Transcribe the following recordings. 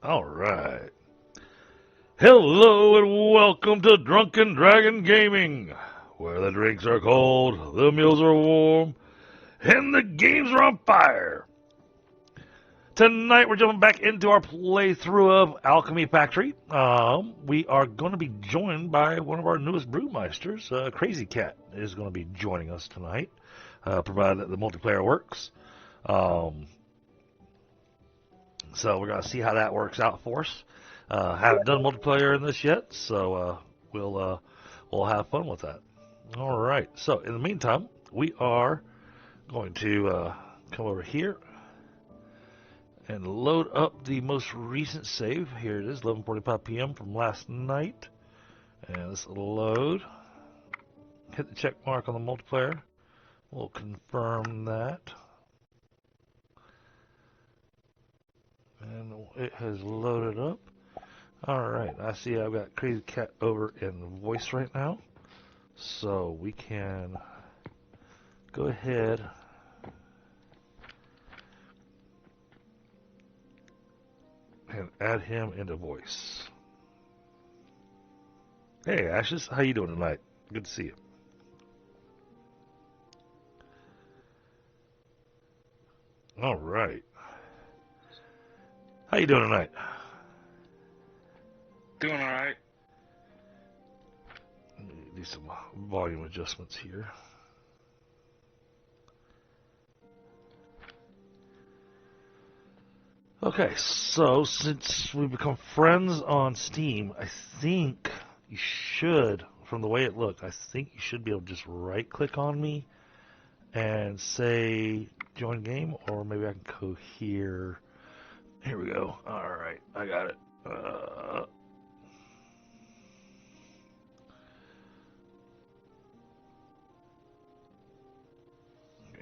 All right. Hello and welcome to Drunken Dragon Gaming, where the drinks are cold, the meals are warm, and the games are on fire. Tonight we're jumping back into our playthrough of Alchemy Factory. We are going to be joined by one of our newest brewmeisters. Crazy Cat is going to be joining us tonight, provided that the multiplayer works. So we're going to see how that works out for us. Haven't done multiplayer in this yet, so we'll have fun with that. All right. So in the meantime, we are going to come over here and load up the most recent save. Here it is, 11:45 p.m. from last night, and this will load. Hit the check mark on the multiplayer. We'll confirm that. And it has loaded up. Alright, I see I've got Crazy Cat over in voice right now. So we can go ahead and add him into voice. Hey Ashes, how you doing tonight? Good to see you. Alright. How you doing tonight? Doing all right. Let me do some volume adjustments here. Okay, so since we've become friends on Steam, I think you should, from the way it looked, I think you should be able to just right-click on me and say join game, or maybe I can go here. Here we go. All right, I got it.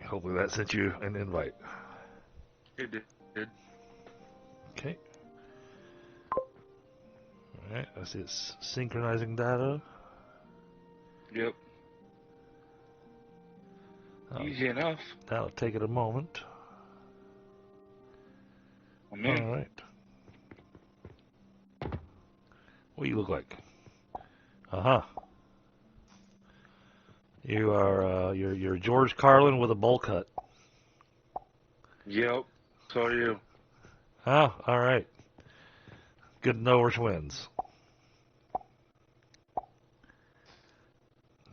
Hopefully that sent you an invite. It did. Okay. Alright, I see it's synchronizing data. Yep. Easy enough. That'll take it a moment. I'm in. Alright. What do you look like? Uh-huh. You are, you're George Carlin with a bowl cut. Yep. So are you. Oh, alright. Good to know which wins.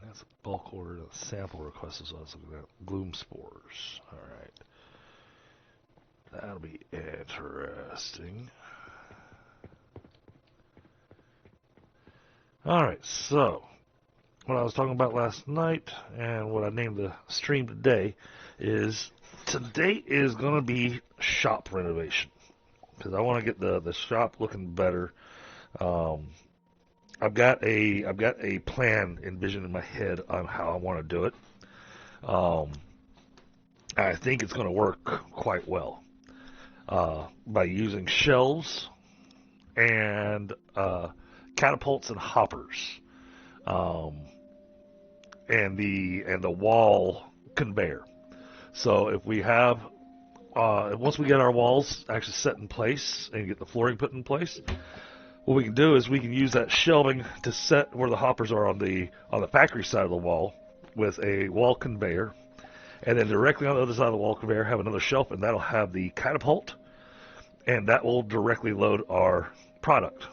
That's a bulk order, a sample request is what I was looking at. Gloom spores. Alright. That'll be interesting. Alright, so what I was talking about last night and what I named the stream today is today is going to be shop renovation because I want to get the shop looking better. I've got a plan envisioned in my head on how I want to do it. I think it's going to work quite well by using shelves and catapults and hoppers. And the wall conveyor. So if we have, once we get our walls actually set in place and get the flooring put in place, what we can do is we can use that shelving to set where the hoppers are on the factory side of the wall with a wall conveyor, and then directly on the other side of the wall conveyor have another shelf, and that'll have the catapult, and that will directly load our product.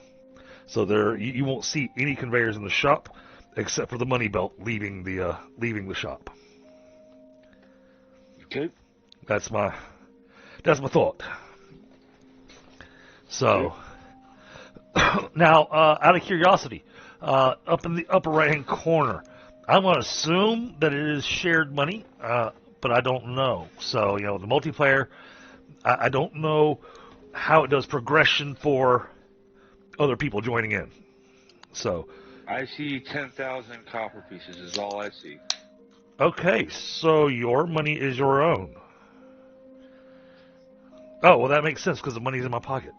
So there, you won't see any conveyors in the shop except for the money belt leaving the shop. Okay. That's my thought. So now, out of curiosity, up in the upper right hand corner, I'm going to assume that it is shared money, but I don't know. So the multiplayer, I don't know how it does progression for other people joining in. So I see 10,000 copper pieces is all I see. okay, so your money is your own. Oh, well, that makes sense because the money's in my pocket.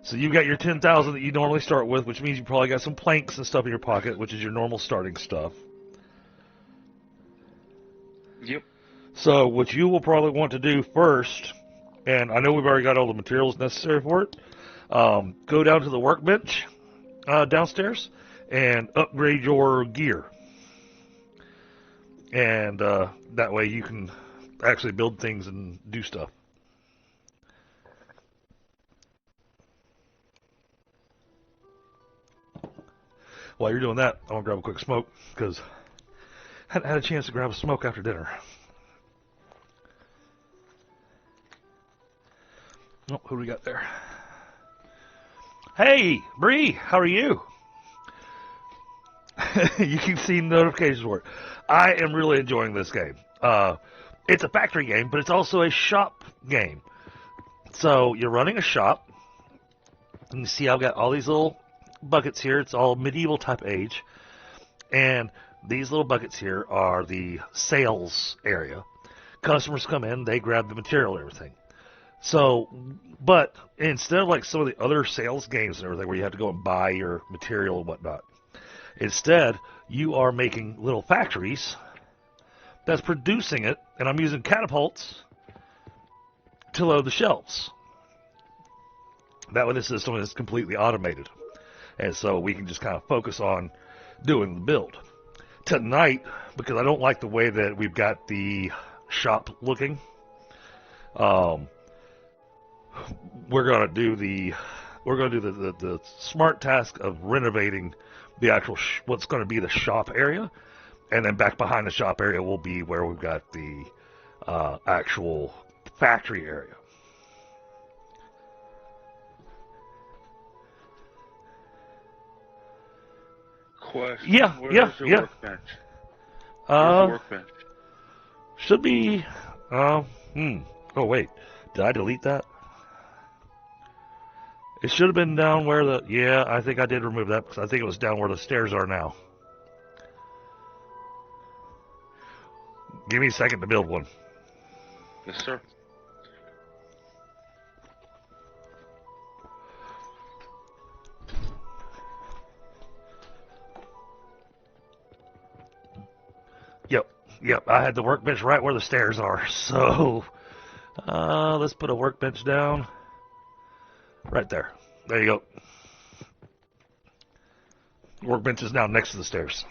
So you've got your 10,000 that you normally start with, which means you probably got some planks and stuff in your pocket, which is your normal starting stuff. Yep. So what you will probably want to do first and I know we've already got all the materials necessary for it. Go down to the workbench downstairs and upgrade your gear. And that way you can actually build things and do stuff. While you're doing that, I'm going to grab a quick smoke because I hadn't had a chance to grab a smoke after dinner. Oh, who do we got there? Hey, Bree, how are you? You keep seeing notifications for it. I am really enjoying this game. It's a factory game, but it's also a shop game. So you're running a shop. And you see I've got all these little buckets here. It's all medieval type age. And these little buckets here are the sales area. Customers come in, they grab the material and everything. So, but instead of like some of the other sales games and everything where you have to go and buy your material and whatnot, instead you are making little factories that's producing it, and I'm using catapults to load the shelves. That way the system is completely automated. And so we can just kind of focus on doing the build. Tonight, because I don't like the way that we've got the shop looking, we're gonna do the smart task of renovating the actual what's going to be the shop area, and then back behind the shop area will be where we've got the actual factory area. Question. Yeah. Workbench? Where's the workbench? Should be. Oh wait, did I delete that? It should have been down where the. Yeah, I think I did remove that because I think it was down where the stairs are now. Give me a second to build one. Yes, sir. Yep. I had the workbench right where the stairs are. So let's put a workbench down right there. There you go. Workbench is now next to the stairs.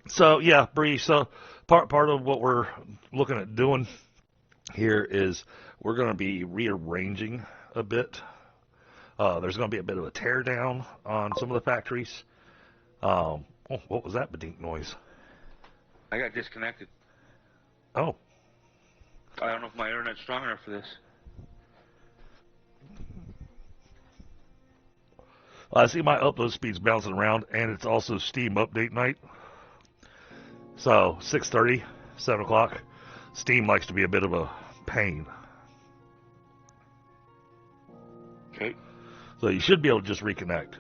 So yeah, Bree. So part of what we're looking at doing here is we're going to be rearranging a bit. There's going to be a bit of a tear down on some of the factories. Oh, what was that bedink noise? I got disconnected. Oh. I don't know if my internet's strong enough for this. I see my upload speeds bouncing around, and it's also Steam update night. So 6:30, 7 o'clock. Steam likes to be a bit of a pain. Okay. So you should be able to just reconnect.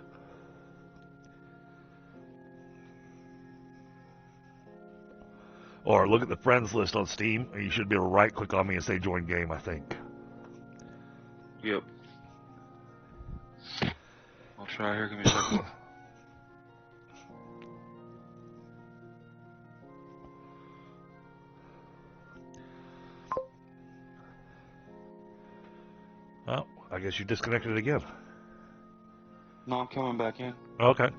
Or look at the friends list on Steam, and you should be able to right-click on me and say join game, I think. Yep. I'll try here. Give me a second. Oh, I guess you disconnected it again. No, I'm coming back in. Okay.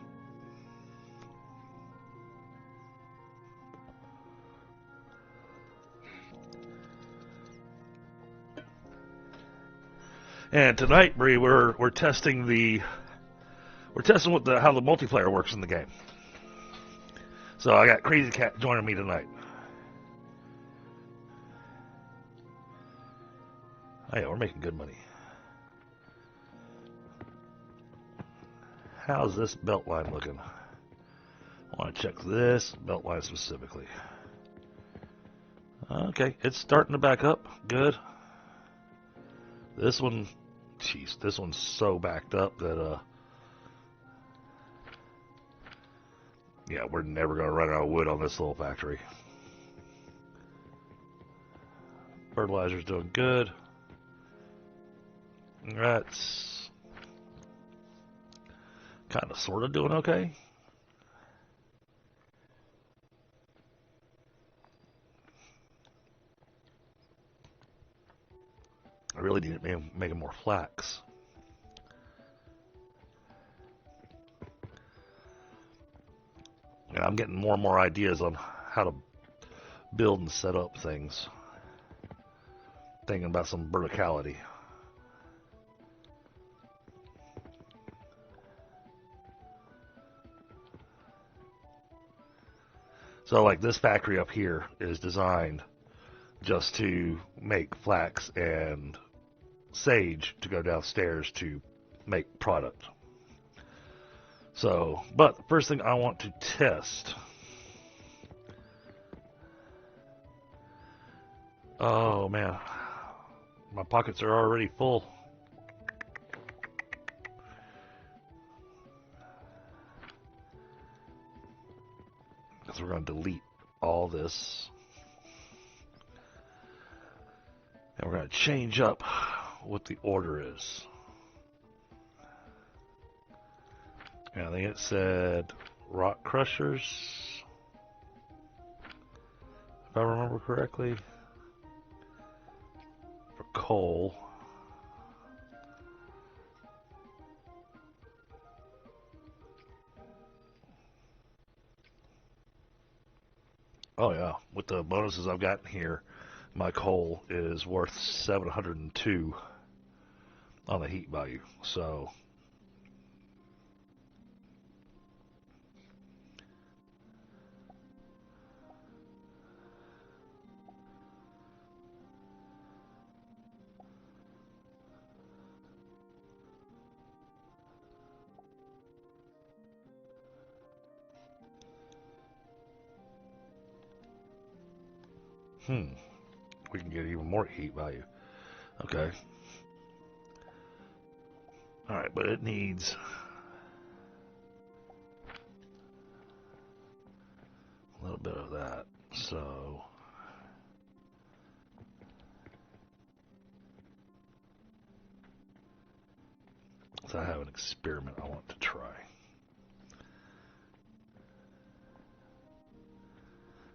And tonight, Bree, we're testing how the multiplayer works in the game. So I got Crazy Cat joining me tonight. Oh yeah, we're making good money. How's this belt line looking? I want to check this belt line specifically. Okay, it's starting to back up. Good. This one, jeez, this one's so backed up that, yeah, we're never going to run out of wood on this little factory. Fertilizer's doing good. Kind of, sort of doing okay. I really need to make more flax. And I'm getting more and more ideas on how to build and set up things. Thinking about some verticality. So like this factory up here is designed just to make flax and sage to go downstairs to make product. So, but the first thing I want to test. Oh man, my pockets are already full. Because we're going to delete all this. And we're going to change up what the order is. And I think it said rock crushers, if I remember correctly, for coal. Oh yeah, with the bonuses I've gotten here, my coal is worth 702 on the heat value. So we can get even more heat value. Okay. Alright, but it needs a little bit of that. So I have an experiment I want to try.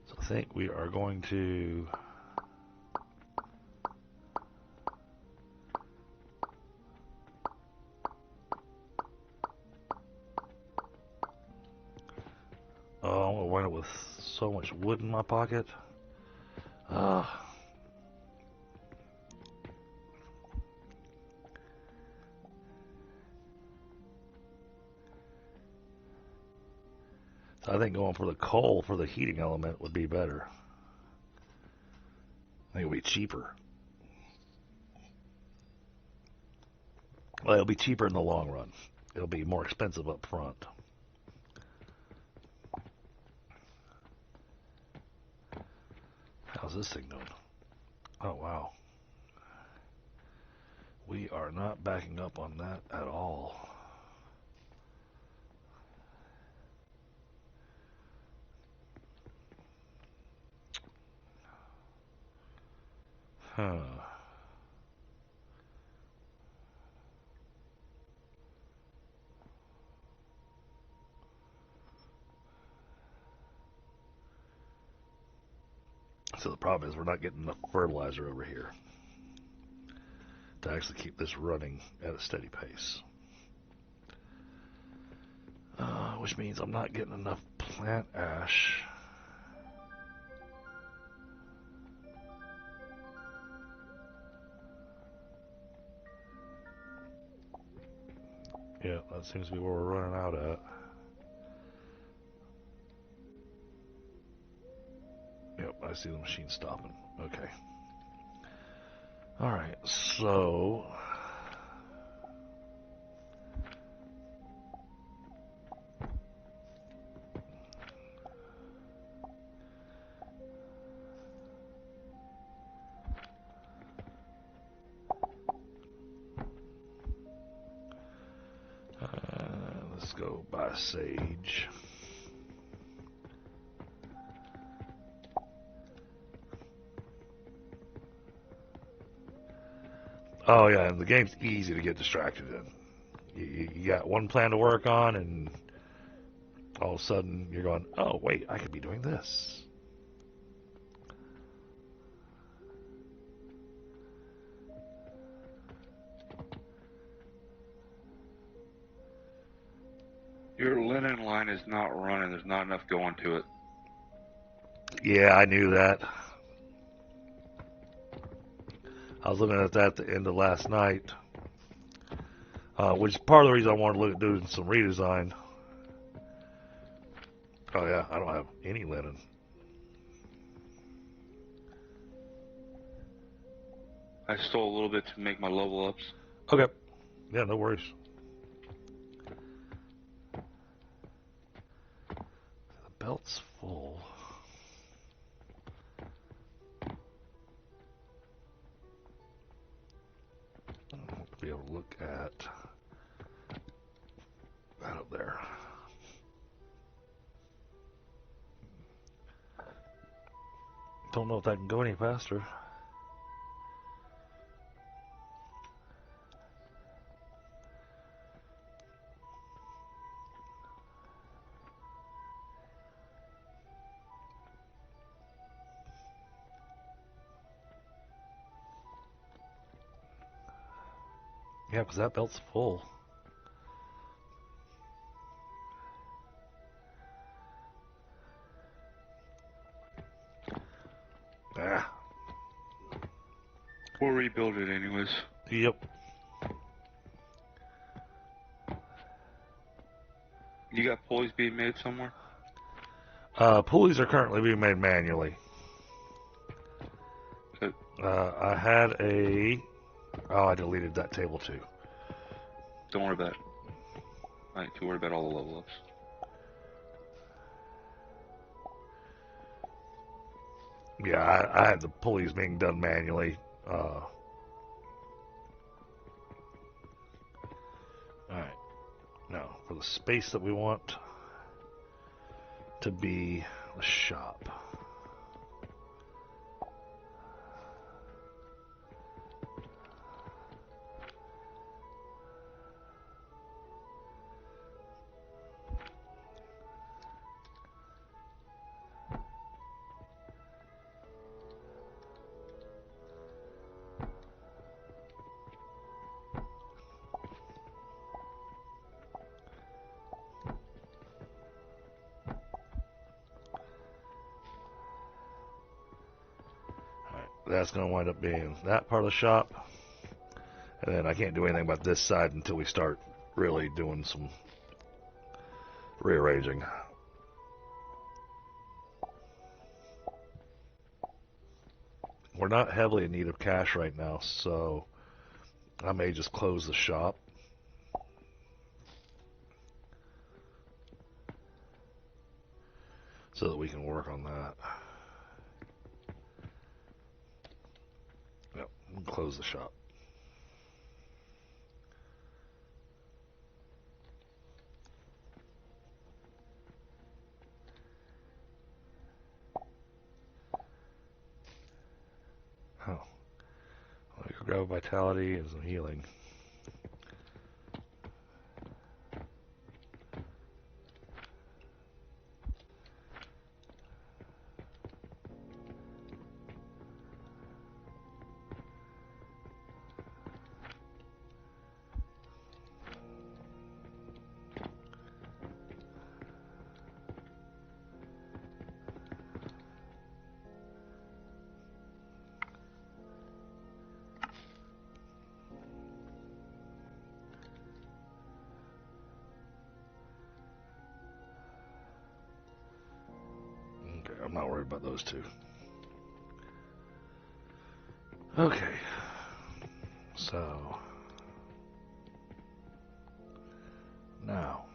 So I think we are going to I'm gonna wind up with so much wood in my pocket. So I think going for the coal for the heating element would be better. I think it'll be cheaper. Well, it'll be cheaper in the long run. It'll be more expensive up front. How's this thing doing? Oh, wow. We are not backing up on that at all. Huh. So the problem is we're not getting enough fertilizer over here to actually keep this running at a steady pace. Which means I'm not getting enough plant ash. Yeah, that seems to be where we're running out at. Yep, I see the machine stopping. Okay. Alright, so let's go buy sage. Oh yeah, and the game's easy to get distracted in. You got one plan to work on, and all of a sudden you're going, oh, wait, I could be doing this. Your linen line is not running. There's not enough going to it. Yeah, I knew that. I was looking at that at the end of last night, which is part of the reason I wanted to look at doing some redesign. Oh yeah, I don't have any linen. I stole a little bit to make my level ups. Okay. Yeah, no worries. The belt's full. I want to be able to look at that up there. Don't know if that can go any faster. Yeah, because that belt's full. Ah. We'll rebuild it anyways. Yep. You got pulleys being made somewhere? Pulleys are currently being made manually. Good. I had a... Oh, I deleted that table too. Don't worry about it. I ain't too worried about all the level ups. Yeah, I had the pulleys being done manually. Alright. Now, for the space that we want to be the shop. That's going to wind up being that part of the shop. And then I can't do anything about this side until we start really doing some rearranging. We're not heavily in need of cash right now, so I may just close the shop. So that we can work on that. Yep, we'll close the shop. Oh. Well, you could grab vitality and some healing. Okay, I'm not worried about those two. Okay. So now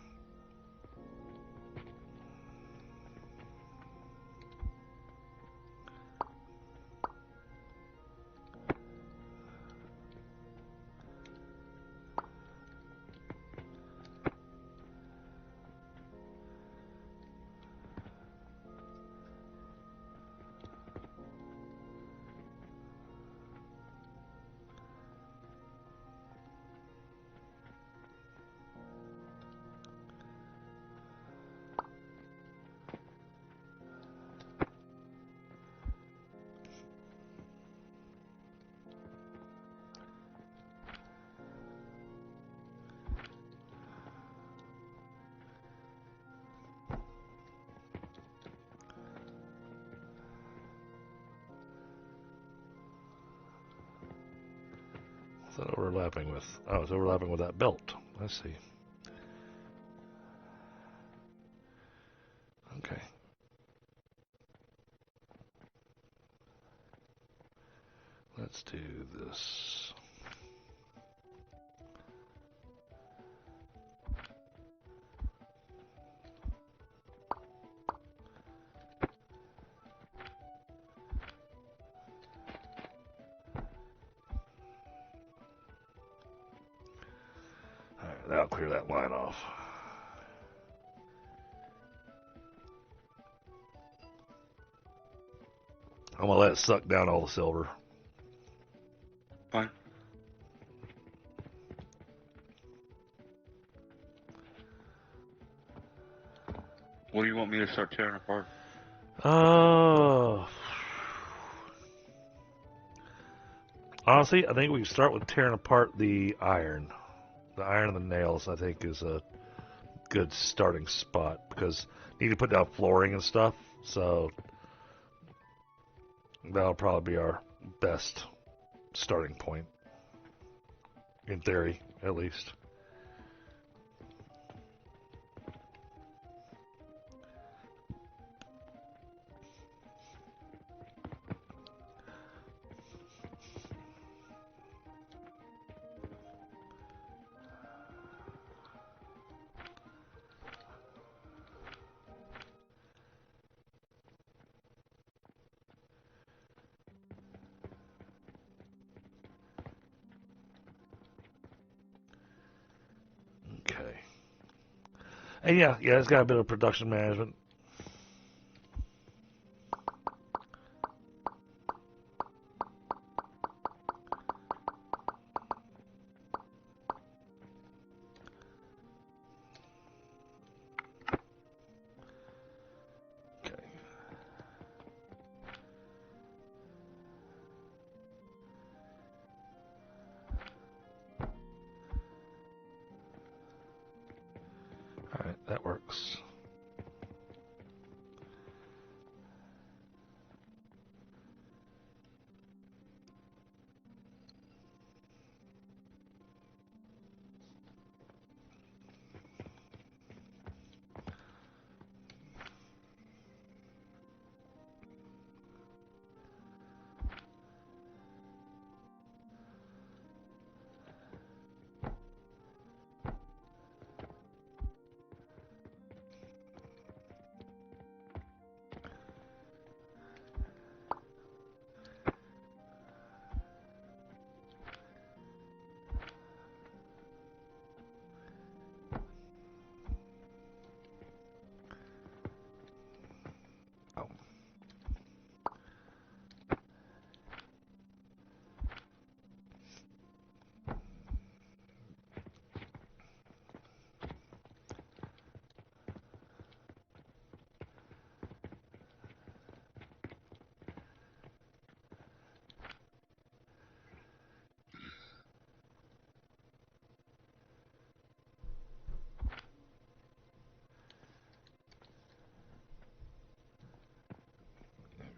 What's that overlapping with? Oh, it's overlapping with that belt. I see. Okay. Let's do this. Alright, that'll clear that line off. I'm gonna let it suck down all the silver. Fine. What do you want me to start tearing apart? Honestly, I think we can start with tearing apart the iron. The iron and the nails, I think, is a good starting spot because you need to put down flooring and stuff. So that'll probably be our best starting point, in theory, at least. Okay. And yeah, it's got a bit of production management. Okay. All right, that works. Oh.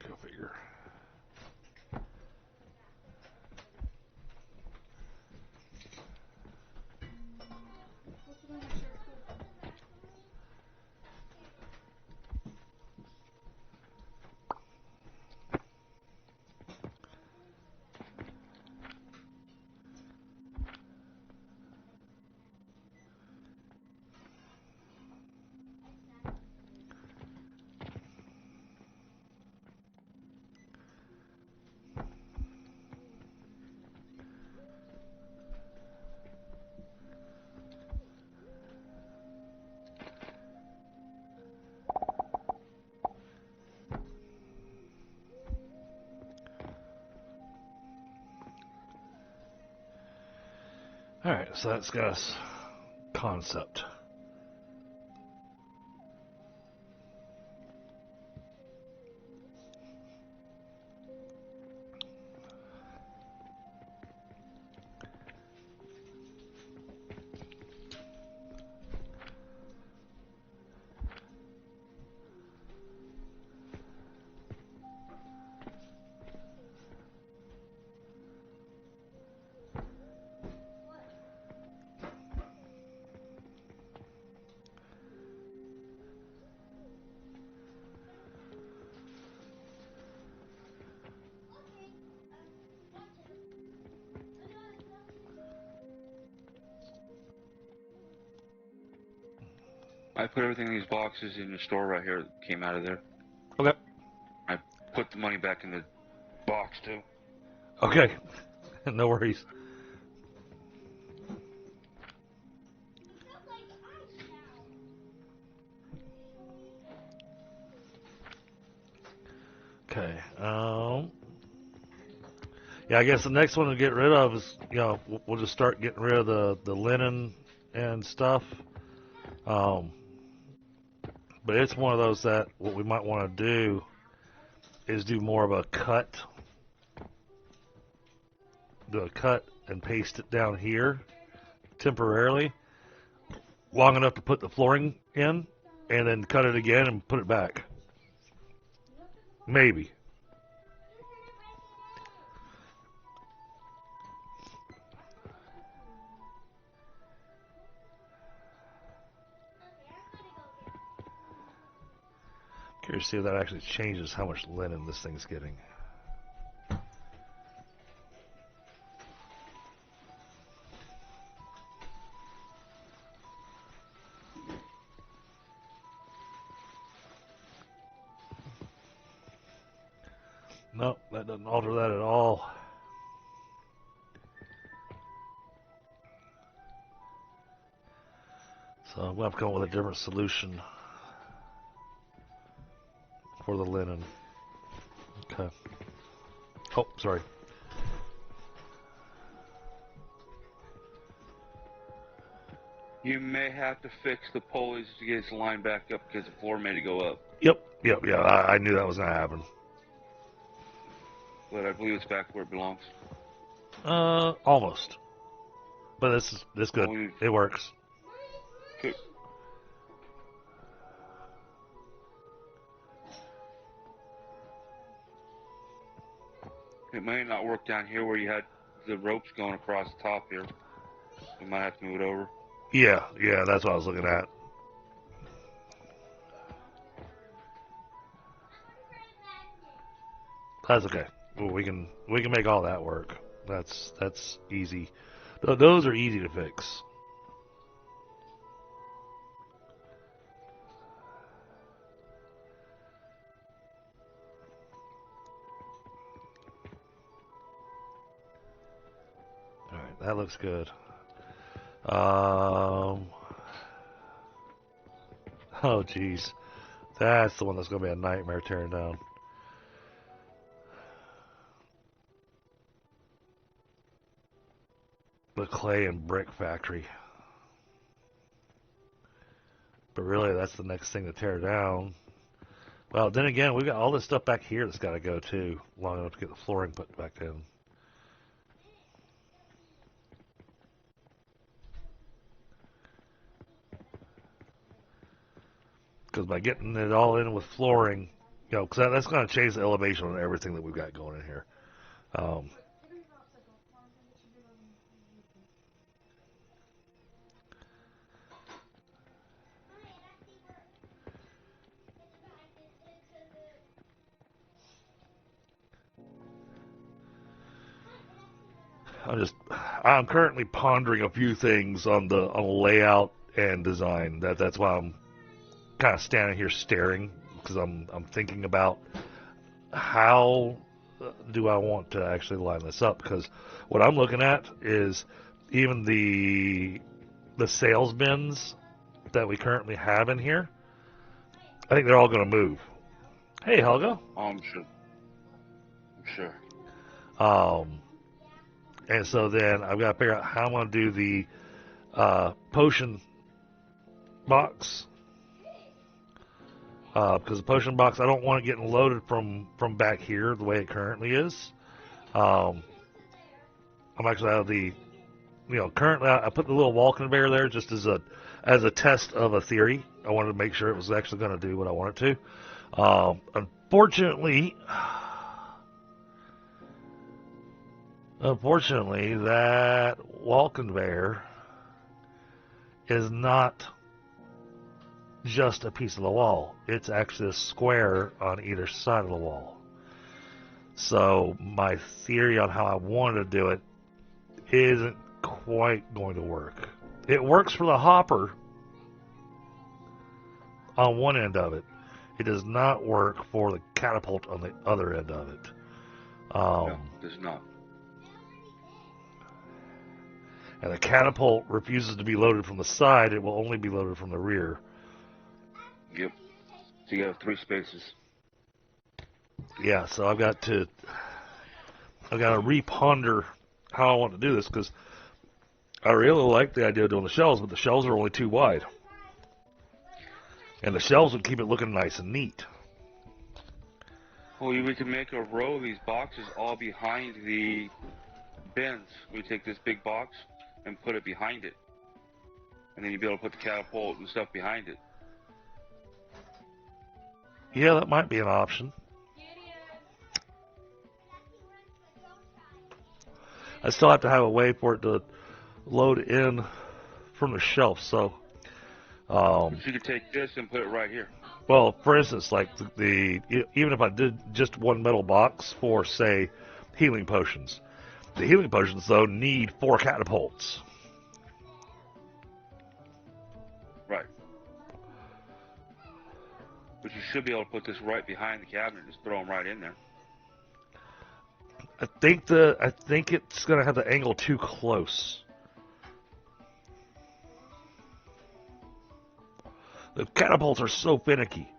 Go figure. Alright, so that's got us concept. I put everything in these boxes in the store right here that came out of there. Okay. I put the money back in the box too. Okay. No worries. Okay. Yeah, I guess the next one to get rid of is, we'll just start getting rid of the linen and stuff. But it's one of those that what we might want to do is do more of a cut. Do a cut and paste it down here temporarily, long enough to put the flooring in, and then cut it again and put it back. Maybe. Curious to see if that actually changes how much linen this thing's getting. Nope, that doesn't alter that at all. So I'm going to have to come up with a different solution for the linen. Okay. Oh, sorry. You may have to fix the pulleys to get its line back up because the floor made it go up. Yep. Yeah. I knew that was going to happen. But I believe it's back where it belongs. Almost. But this good. Oh, it works. Good. It may not work down here where you had the ropes going across the top here. You might have to move it over. Yeah, that's what I was looking at. That's okay. Well, we can make all that work. That's easy. Those are easy to fix. All right, that looks good. Oh, geez. That's the one that's going to be a nightmare tearing down. The clay and brick factory. But really, that's the next thing to tear down. Well, then again, we've got all this stuff back here that's got to go, too, long enough to get the flooring put back in. Because by getting it all in with flooring, because that's going to change the elevation on everything that we've got going in here. I'm currently pondering a few things on the layout and design. That's why I'm kind of standing here staring, because I'm thinking about how do I want to actually line this up, because what I'm looking at is even the sales bins that we currently have in here. I think they're all going to move. Hey, Helga. Oh, I'm sure. And so then I've got to figure out how I'm going to do the potion box. Because the potion box, I don't want it getting loaded from back here the way it currently is. I'm actually out of the, currently I put the little wall conveyor there just as a test of a theory. I wanted to make sure it was actually going to do what I want it to. Unfortunately, that wall conveyor is not just a piece of the wall. It's actually a square on either side of the wall. So my theory on how I wanted to do it isn't quite going to work. It works for the hopper, on one end of it. It does not work for the catapult on the other end of it. No, it does not. And the catapult refuses to be loaded from the side. It will only be loaded from the rear. Yep. So you have 3 spaces. Yeah, so I've got to reponder how I want to do this, because I really like the idea of doing the shelves, but the shelves are only too wide. And the shelves would keep it looking nice and neat. Well, we can make a row of these boxes all behind the bins. We take this big box and put it behind it. And then you'd be able to put the catapult and stuff behind it. Yeah, that might be an option. I still have to have a way for it to load in from the shelf, so... But you could take this and put it right here. Well, for instance, like even if I did just one metal box for, say, healing potions, the healing potions, though, need 4 catapults. Right. But you should be able to put this right behind the cabinet and just throw them right in there. I think it's gonna have the angle too close. The catapults are so finicky.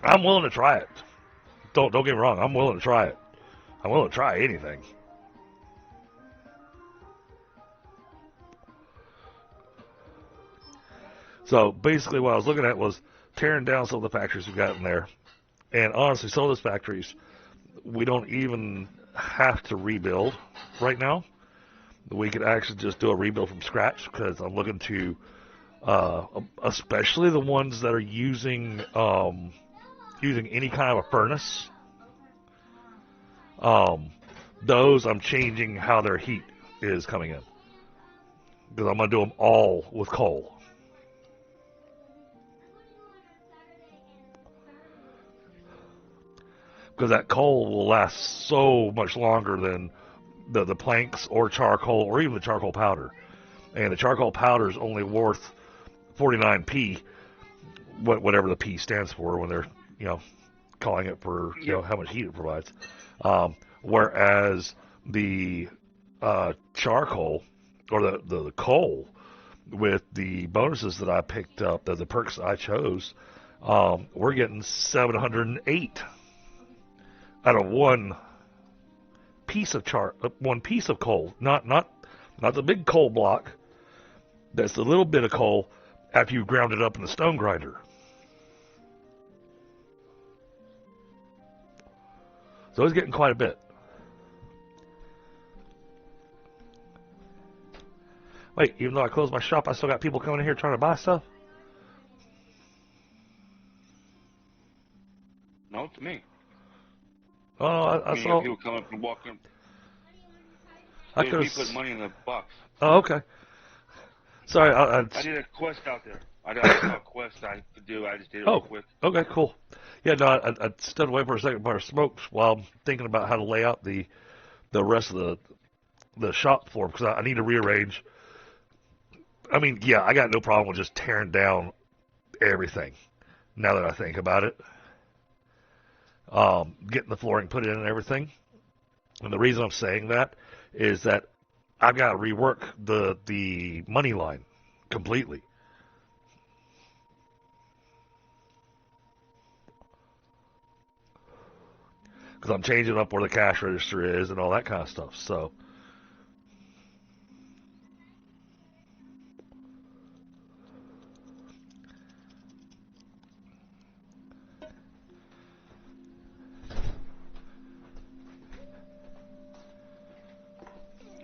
I'm willing to try it. Don't get me wrong. I'm willing to try it. I'm willing to try anything. So basically, what I was looking at was tearing down some of the factories we got in there. And honestly, some of those factories we don't even have to rebuild right now. We could actually just do a rebuild from scratch, because I'm looking to, especially the ones that are using any kind of a furnace. Those I'm changing how their heat is coming in, because I'm gonna do them all with coal. Because that coal will last so much longer than the planks or charcoal or even the charcoal powder. And the charcoal powder is only worth 49p, whatever the P stands for when they're, calling it for, how much heat it provides. Whereas the charcoal or the coal, with the bonuses that I picked up, the perks I chose, we're getting 708 out of one piece of coal, not the big coal block. That's the little bit of coal after you've ground it up in the stone grinder. So it's getting quite a bit. Wait, even though I closed my shop, I still got people coming in here trying to buy stuff? No, to me. Oh, I saw people come up and walk in. I It could was me putting money in the box. Oh, okay. Sorry, I did a quest out there. I saw a quest I could do. I just did it real quick. Okay, cool. Yeah, no, I stood away for a second, but I smoked while I'm thinking about how to lay out the rest of the shop floor, because I need to rearrange. I mean, yeah, I got no problem with just tearing down everything, now that I think about it. Getting the flooring put in and everything. And the reason I'm saying that is that I've got to rework the money line completely. Because I'm changing up where the cash register is and all that kind of stuff. So,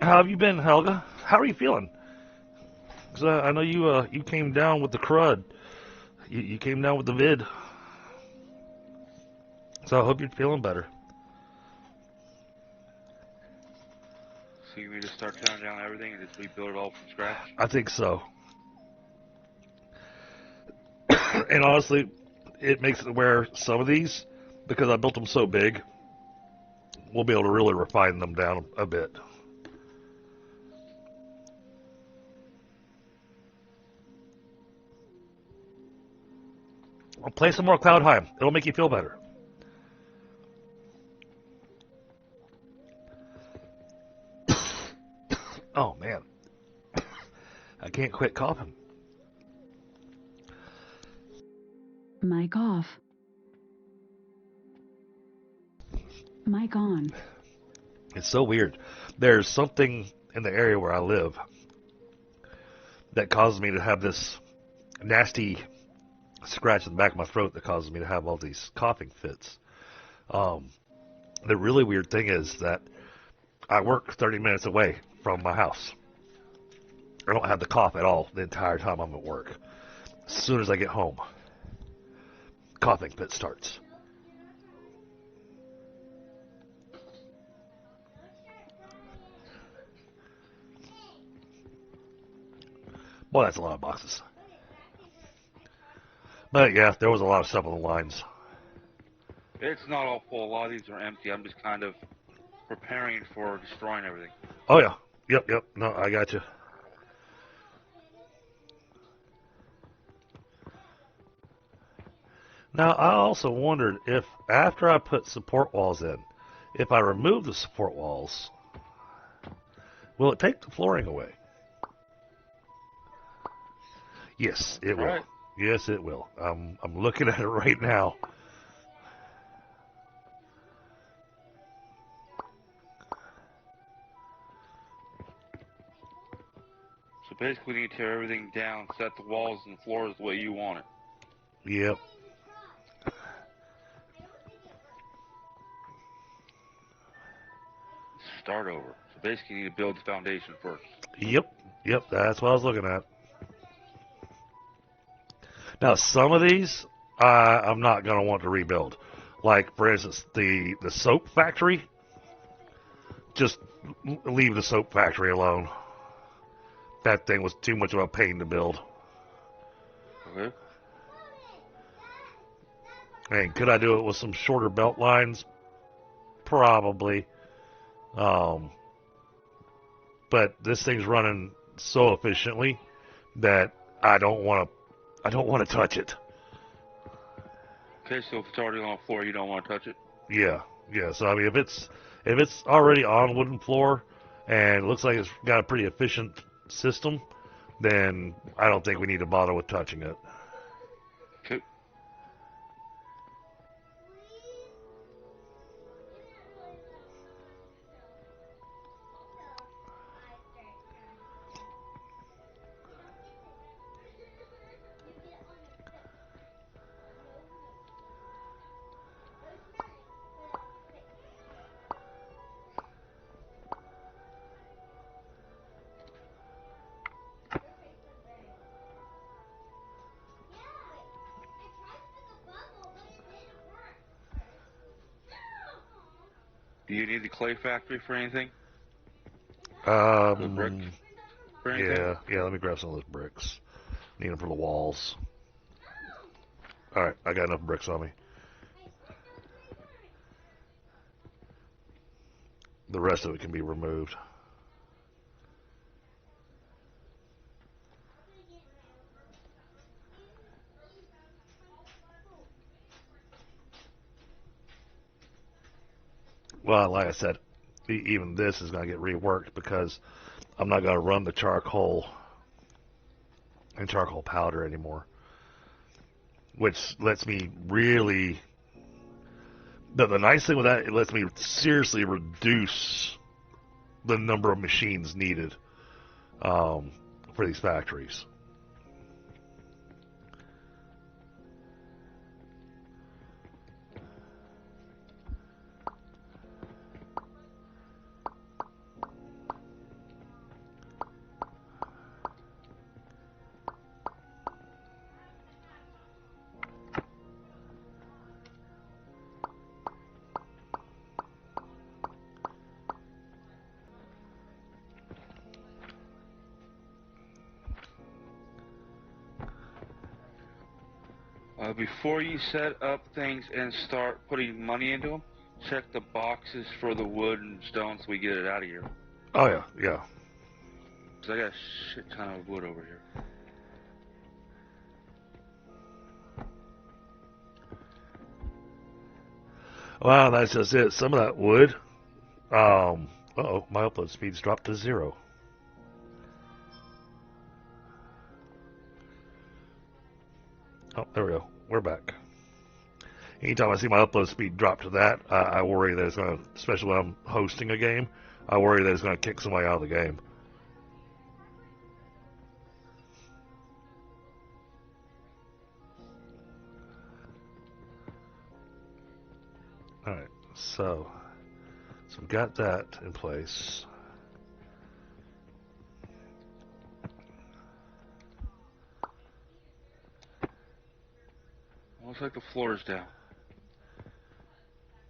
how have you been, Helga? How are you feeling? Because I know you came down with the crud. You came down with the vid. So I hope you're feeling better. So you mean to start tearing down everything and just rebuild it all from scratch? I think so. And honestly, it makes it where some of these, because I built them so big, we'll be able to really refine them down a bit. I'll play some more Cloud High. It'll make you feel better. Oh, man. I can't quit coughing. Mic off. Mic on. It's so weird. There's something in the area where I live that causes me to have this nasty scratch in the back of my throat that causes me to have all these coughing fits. The really weird thing is that I work 30 minutes away from my house. I don't have the cough at all the entire time I'm at work. As soon as I get home, coughing fit starts. Boy, that's a lot of boxes. But yeah, there was a lot of stuff on the lines. It's not all full. A lot of these are empty. I'm just kind of preparing for destroying everything. Oh yeah. Yep. No, I got you. Now, I also wondered if after I put support walls in, if I remove the support walls, will it take the flooring away? Yes, it will. Right. Yes, it will. I'm looking at it right now. So basically, you need to tear everything down, set the walls and floors the way you want it. Yep. Start over. So basically, you need to build the foundation first. Yep. That's what I was looking at. Now, some of these, I'm not going to want to rebuild. Like, for instance, the soap factory. Just leave the soap factory alone. That thing was too much of a pain to build. Okay. And could I do it with some shorter belt lines? Probably. But this thing's running so efficiently that I don't want to touch it. Okay, so if it's already on the floor, you don't want to touch it? Yeah. So I mean, if it's already on wooden floor and it looks like it's got a pretty efficient system, then I don't think we need to bother with touching it. Okay. Do you need the clay factory for anything? The brick for anything? Yeah. Let me grab some of those bricks. Need them for the walls. All right, I got enough bricks on me. The rest of it can be removed. Well, like I said, even this is going to get reworked because I'm not going to run the charcoal and charcoal powder anymore, which lets me really. The nice thing with that, it lets me seriously reduce the number of machines needed for these factories. Before you set up things and start putting money into them, check the boxes for the wood and stone so we get it out of here. Oh, yeah. Because I got a shit ton of wood over here. Wow, that's just it. Some of that wood. Uh-oh, my upload speed's dropped to 0. Oh, there we go. We're back. Anytime I see my upload speed drop to that, I worry that it's going to, especially when I'm hosting a game, I worry that it's going to kick somebody out of the game. Alright, so we've got that in place. Looks like the floor is down.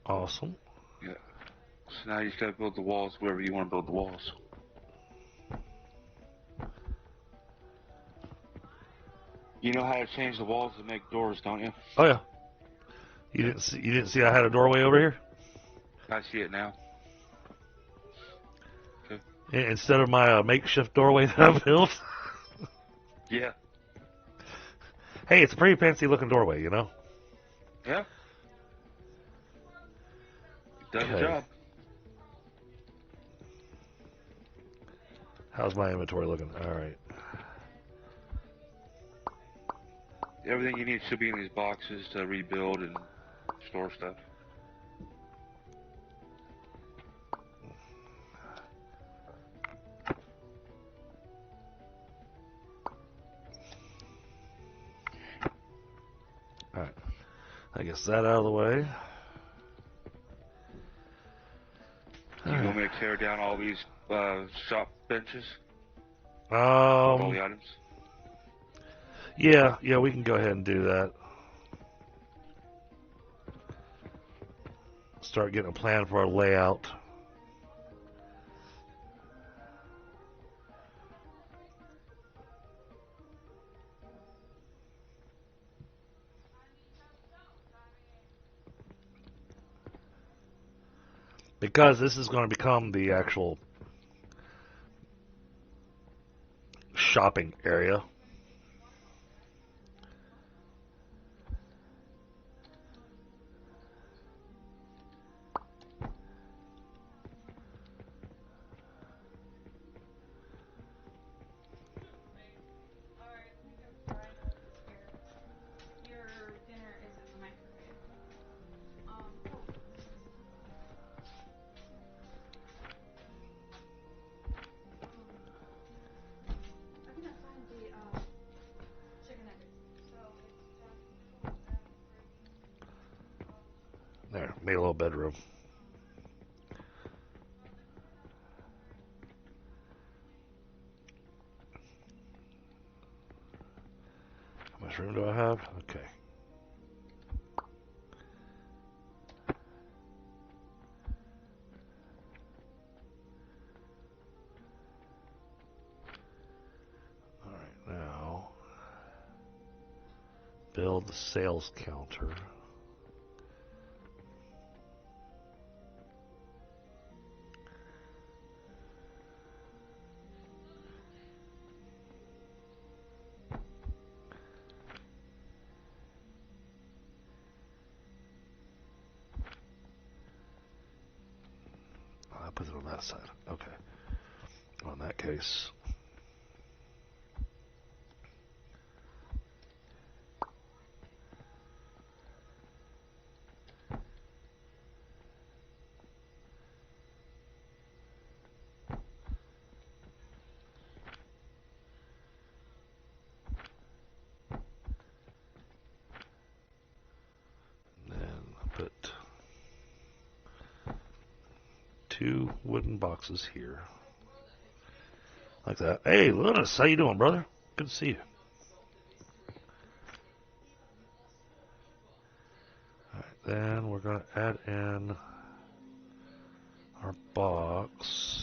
Awesome. Yeah. So now you just gotta build the walls wherever you want to build the walls. You know how to change the walls to make doors, don't you? Oh yeah. You didn't see I had a doorway over here? I see it now. Okay. Instead of my makeshift doorway that I built. Yeah. Hey, it's a pretty fancy looking doorway, you know? Yeah. It does the Okay. job. How's my inventory looking? Alright. Everything you need should be in these boxes to rebuild and store stuff. Alright. I guess that out of the way. You want me to tear down all these shop benches? With all the items? Yeah, we can go ahead and do that. Start getting a plan for our layout. Because this is going to become the actual shopping area. There, made a little bedroom. How much room do I have? Okay. Alright, now build the sales counter. I put it on that side. Okay. On that case. Put 2 wooden boxes here. Like that. Hey, Linus, how you doing, brother? Good to see you. Alright, then we're going to add in our box.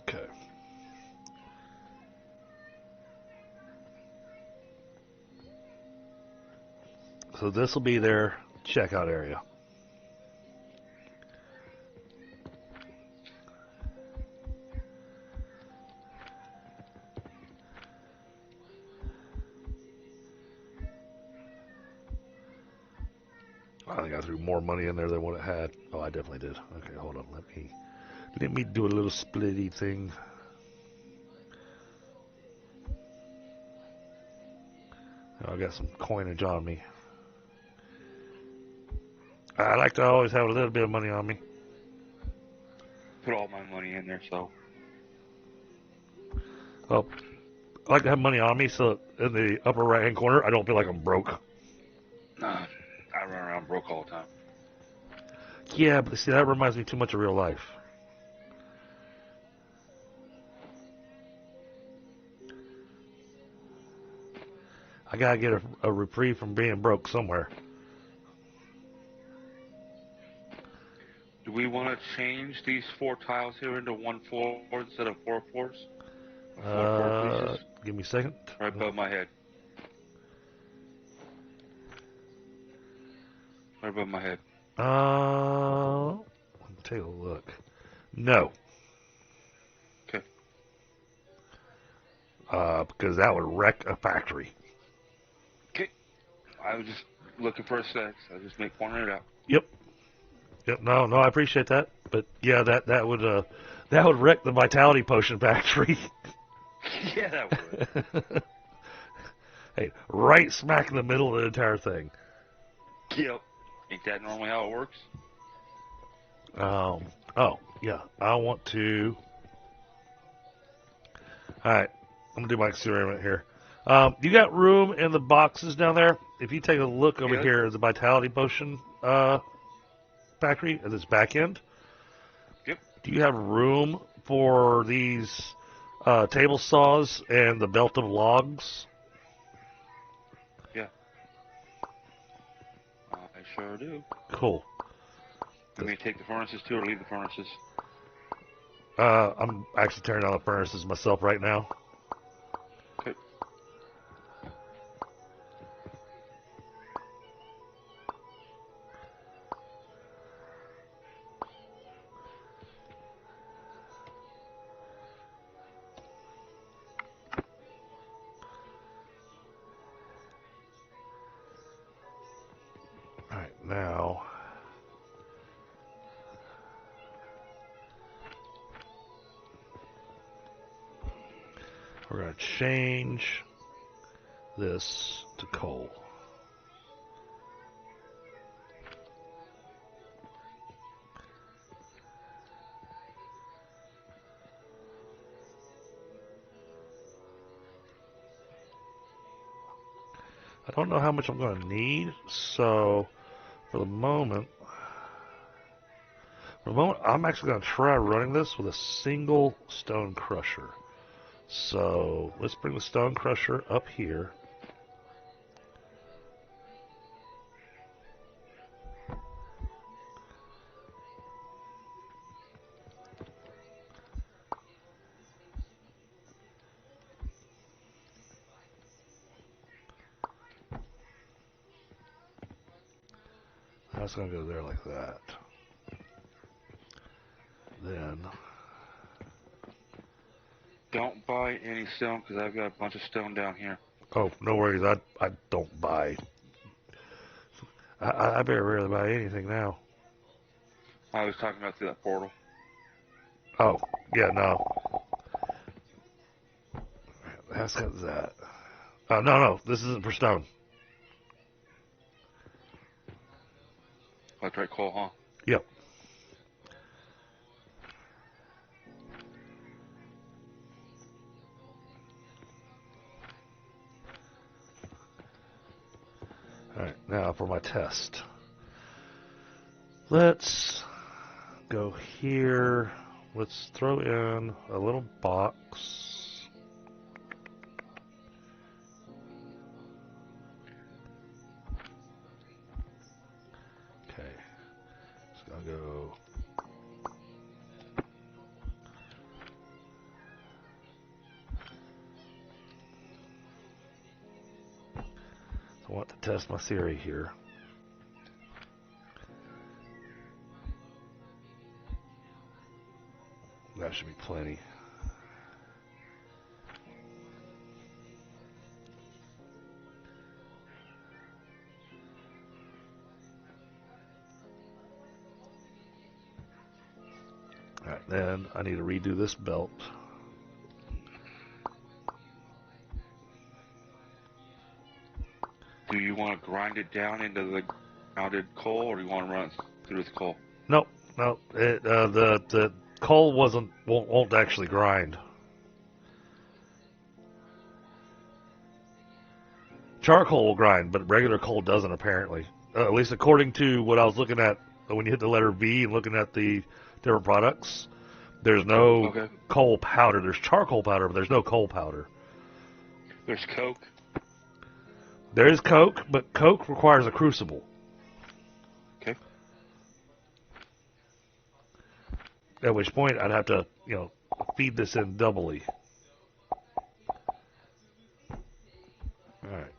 Okay. So this will be their checkout area. I think I threw more money in there than what it had. Oh, I definitely did. Okay, hold on. Let me do a little splitty thing. Oh, I got some coinage on me. I like to always have a little bit of money on me. Put all my money in there, so. Well, I like to have money on me so in the upper right hand corner I don't feel like I'm broke. Nah, I run around broke all the time. Yeah, but see, that reminds me too much of real life. I gotta get a reprieve from being broke somewhere. Do we want to change these 4 tiles here into 1 floor instead of 4 floors? 4 pieces? Give me a second. Right above my head. Right above my head. Let me take a look. No. Okay. Because that would wreck a factory. Okay. I was just looking for a sec. I was just pointing it out. Yep. Yep. No, I appreciate that. But yeah, that would wreck the vitality potion factory. Yeah, that would. Hey, right smack in the middle of the entire thing. Yep. Ain't that normally how it works? Oh, yeah. I want to. Alright. I'm going to do my experiment here. You got room in the boxes down there? If you take a look over here at the vitality potion factory at this back end. Yep. Do you have room for these table saws and the belt of logs? Yeah. I sure do. Cool. You may take the furnaces too or leave the furnaces? I'm actually tearing down the furnaces myself right now. Okay. Alright, now. We're going to change this to coal. I don't know how much I'm going to need, so for the moment, I'm actually going to try running this with a single stone crusher. So let's bring the stone crusher up here. That's going to go there like that. Then Don't buy any stone because I've got a bunch of stone down here. oh, no worries. I don't buy. I very rarely buy anything now. I was talking about through that portal. Oh, yeah, no. That's got that. No. This isn't for stone. Electric coal, huh? Yep. Alright, now for my test. Let's go here. Let's throw in a little box. Okay. It's gonna go. So I want to test my theory here. That should be plenty. Alright, then I need to redo this belt. Do you want to grind it down into the grounded coal, or do you want to run it through the coal? Nope, nope. The coal won't actually grind. Charcoal will grind, but regular coal doesn't apparently. At least according to what I was looking at when you hit the letter V and looking at the different products. There's no coal powder. There's charcoal powder, but there's no coal powder. There's coke. There is coke, but coke requires a crucible. Okay. At which point I'd have to, feed this in doubly. All right.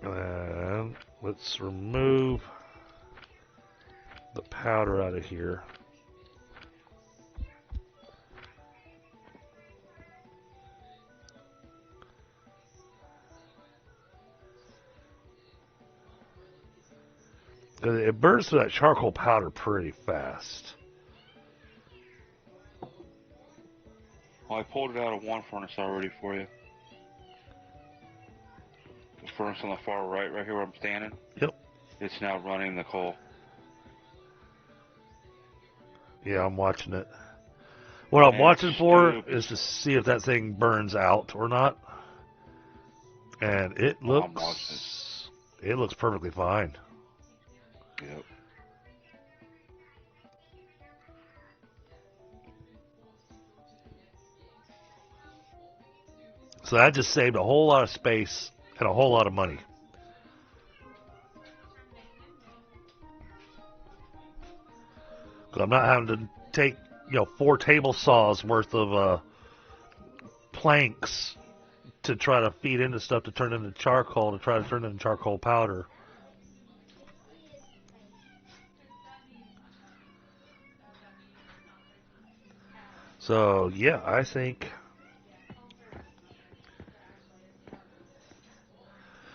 And let's remove the powder out of here. Because it burns through that charcoal powder pretty fast. Well, I pulled it out of one furnace already for you. The furnace on the far right here where I'm standing. Yep. It's now running the coal. Yeah, I'm watching it. What I'm watching for is to see if that thing burns out or not. And it looks perfectly fine. Yep. So that just saved a whole lot of space and a whole lot of money. Because I'm not having to take, 4 table saws worth of planks to try to feed into stuff to turn into charcoal, to try to turn into charcoal powder. So, yeah, I think...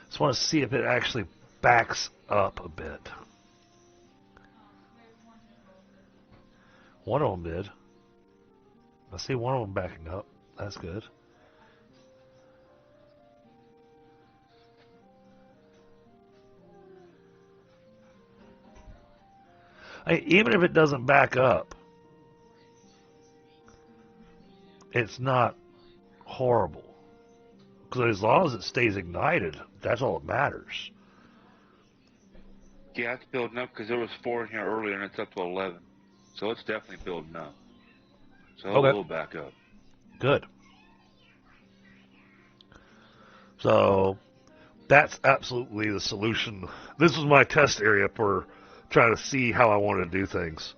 Just want to see if it actually backs up a bit. One of them did. I see one of them backing up. That's good. Even if it doesn't back up, it's not horrible. Because as long as it stays ignited, that's all that matters. Yeah, it's building up because there was 4 in here earlier and it's up to 11. So it's definitely building up. So it will back up. Good. So that's absolutely the solution. This was my test area for trying to see how I wanted to do things.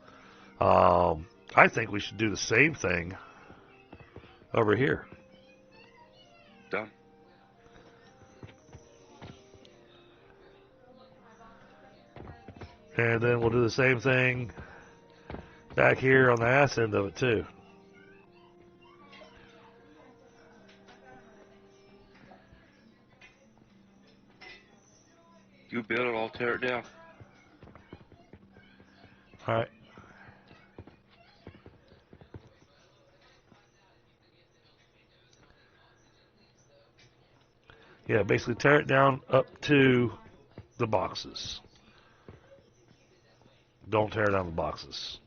I think we should do the same thing over here. Done. And then we'll do the same thing back here on the ass end of it too. You build it, I'll tear it down. All right. Yeah, basically tear it down up to the boxes. Don't tear down the boxes.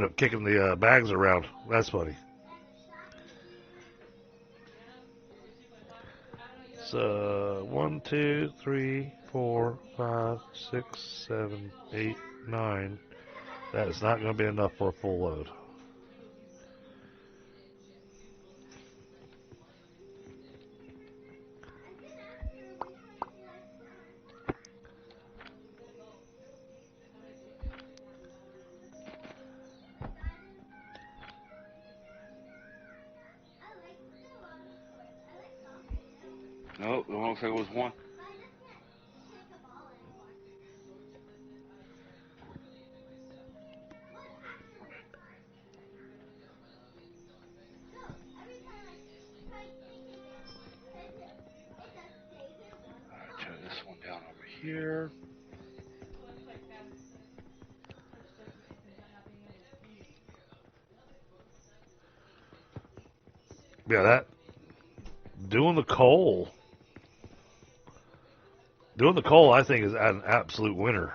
wind up kicking the bags around. That's funny. So 1, 2, 3, 4, 5, 6, 7, 8, 9. That is not going to be enough for a full load. Nope, it looks like it was one. Turn this one down over here. Yeah, that doing the coal. Doing the coal, I think, is an absolute winner.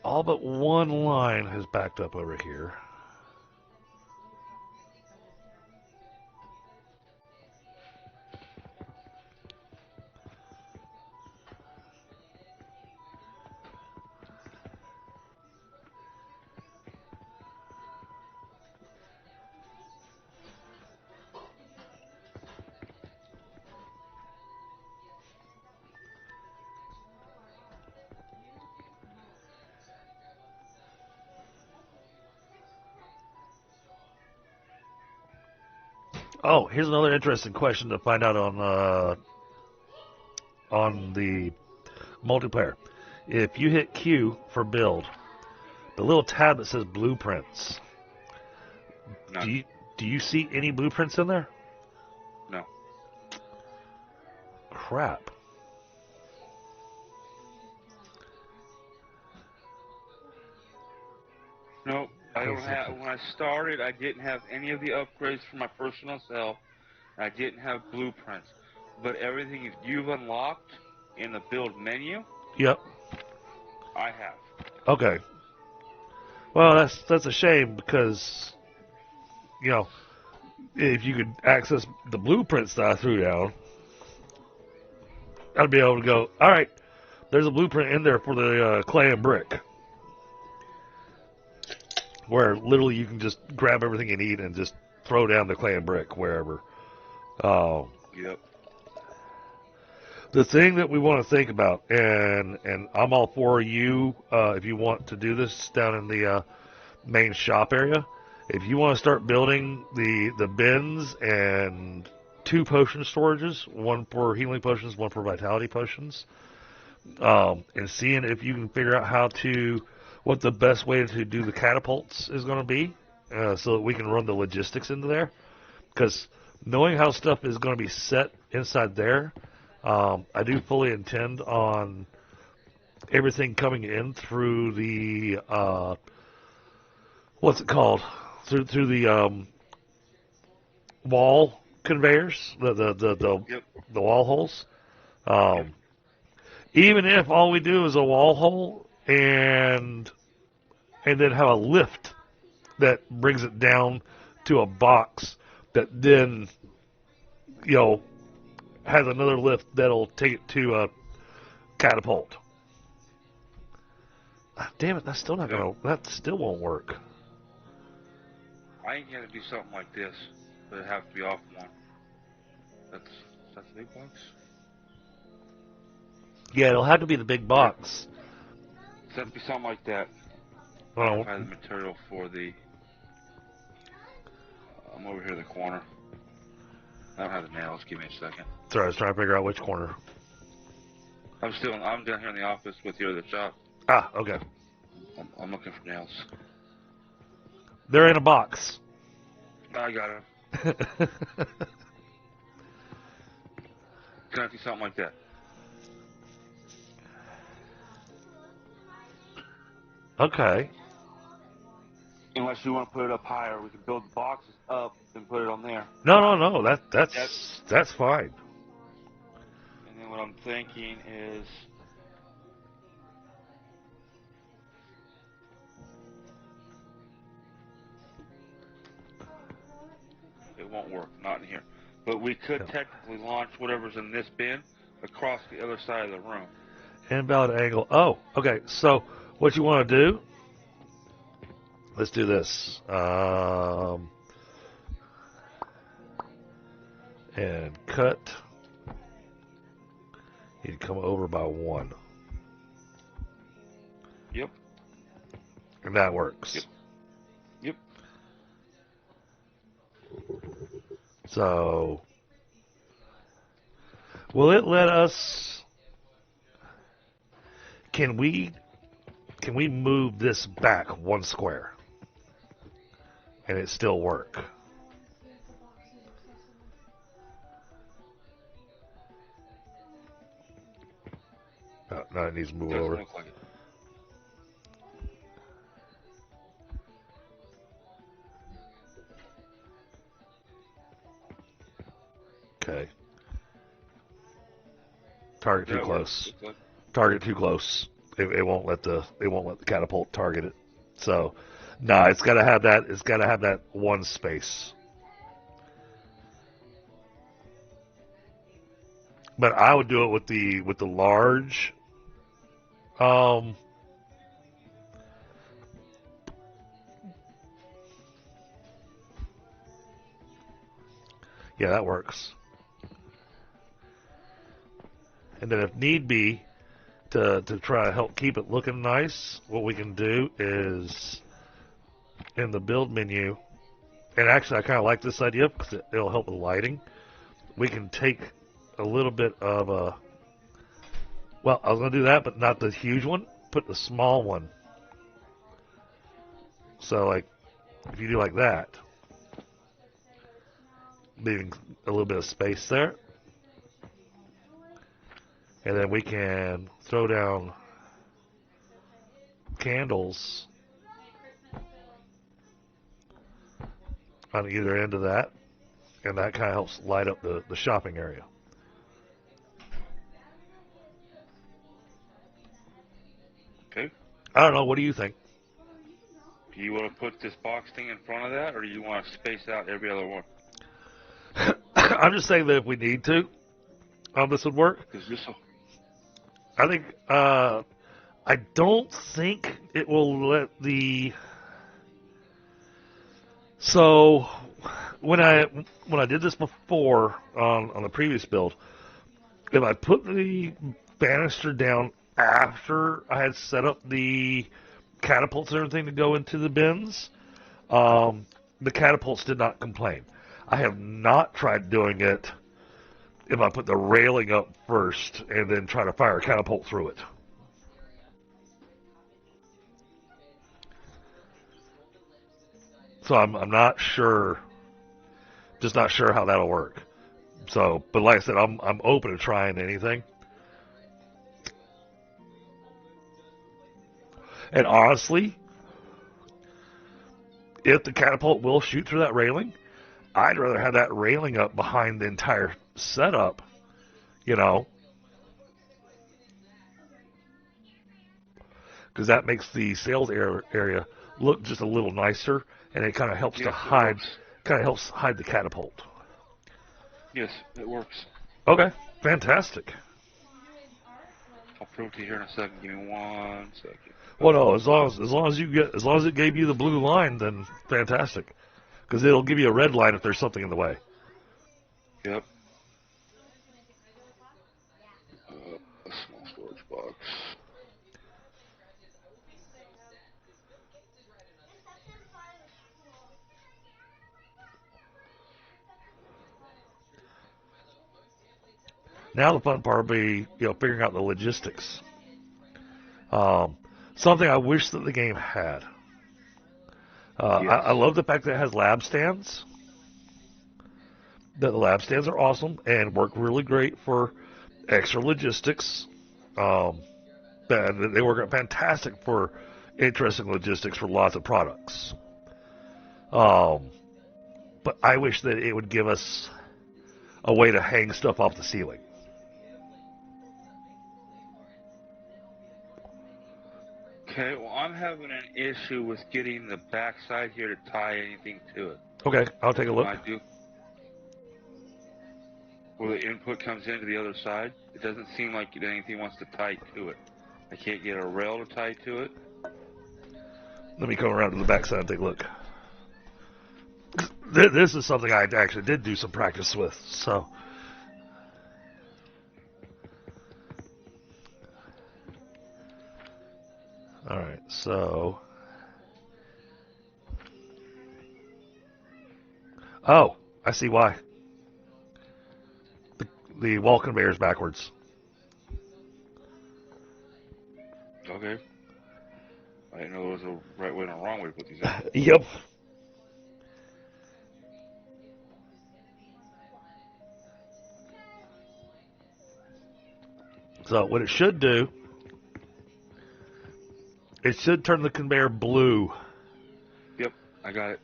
All but one line has backed up over here. Oh, here's another interesting question to find out on the multiplayer. If you hit Q for build, the little tab that says blueprints. None. Do you see any blueprints in there? No. Crap. Nope. I don't have. When I started, I didn't have any of the upgrades for my personal self. I didn't have blueprints. But everything you've unlocked in the build menu, Yep. I have. Okay. Well, that's a shame because, you know, if you could access the blueprints that I threw down, I'd be able to go, all right, there's a blueprint in there for the clay and brick. Where literally you can just grab everything you need and just throw down the clay and brick wherever. Yep. The thing that we want to think about, and I'm all for you if you want to do this down in the main shop area. If you want to start building the bins and 2 potion storages, one for healing potions, one for vitality potions, and seeing if you can figure out what the best way to do the catapults is going to be, so that we can run the logistics into there. Because knowing how stuff is going to be set inside there, I do fully intend on everything coming in through the what's it called? Through the wall conveyors, the wall holes. Even if all we do is a wall hole and then have a lift that brings it down to a box that then, you know, has another lift that'll take it to a catapult. Damn it, that's still not gonna. That still won't work. I ain't gonna do something like this, but it has to be off one. That's the big box. Yeah, it'll have to be the big box. It has to be something like that. Well, I find the material for the. I'm over here in the corner. I don't have the nails. Give me a second. sorry, I was trying to figure out which corner. I'm down here in the office with you at the shop. Ah, okay. I'm looking for nails. They're in a box. I got them. It's gonna be something like that. Okay. Unless you want to put it up higher, we can build the boxes up and put it on there. No. That's fine. And then what I'm thinking is, it won't work, not in here. But we could technically launch whatever's in this bin across the other side of the room. Invalid angle. Oh, okay. So what you want to do? Let's do this. And cut. You'd come over by 1. Yep. And that works. Yep. So, will it let us? Can we move this back 1 square, and it still work? No, it needs to move over. Look like it. Okay. Target too close. Like... Target too close. It won't let the catapult target it. So, no, it's got to have that. It's got to have that 1 space. But I would do it with the large. Yeah, that works. And then if need be, to try to help keep it looking nice, what we can do is in the build menu, and actually I kind of like this idea because it'll help with lighting. We can take a little bit of a, well, I was going to do that, but not the huge one. Put the small one. So, like, if you do like that, leaving a little bit of space there. And then we can throw down candles on either end of that. And that kind of helps light up the shopping area. Okay. I don't know. What do you think? Do you want to put this box thing in front of that, or do you want to space out every other one? I'm just saying that if we need to, this would work. Because this will... I think, I don't think it will let the, so when I did this before on the previous build, if I put the banister down after I had set up the catapults and everything to go into the bins, the catapults did not complain. I have not tried doing it if I put the railing up first and then try to fire a catapult through it. So I'm not sure, just not sure how that'll work. So, but like I said, I'm open to trying anything. And honestly, if the catapult will shoot through that railing, I'd rather have that railing up behind the entire setup, you know, because that makes the sales area look just a little nicer, and it kind of helps to hide, hide the catapult. Yes, it works. Okay, fantastic. I'll prove it to you here in a second. Give me 1 second. Well, no, as long as it gave you the blue line, then fantastic, because it'll give you a red line if there's something in the way. Yep. A small storage box. Now the fun part will be, figuring out the logistics. Something I wish that the game had. Yes. I love the fact that it has lab stands. The lab stands are awesome and work really great for extra logistics. They work fantastic for interesting logistics for lots of products. But I wish that it would give us a way to hang stuff off the ceiling. Okay, well, I'm having an issue with getting the back side here to tie anything to it. Okay, I'll take a look. When I do, where the input comes into the other side, it doesn't seem like anything wants to tie to it. I can't get a rail to tie to it. Let me come around to the back side and take a look. This is something I actually did do some practice with, so. Alright, so. Oh, I see why. The wall conveyor is backwards. Okay. I didn't know there was a right way and a wrong way to put these in. Yep. So what it should do, it should turn the conveyor blue. Yep, I got it.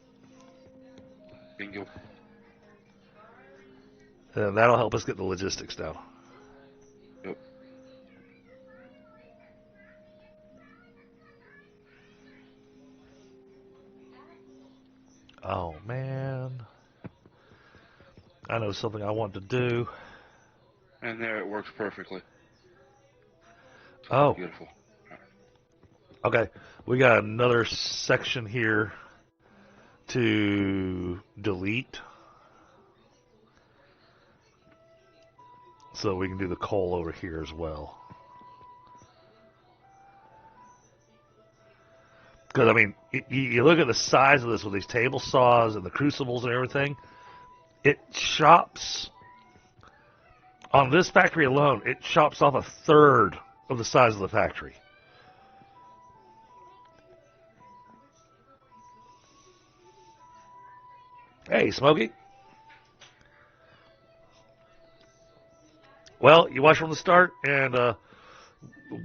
Bingo. And that'll help us get the logistics down. Yep. Oh, man. I know something I want to do. And there it works perfectly. Oh. Beautiful. Okay. We got another section here to delete. So we can do the coal over here as well. Because, I mean, you look at the size of this with these table saws and the crucibles and everything. It chops, on this factory alone, it chops off a third of the size of the factory. Hey, Smokey. Well, you watched from the start, and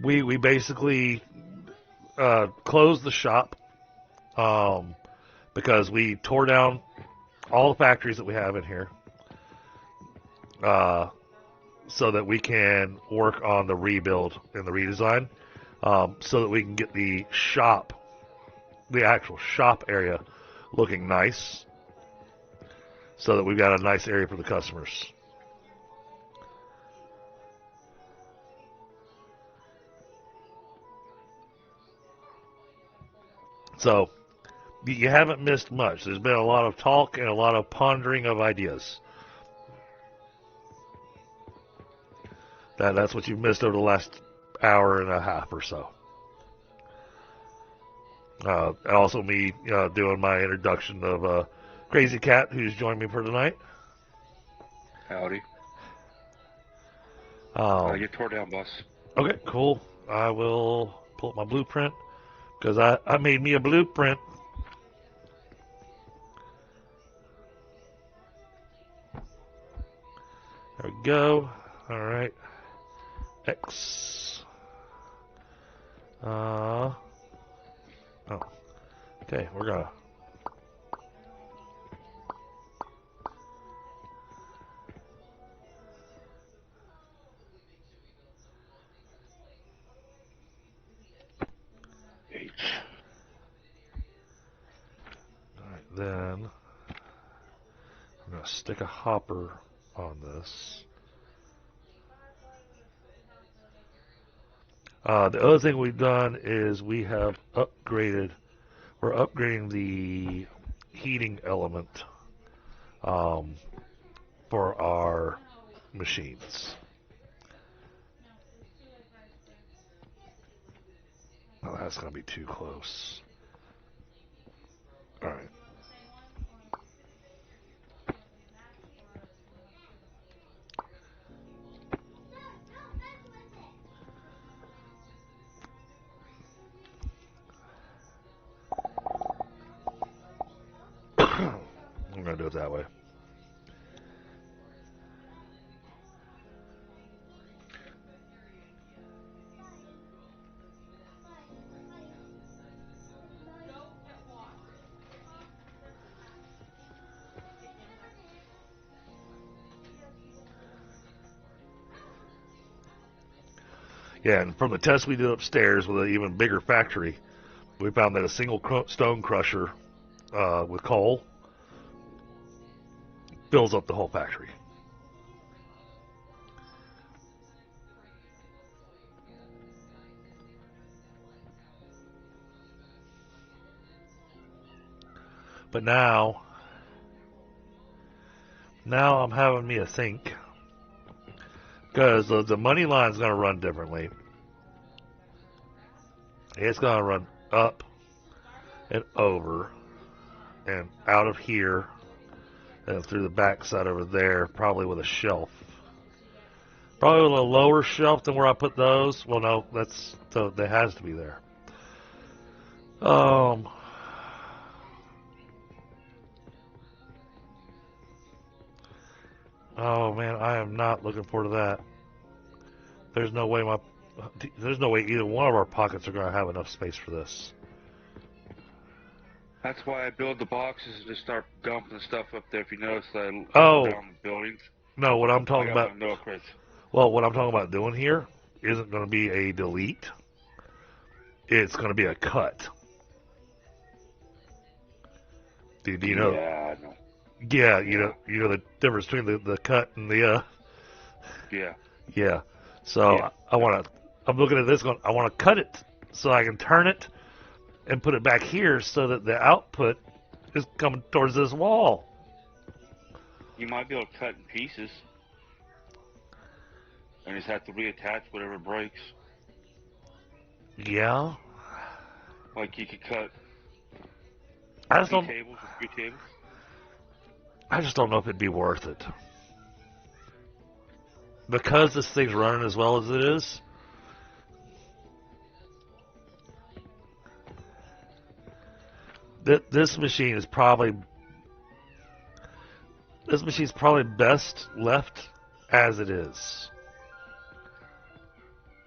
we basically closed the shop because we tore down all the factories that we have in here so that we can work on the rebuild and the redesign so that we can get the shop, the actual shop area, looking nice so that we've got a nice area for the customers. So, you haven't missed much. There's been a lot of talk and a lot of pondering of ideas. That's what you've missed over the last hour and a half or so. And also me doing my introduction of Crazy Cat, who's joined me for tonight. Howdy. You tore down, boss. Okay, cool. I will pull up my blueprint because I made me a blueprint. There we go. All right. X. Oh. Okay, we're gonna. H. All right, then I'm gonna stick a hopper on this. The other thing we've done is we have upgraded. We're upgrading the heating element for our machines. Oh, that's going to be too close. All right. I'm going to do it that way. Yeah, and from the test we did upstairs with an even bigger factory, we found that a single stone crusher with coal fills up the whole factory. But now I'm having me a think, because the money line's going to run differently. It's going to run up and over and out of here and through the backside over there, probably with a shelf. Probably with a lower shelf than where I put those. Well, no, that has to be there. Oh man, I am not looking forward to that. There's no way either one of our pockets are going to have enough space for this. That's why I build the boxes and just start dumping the stuff up there. If you notice, I down the buildings. No, what I'm talking about. Well, what I'm talking about doing here isn't going to be a delete. It's going to be a cut. Do you know? Yeah, I know. Yeah, you know the difference between the cut and the. Yeah. Yeah. So yeah. I'm looking at this going, I want to cut it so I can turn it and put it back here so that the output is coming towards this wall. You might be able to cut in pieces and just have to reattach whatever breaks. Yeah. Like you could cut three tables. I just don't know if it'd be worth it. Because this thing's running as well as it is. This machine is probably best left as it is.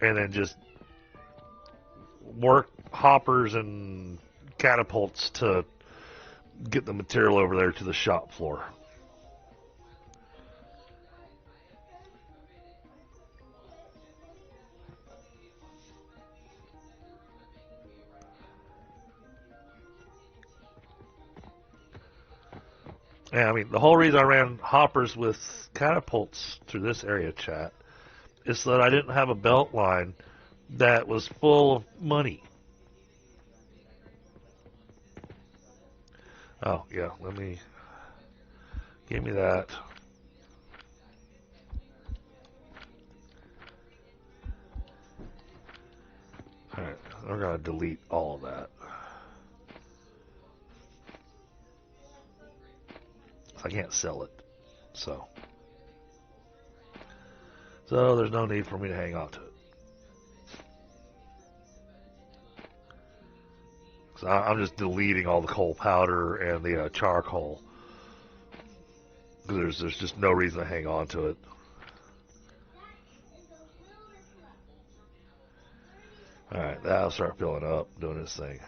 And then just work hoppers and catapults to get the material over there to the shop floor. Yeah, I mean, the whole reason I ran hoppers with catapults through this area, chat, is so that I didn't have a belt line that was full of money. Oh, yeah, give me that. Alright, we're going to delete all of that. I can't sell it, so there's no need for me to hang on to it. So I'm just deleting all the coal powder and the charcoal, because there's just no reason to hang on to it. All right, that'll start filling up, doing this thing.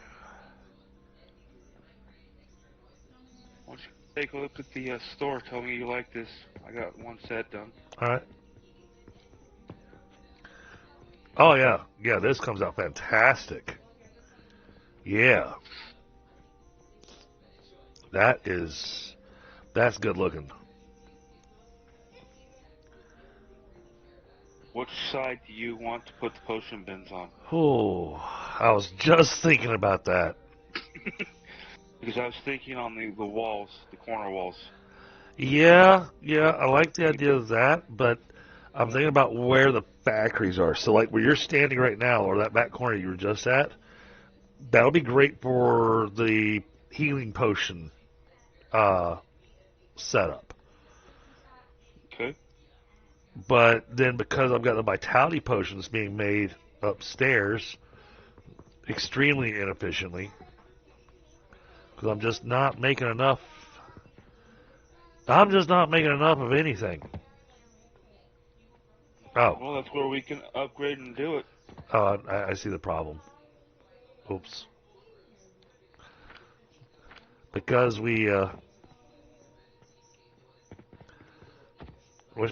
Take a look at the store. Tell me you like this. I got one set done. All right. Oh, yeah. Yeah, this comes out fantastic. Yeah. That's good looking. Which side do you want to put the potion bins on? Oh, I was just thinking about that. Because I was thinking on the walls, the corner walls. Yeah, I like the idea of that, but I'm thinking about where the factories are. So, like where you're standing right now, or that back corner you were just at, that'll be great for the healing potion setup. Okay. But then because I've got the vitality potions being made upstairs extremely inefficiently, because I'm just not making enough of anything. Oh. Well, that's where we can upgrade and do it. Oh, I see the problem. Oops. Because which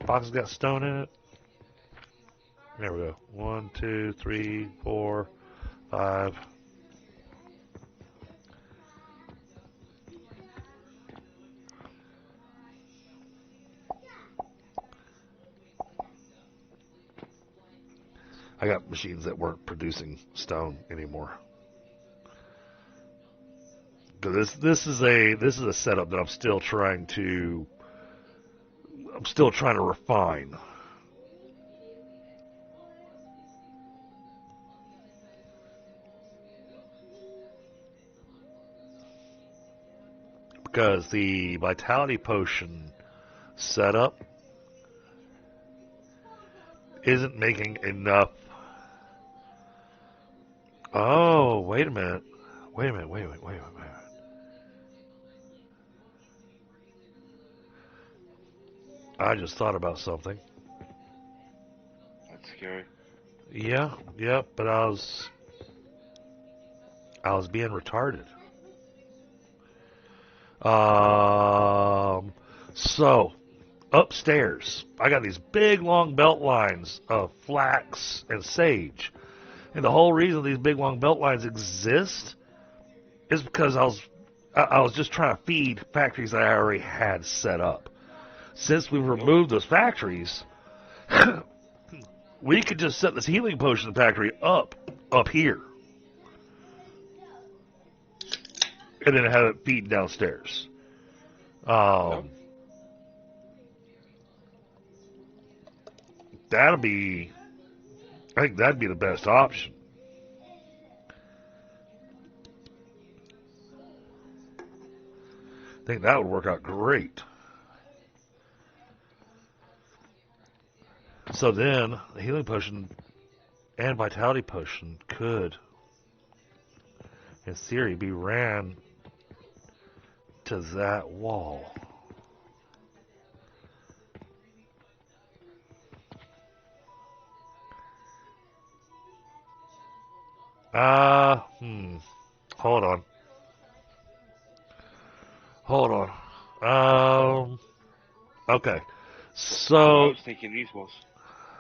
box has got stone in it? There we go. 1, 2, 3, 4, 5. I got machines that weren't producing stone anymore. This is a setup that I'm still trying to refine. Because the vitality potion setup isn't making enough. Oh, wait a minute. Wait a minute. I just thought about something. That's scary. Yeah, but I was being retarded. So upstairs, I got these big long belt lines of flax and sage. And the whole reason these big long belt lines exist is because I was just trying to feed factories that I already had set up. Since we've removed those factories, we could just set this healing potion factory up here. And then have it feed downstairs. I think that'd be the best option. I think that would work out great. So then, the healing potion and vitality potion could, in theory, be ran to that wall. Hold on. Okay. So I was thinking these was.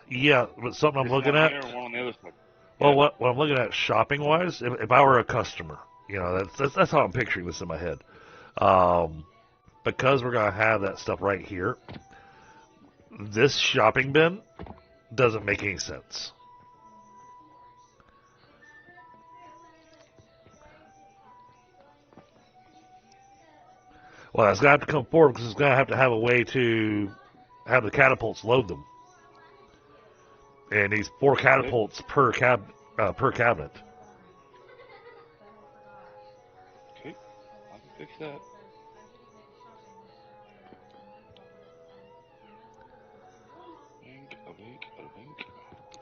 Yeah, but something I'm looking one at. here and one on the other side. Well, Yeah. what I'm looking at shopping wise, if I were a customer, that's how I'm picturing this in my head. Because we're gonna have that stuff right here. This shopping bin doesn't make any sense. Well, it's gonna have to come forward because it's gonna have to have a way to have the catapults load them. And these 4 catapults per cabinet. Okay, I can fix that.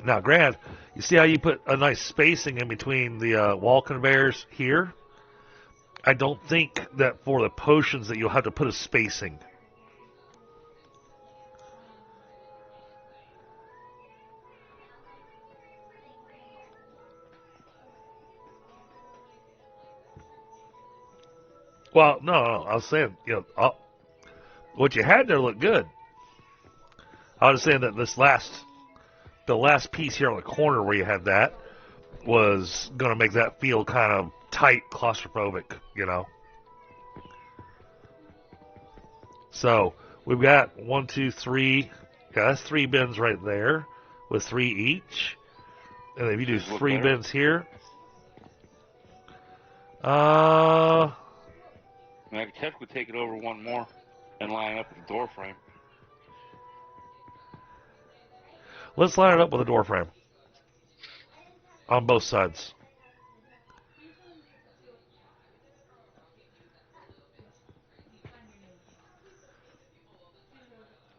Now, Grant, you see how you put a nice spacing in between the wall conveyors here? I don't think that for the potions that you'll have to put a spacing. Well, no, I was saying, what you had there looked good. I was saying that the last piece here on the corner where you had that was going to make that feel kind of tight, claustrophobic, So we've got 1, 2, 3. Yeah, that's 3 bins right there with 3 each. And if you do 3 bins here, I could technically take it over one more and line it up with the door frame. Let's line it up with a door frame on both sides.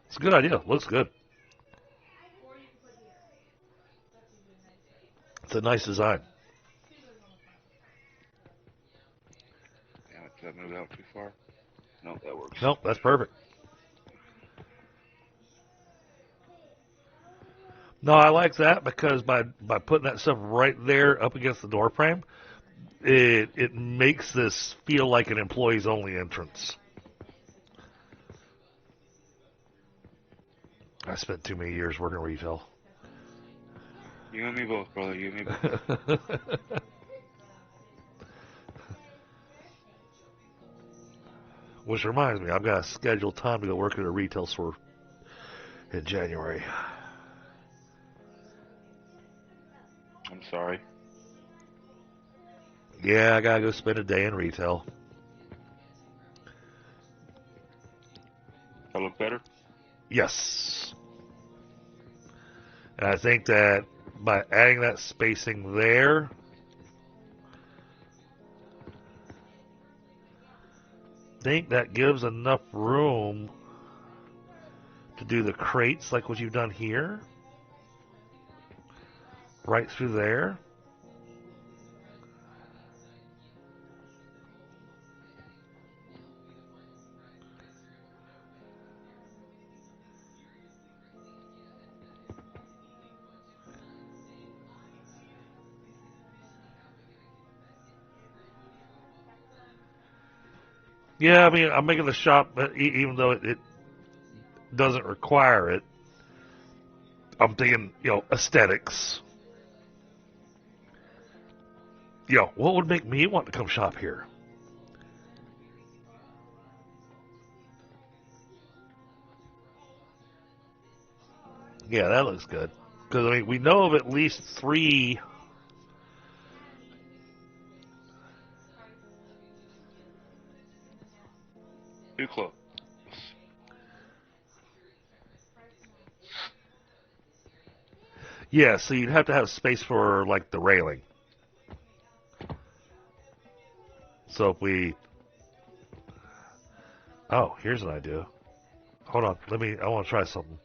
It's a good idea. Looks good. It's a nice design. Damn it, did I move out too far? Nope, that works. Nope, that's perfect. No, I like that because by putting that stuff right there up against the door frame, it makes this feel like an employees only entrance. I spent too many years working retail. You and me both, brother. You and me both. Which reminds me, I've got a scheduled time to go work at a retail store in January. I'm sorry. Yeah, I gotta go spend a day in retail. That look better? Yes. And I think that by adding that spacing there, I think that gives enough room to do the crates like what you've done here. Right through there. Yeah, I mean, I'm making the shop, but even though it doesn't require it, I'm thinking, aesthetics. What would make me want to come shop here? Yeah, that looks good. Because, I mean, we know of at least 3... Too close. Yeah, so you'd have to have space for, like, the railing. So if we... Oh, here's an idea. Hold on, I want to try something.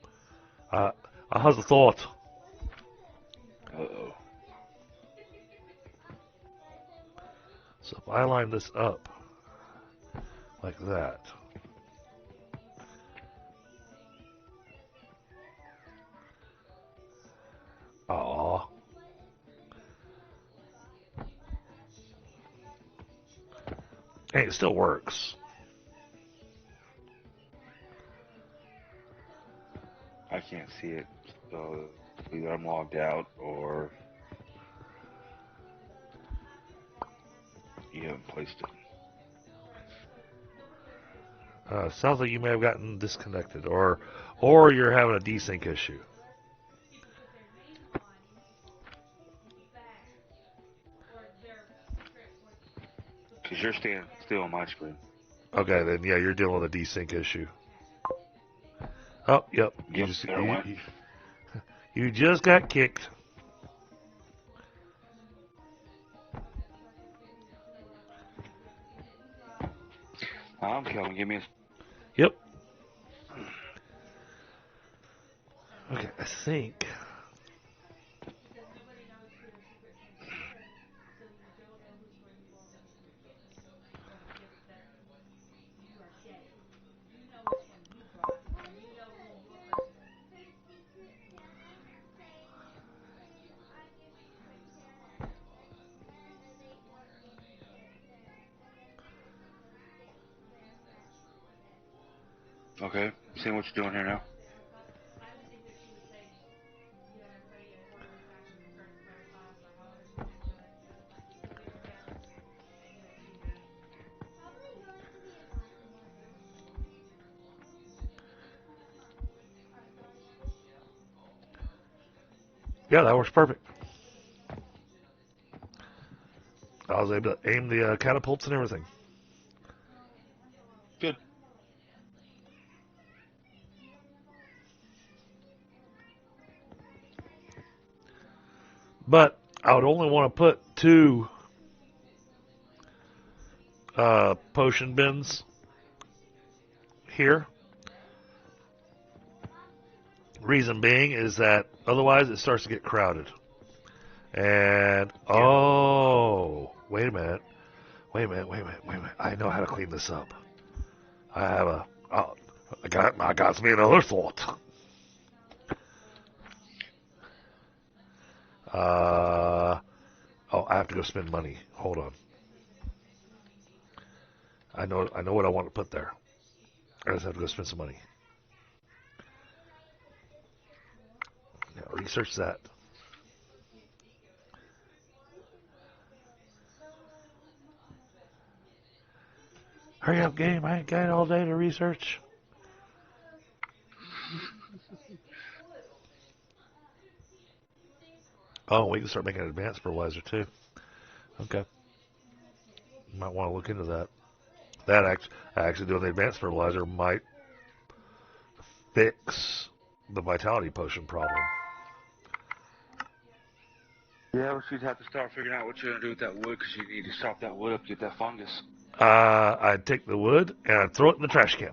How's the thought? Uh-oh. So if I line this up like that... Aw. Hey, it still works. I can't see it. So either I'm logged out or you haven't placed it. Sounds like you may have gotten disconnected, or you're having a desync issue. Because you're staying still on my screen. Okay, then yeah, you're dealing with a desync issue. Oh, yep. Yep, there it went. You just got kicked. I'm coming. Give me a... Yep. Okay, I think. Okay. Seeing what you're doing here now. Yeah, that works perfect. I was able to aim the catapults and everything. Good. But I would only want to put 2 potion bins here. Reason being is that otherwise it starts to get crowded. And, oh, wait a minute. I know how to clean this up. I got me another thought. I have to go spend money. Hold on. I know what I want to put there. I just have to go spend some money. Now research that. Hurry up, game. I ain't got all day to research. Oh, we can start making an advanced fertilizer too. Okay. Might want to look into that. Actually doing the advanced fertilizer might fix the vitality potion problem. Yeah, well, she'd have to start figuring out what you're going to do with that wood, because you need to chop that wood up to get that fungus. I'd take the wood and I'd throw it in the trash can.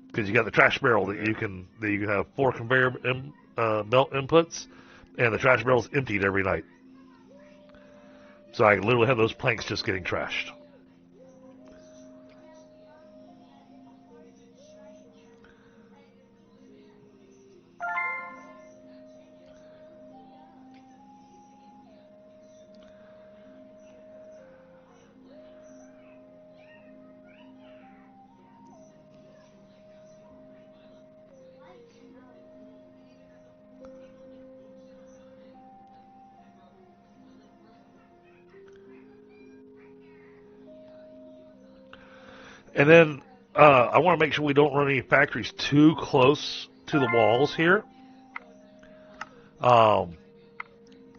Because you got the trash barrel that you can have 4 conveyor belt inputs, and the trash barrel's emptied every night. So I literally have those planks just getting trashed. And then I want to make sure we don't run any factories too close to the walls here.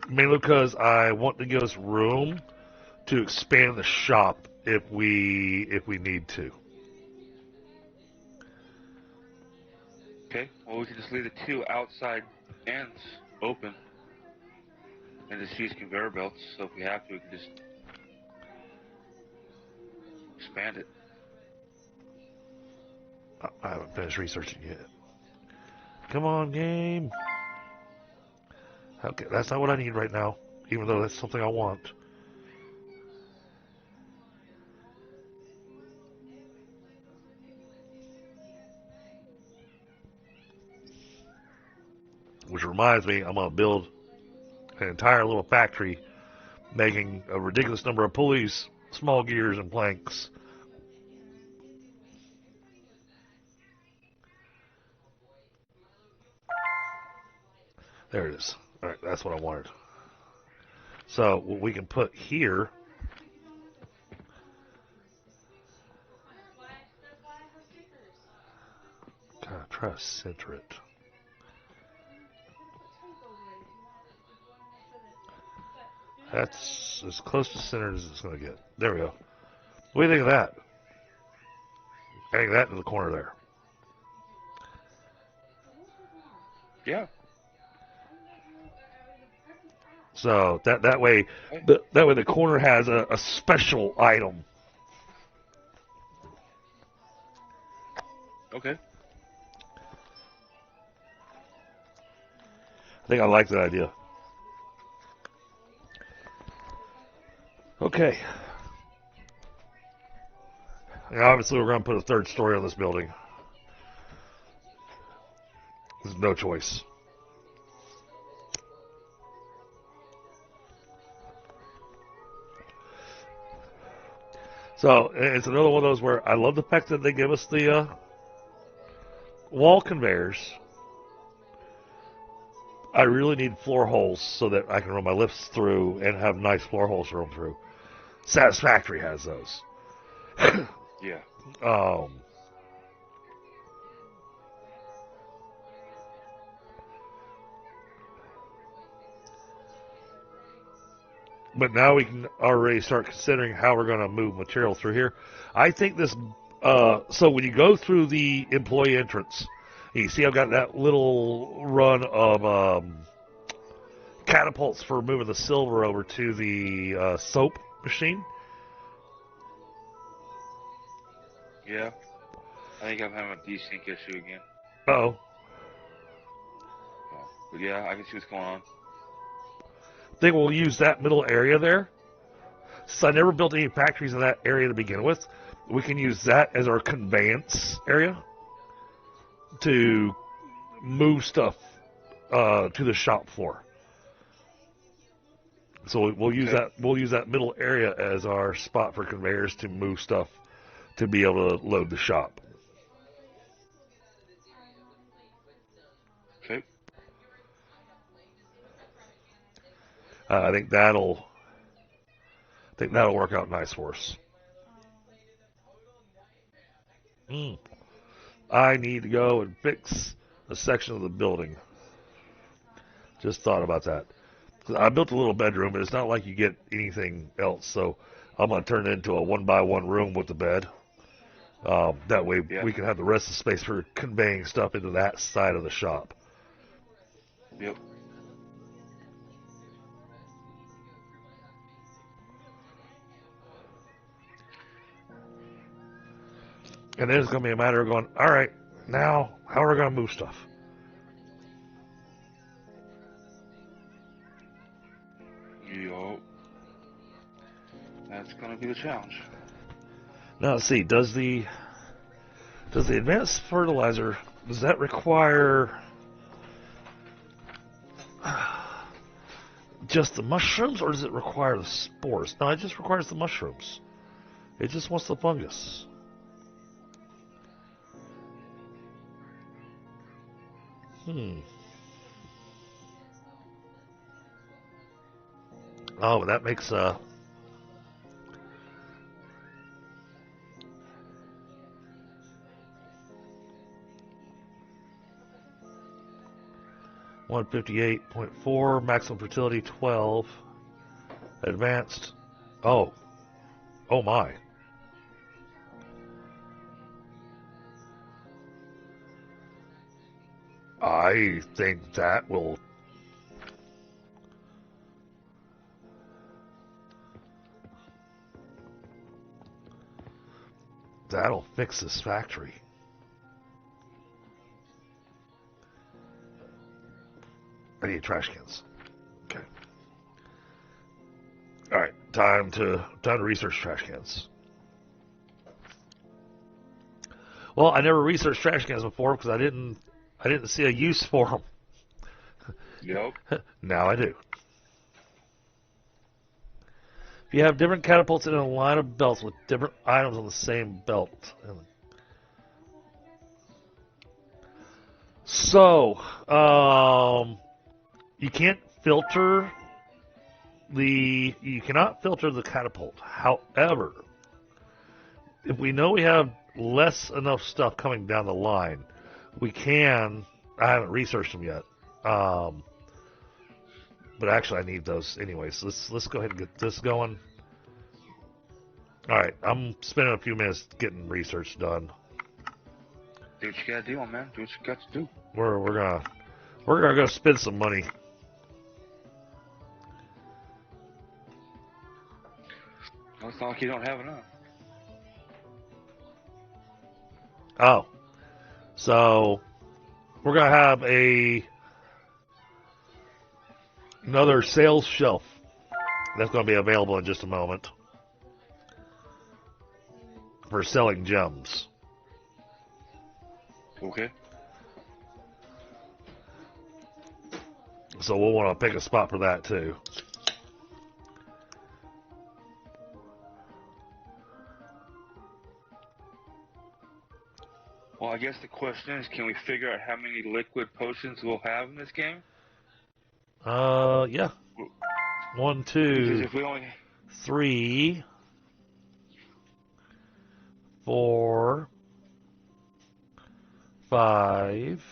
Mainly because I want to give us room to expand the shop if we need to. Okay, well, we can just leave the 2 outside ends open and just use conveyor belts, so if we have to, we can just expand it. I haven't finished researching yet. Come on, game. Okay, that's not what I need right now, even though that's something I want. Which reminds me, I'm going to build an entire little factory making a ridiculous number of pulleys, small gears, and planks. There it is. All right, that's what I wanted. So what we can put here kind of try to center it. That's as close to centered as it's going to get. There we go. What do you think of that? Adding that to the corner there. Yeah. So that way the corner has a special item. Okay. I think I like that idea. Okay. And obviously we're going to put a 3rd story on this building. There's no choice. So it's another one of those where I love the fact that they give us the wall conveyors. I really need floor holes so that I can run my lifts through and have nice floor holes to run through. Satisfactory has those. Yeah. But now we can already start considering how we're going to move material through here. I think this, so when you go through the employee entrance, you see I've got that little run of catapults for moving the silver over to the soap machine. Yeah. I think I'm having a desync issue again. Uh-oh. But yeah, I can see what's going on. I think we'll use that middle area there. Since I never built any factories in that area to begin with, we can use that as our conveyance area to move stuff to the shop floor. So we'll use that. We'll use that middle area as our spot for conveyors to move stuff to be able to load the shop. Okay. I think that'll work out nice for us. I need to go and fix a section of the building. Just thought about that. I built a little bedroom, but it's not like you get anything else. So I'm going to turn it into a 1-by-1 room with the bed. That way we can have the rest of the space for conveying stuff into that side of the shop. Yep. And then it's going to be a matter of going, all right, now how are we going to move stuff? Yup. That's going to be the challenge. Now let's see, does the advanced fertilizer, does that require just the mushrooms, or does it require the spores? No, it just requires the mushrooms. It just wants the fungus. Oh, that makes 158.4, maximum fertility 12, advanced. Oh my. I think that'll fix this factory. I need trash cans. Okay. All right, time to research trash cans. Well, I never researched trash cans before because I didn't see a use for them. Yep. Now I do. If you have different catapults in a line of belts with different items on the same belt. So, you cannot filter the catapult. However, if we know we have enough stuff coming down the line, we can. I haven't researched them yet, but actually I need those anyway. So let's go ahead and get this going. All right, I'm spending a few minutes getting research done. Do what you gotta do, man. Do what you got to do. We're gonna go spend some money. Well, it's not like you don't have enough. Oh, so we're gonna have another sales shelf that's gonna be available in just a moment for selling gems. Okay. So we'll want to pick a spot for that too. Well, I guess the question is, can we figure out how many liquid potions we'll have in this game? Yeah. 1, 2, if we only 3, 4, 5.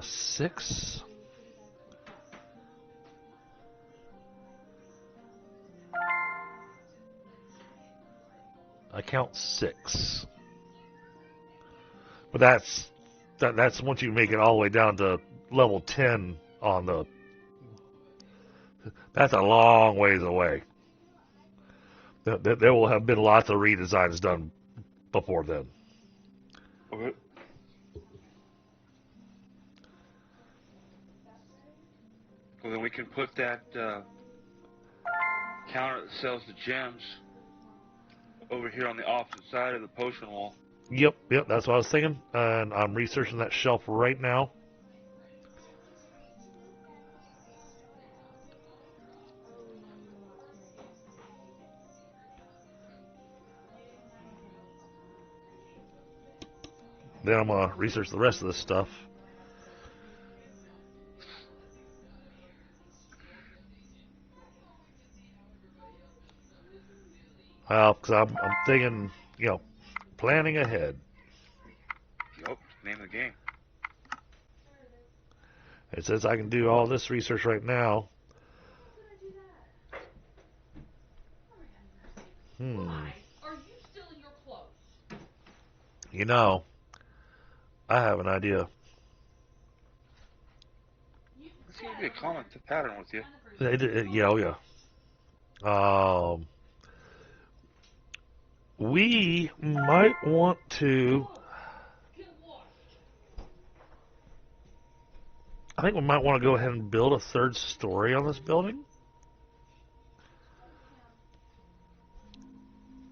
6. I count 6. But that's once you make it all the way down to level 10 on the. That's a long ways away. There will have been lots of redesigns done before then. Okay. Well, then we can put that counter that sells the gems over here on the opposite side of the potion wall. Yep, that's what I was thinking. And I'm researching that shelf right now. Then I'm going to research the rest of this stuff. Well, because I'm thinking, planning ahead. Yup, name of the game. It says I can do all this research right now. You know, I have an idea. There seems to be a common pattern with you. Yeah, oh yeah. We might want to. I think we might want to go ahead and build a third story on this building.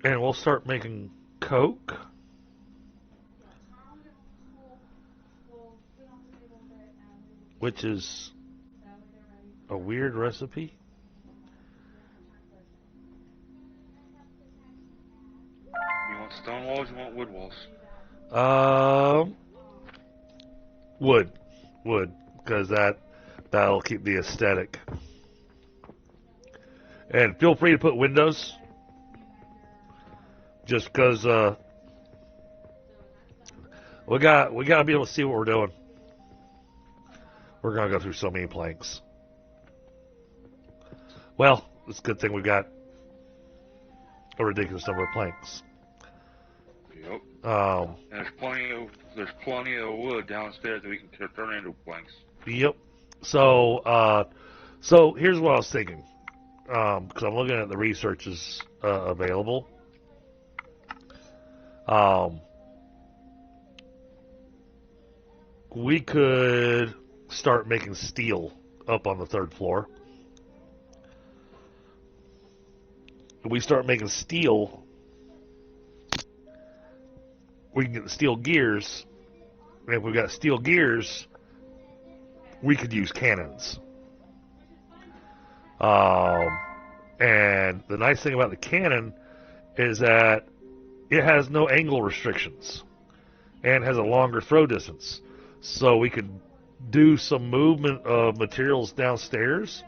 And we'll start making coke. Which is a weird recipe. You want stone walls, you want wood walls? Wood, because that'll keep the aesthetic. And feel free to put windows, just because we gotta be able to see what we're doing. We're gonna go through so many planks. Well, it's a good thing we got a ridiculous number of planks. Yep. Um, and there's plenty of wood downstairs that we can turn into planks. Yep. So here's what I was thinking. Because I'm looking at the researches available. We could start making steel up on the third floor. If we start making steel, we can get the steel gears. And if we've got steel gears, we could use cannons. And the nice thing about the cannon is that it has no angle restrictions and has a longer throw distance. So we could do some movement of materials downstairs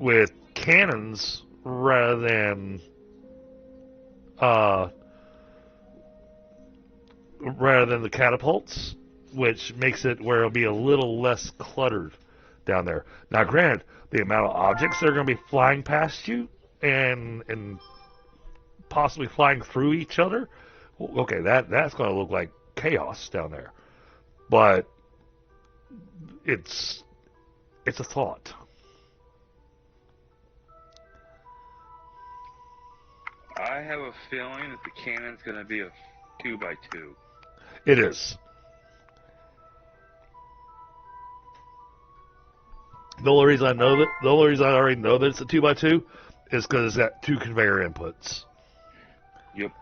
with cannons rather than the catapults, which makes it where it'll be a little less cluttered down there. Now, granted, the amount of objects that are going to be flying past you and possibly flying through each other, okay, that's going to look like chaos down there. But it's a thought. I have a feeling that the cannon's going to be a 2x2. It is. The only reason I already know that it's a 2x2 is because it's got 2 conveyor inputs. Yep.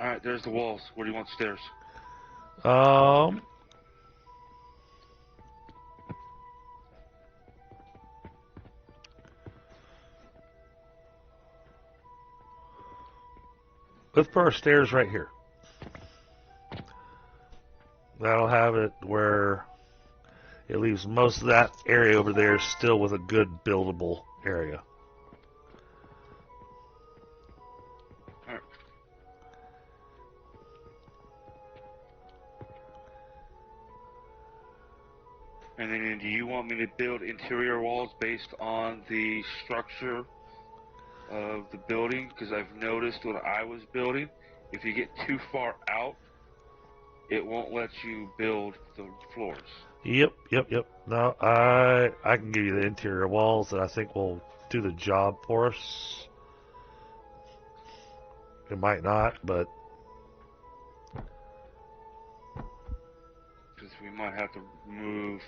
All right, there's the walls. Where do you want stairs? Let's put our stairs right here. That'll have it where it leaves most of that area over there still with a good buildable area. All right. And then do you want me to build interior walls based on the structure of the building? Because I've noticed when I was building, if you get too far out, it won't let you build the floors. Yep. No, I can give you the interior walls that I think will do the job for us. It might not, but because we might have to move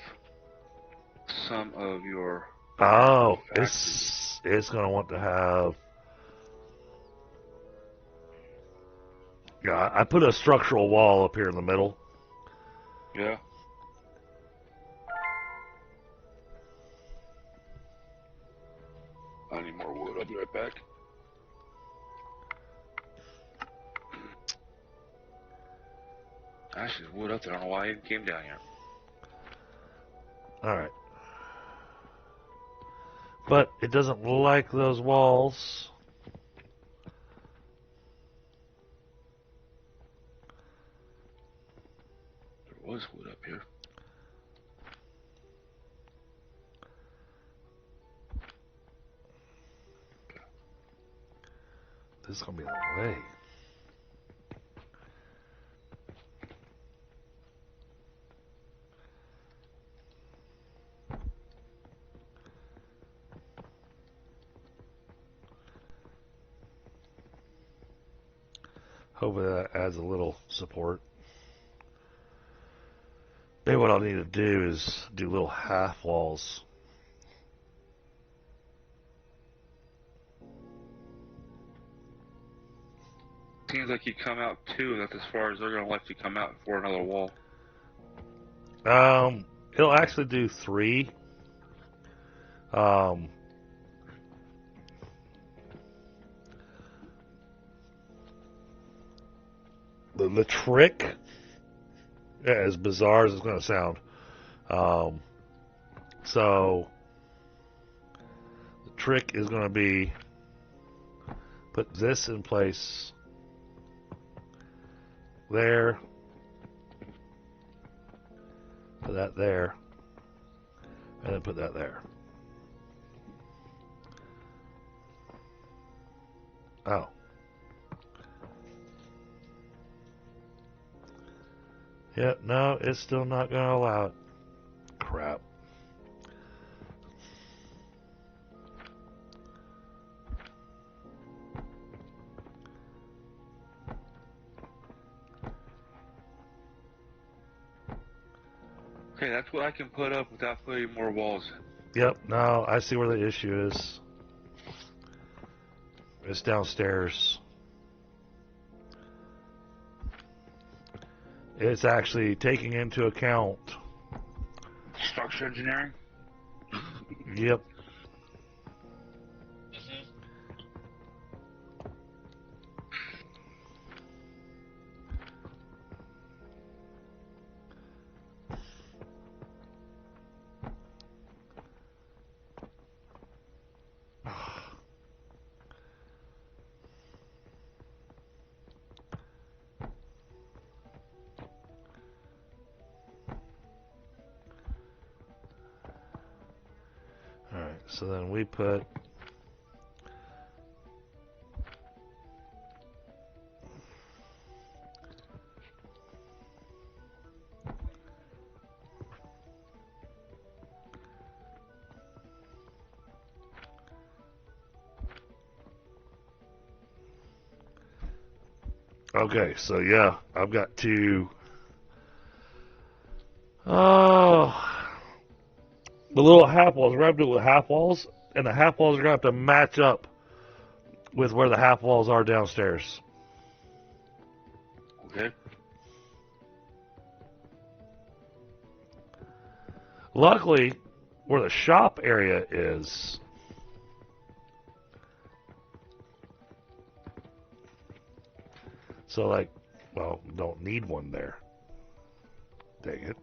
some of your. Oh, it's going to want to have. Yeah, I put a structural wall up here in the middle. Yeah. I need more wood. I'll be right back. Actually, there's wood up there. I don't know why I even came down here. All right. But it doesn't like those walls. This is going to be the way. Hopefully that adds a little support. Maybe what I'll need to do is do little half walls. Seems like you come out 2, and that's as far as they're going to let you come out for another wall. It'll actually do 3. The trick, as bizarre as it's going to sound, so the trick is going to be put this in place there, put that there, and then put that there. Oh. Yep, no, it's still not going to allow it. Crap. Okay, that's what I can put up without putting more walls in. Yep, no, I see where the issue is. It's downstairs. It's actually taking into account Structure engineering? Yep. Alright, so then we put okay, so yeah, I've got to the little half walls. We're going to do it with half walls, and the half walls are going to have to match up with where the half walls are downstairs. Okay. Luckily, where the shop area is, so like, well, don't need one there. Dang it.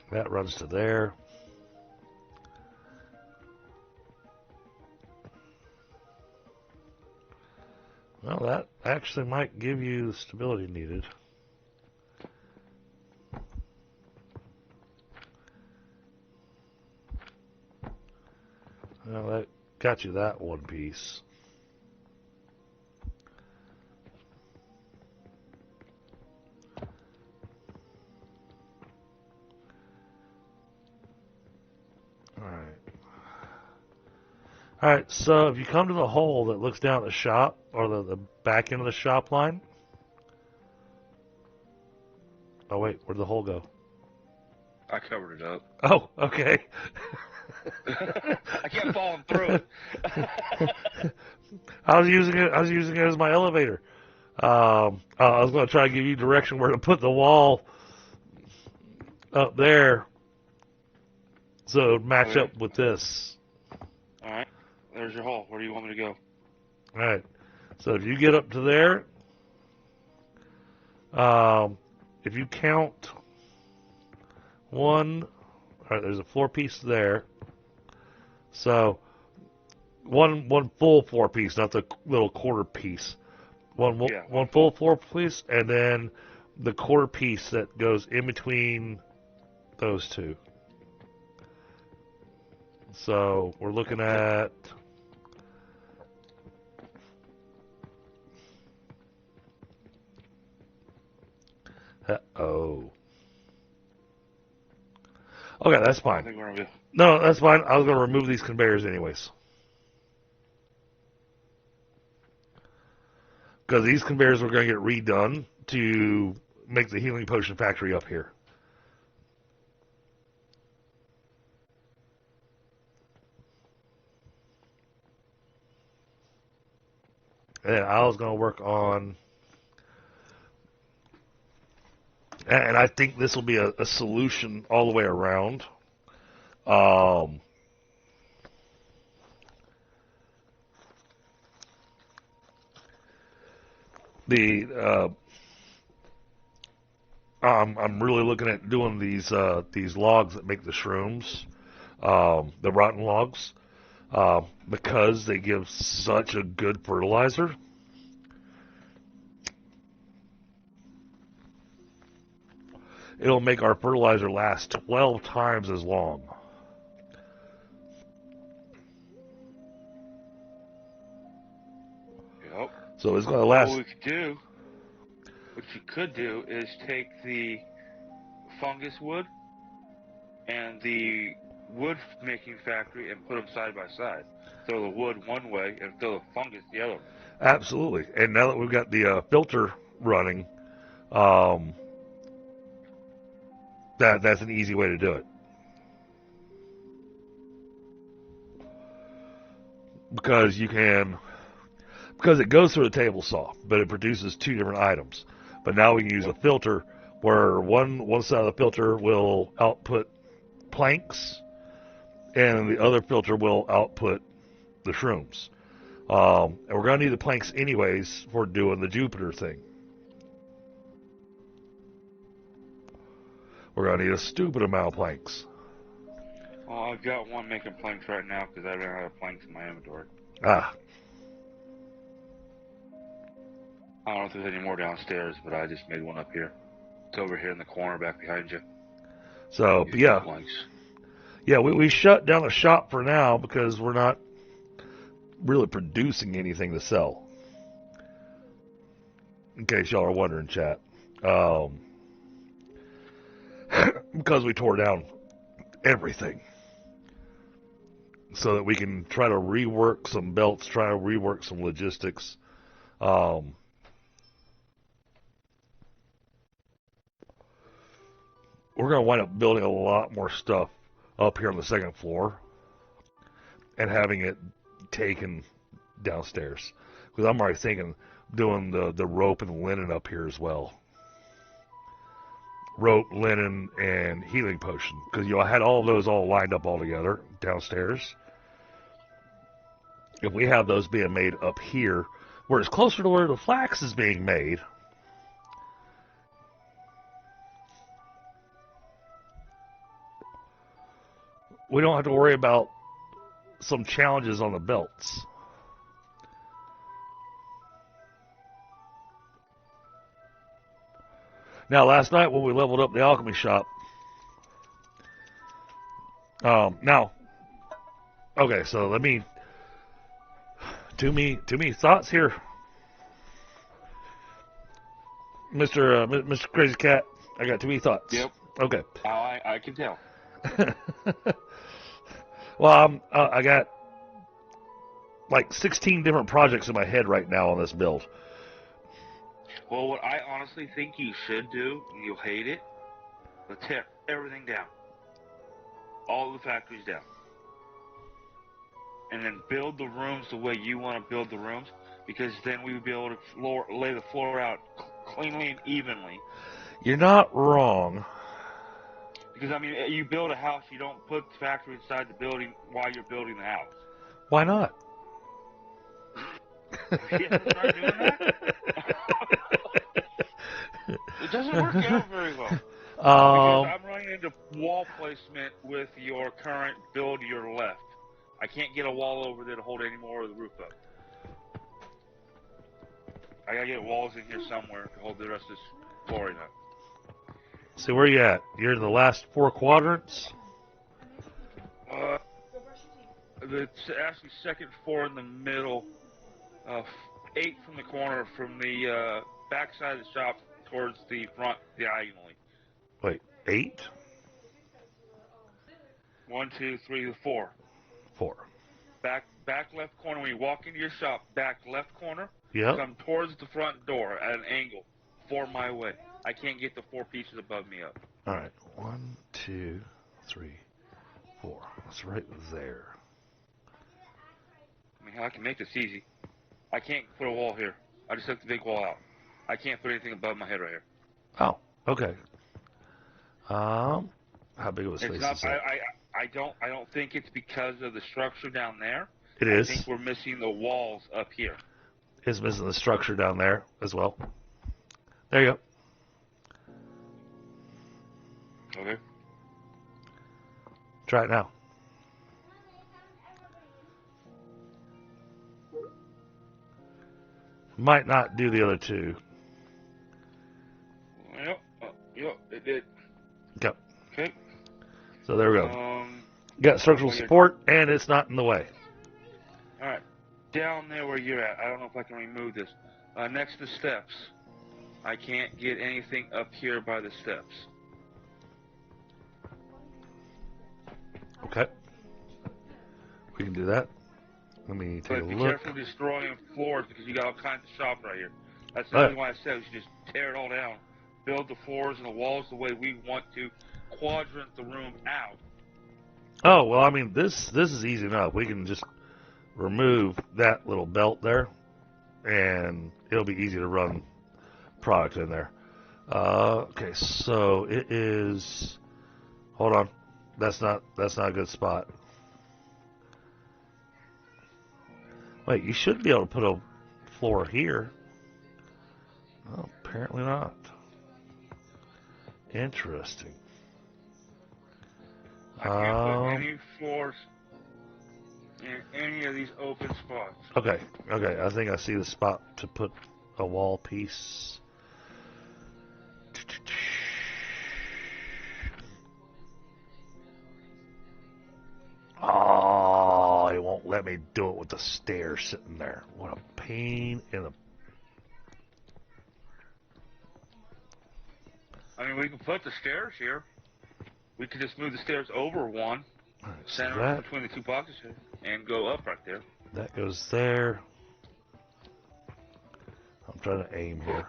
That runs to there. Well, that actually might give you the stability needed. Well, that got you that one piece. Alright, so if you come to the hole that looks down at the shop, or the back end of the shop line. Oh wait, where'd the hole go? I covered it up. Oh, okay. I kept falling through it. I was using it as my elevator. I was going to try to give you direction where to put the wall up there, so it would match up with this. All right, there's your hole. Where do you want me to go? All right. So if you get up to there, if you count one, all right, there's a floor piece there. So one full floor piece, not the little quarter piece. One full floor piece, and then the core piece that goes in between those two. So we're looking at oh. Okay, that's fine. No, that's fine. I was going to remove these conveyors anyways. Because these conveyors are going to get redone to make the healing potion factory up here. And I was going to work on... And I think this will be a solution all the way around. I'm really looking at doing these logs that make the shrooms, the rotten logs, because they give such a good fertilizer. It'll make our fertilizer last 12 times as long. Yep. So it's going to last. What you could do is take the fungus wood and the wood making factory and put them side by side. Throw the wood one way and throw the fungus the other way. Absolutely. And now that we've got the filter running, that's an easy way to do it. Because it goes through a table saw, but it produces two different items. But now we can use a filter where one side of the filter will output planks, and the other filter will output the shrooms. And we're going to need the planks anyways for doing the Jupiter thing. We're going to need a stupid amount of planks. Well, I've got one making planks right now because I ran out of planks in my inventory. Ah. I don't know if there's any more downstairs, but I just made one up here. It's over here in the corner back behind you. So, yeah. Yeah, we shut down the shop for now because we're not really producing anything to sell. In case y'all are wondering, chat. Because we tore down everything. So that we can try to rework some belts, try to rework some logistics. We're going to wind up building a lot more stuff up here on the second floor and having it taken downstairs. Because I'm already thinking doing the rope and linen up here as well. Rope, linen, and healing potion. Because I had all of those all lined up all together downstairs. If we have those being made up here, where it's closer to where the flax is being made, we don't have to worry about some challenges on the belts. Now, last night when we leveled up the alchemy shop, okay, so let me, to me thoughts here, Mr. Crazy Cat. I got too many thoughts. Yep. Okay. I can tell. Well, I got like 16 different projects in my head right now on this build. Well, what I honestly think you should do, and you'll hate it, but tear everything down. All the factories down. And then build the rooms the way you want to build the rooms, because then we would be able to lay the floor out cleanly and evenly. You're not wrong. Because, I mean, you build a house, you don't put the factory inside the building while you're building the house. Why not? You ever tried doing that? It doesn't work out very well. Because I'm running into wall placement with your current build to your left. I can't get a wall over there to hold any more of the roof up. I gotta get walls in here somewhere to hold the rest of this flooring up. See, where you at? You're in the last 4 quadrants? It's actually second floor in the middle, 8 from the corner, from the back side of the shop towards the front diagonally. Wait, 8? 1, 2, 3, 4. 4. Back left corner. When you walk into your shop, back left corner. Yep. Come towards the front door at an angle, 4 my way. I can't get the 4 pieces above me up. All right. 1, 2, 3, 4. That's right there. I mean, I can make this easy. I can't put a wall here. I just took the big wall out. I can't put anything above my head right here. Oh, okay. How big of a space It's not. is that? I don't think it's because of the structure down there. It I is. think we're missing the walls up here. It's missing the structure down there as well. There you go. Okay. Try it now. Might not do the other 2. Yep, it did. Yep. Okay. So there we go. Got structural support, and it's not in the way. All right. Down there where you're at, I don't know if I can remove this. Next to steps. I can't get anything up here by the steps. Okay. We can do that. Let me take a But be look. careful destroying floors because you got all kinds of shop right here. That's the All reason why I said we should just tear it all down. Build the floors and the walls the way we want to. Quadrant the room out. Oh, well, I mean, this is easy enough. We can just remove that little belt there, and it'll be easy to run product in there. Okay, so it is. Hold on, that's not a good spot. Wait, you should be able to put a floor here. Oh, apparently not. Interesting. I can't put any floors in any of these open spots. Okay, I think I see the spot to put a wall piece. Oh, it won't let me do it with the stairs sitting there. What a pain in the... I mean, we can put the stairs here. We could just move the stairs over one, So center that, between the 2 boxes here, and go up right there. that goes there. I'm trying to aim here.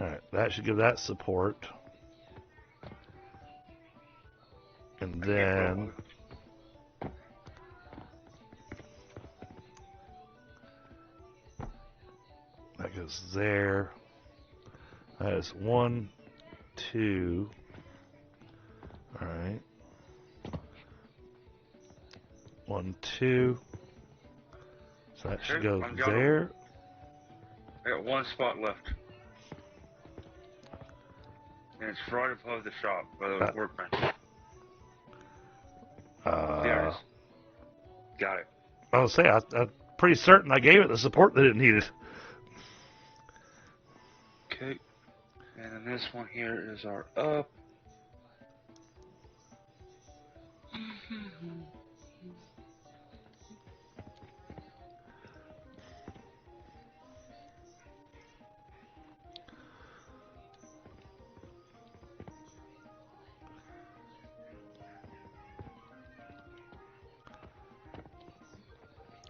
Alright, that should give that support. And then... that goes there. That is 1, 2. Alright. 1, 2. So that should Okay, go I'm got it. there. I got 1 spot left. And it's right above the shop, by the workbench. There it is. Got it. I was saying, I'm pretty certain I gave it the support that it needed. Okay. And then this one here is our up.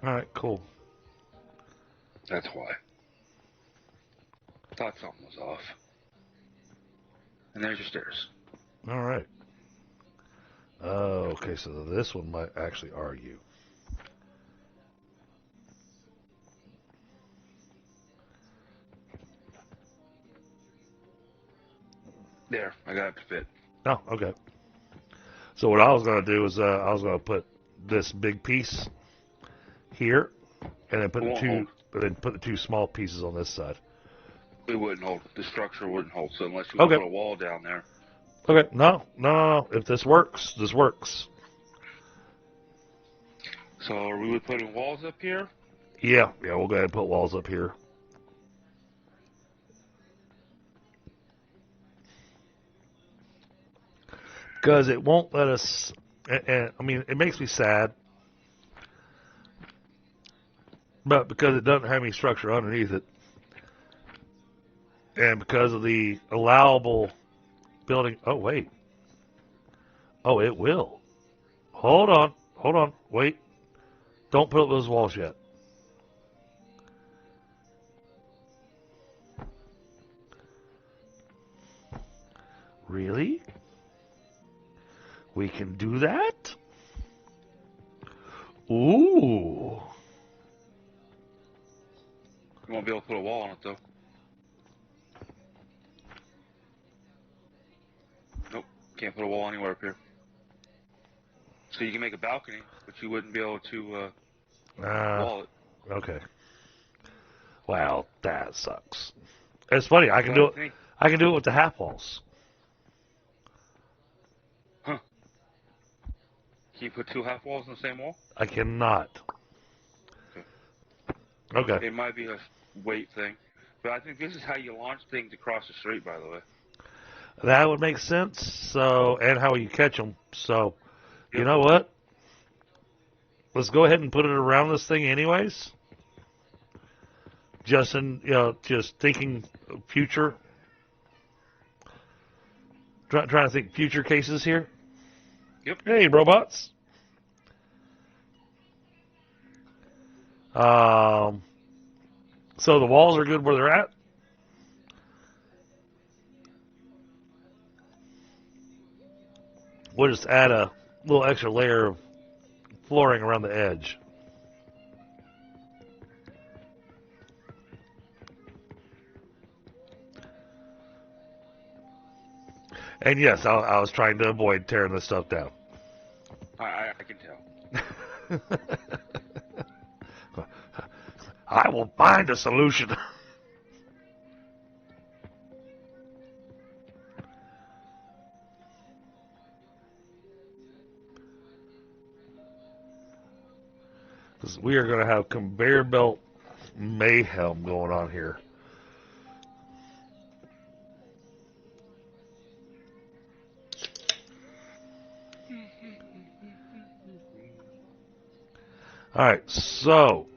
Alright, cool. That's why. Thought something was off. And there's your stairs. Alright. Okay, so this one might actually argue. There, I got it to fit. Oh, okay. So what I was going to do is I was going to put this big piece here, and then put the 2 small pieces on this side. It wouldn't hold. The structure wouldn't hold. So unless you Okay. put a wall down there. Okay, no. If this works, this works. So are we putting walls up here? Yeah, we'll go ahead and put walls up here. because it won't let us. And I mean, it makes me sad, but because it doesn't have any structure underneath it, and because of the allowable building. Oh wait. Oh, it will. Hold on, wait. Don't put up those walls yet. Really? We can do that? Ooh. You won't be able to put a wall on it, though. Nope, can't put a wall anywhere up here. So you can make a balcony, but you wouldn't be able to wall it. Okay. Wow, that sucks. It's funny. I can do it. I can do it with the half walls. Huh? Can you put 2 half walls on the same wall? I cannot. Okay. It might be a weight thing, but I think this is how you launch things across the street. By the way. That would make sense. So, and how you catch them. So, you know what? Let's go ahead and put it around this thing, anyways. Just just thinking future. Trying to think future cases here. Yep. Hey, robots. So the walls are good where they're at. We'll just add a little extra layer of flooring around the edge. And yes, I was trying to avoid tearing this stuff down. I can tell. I will find a solution. Because we are going to have conveyor belt mayhem going on here. All right, so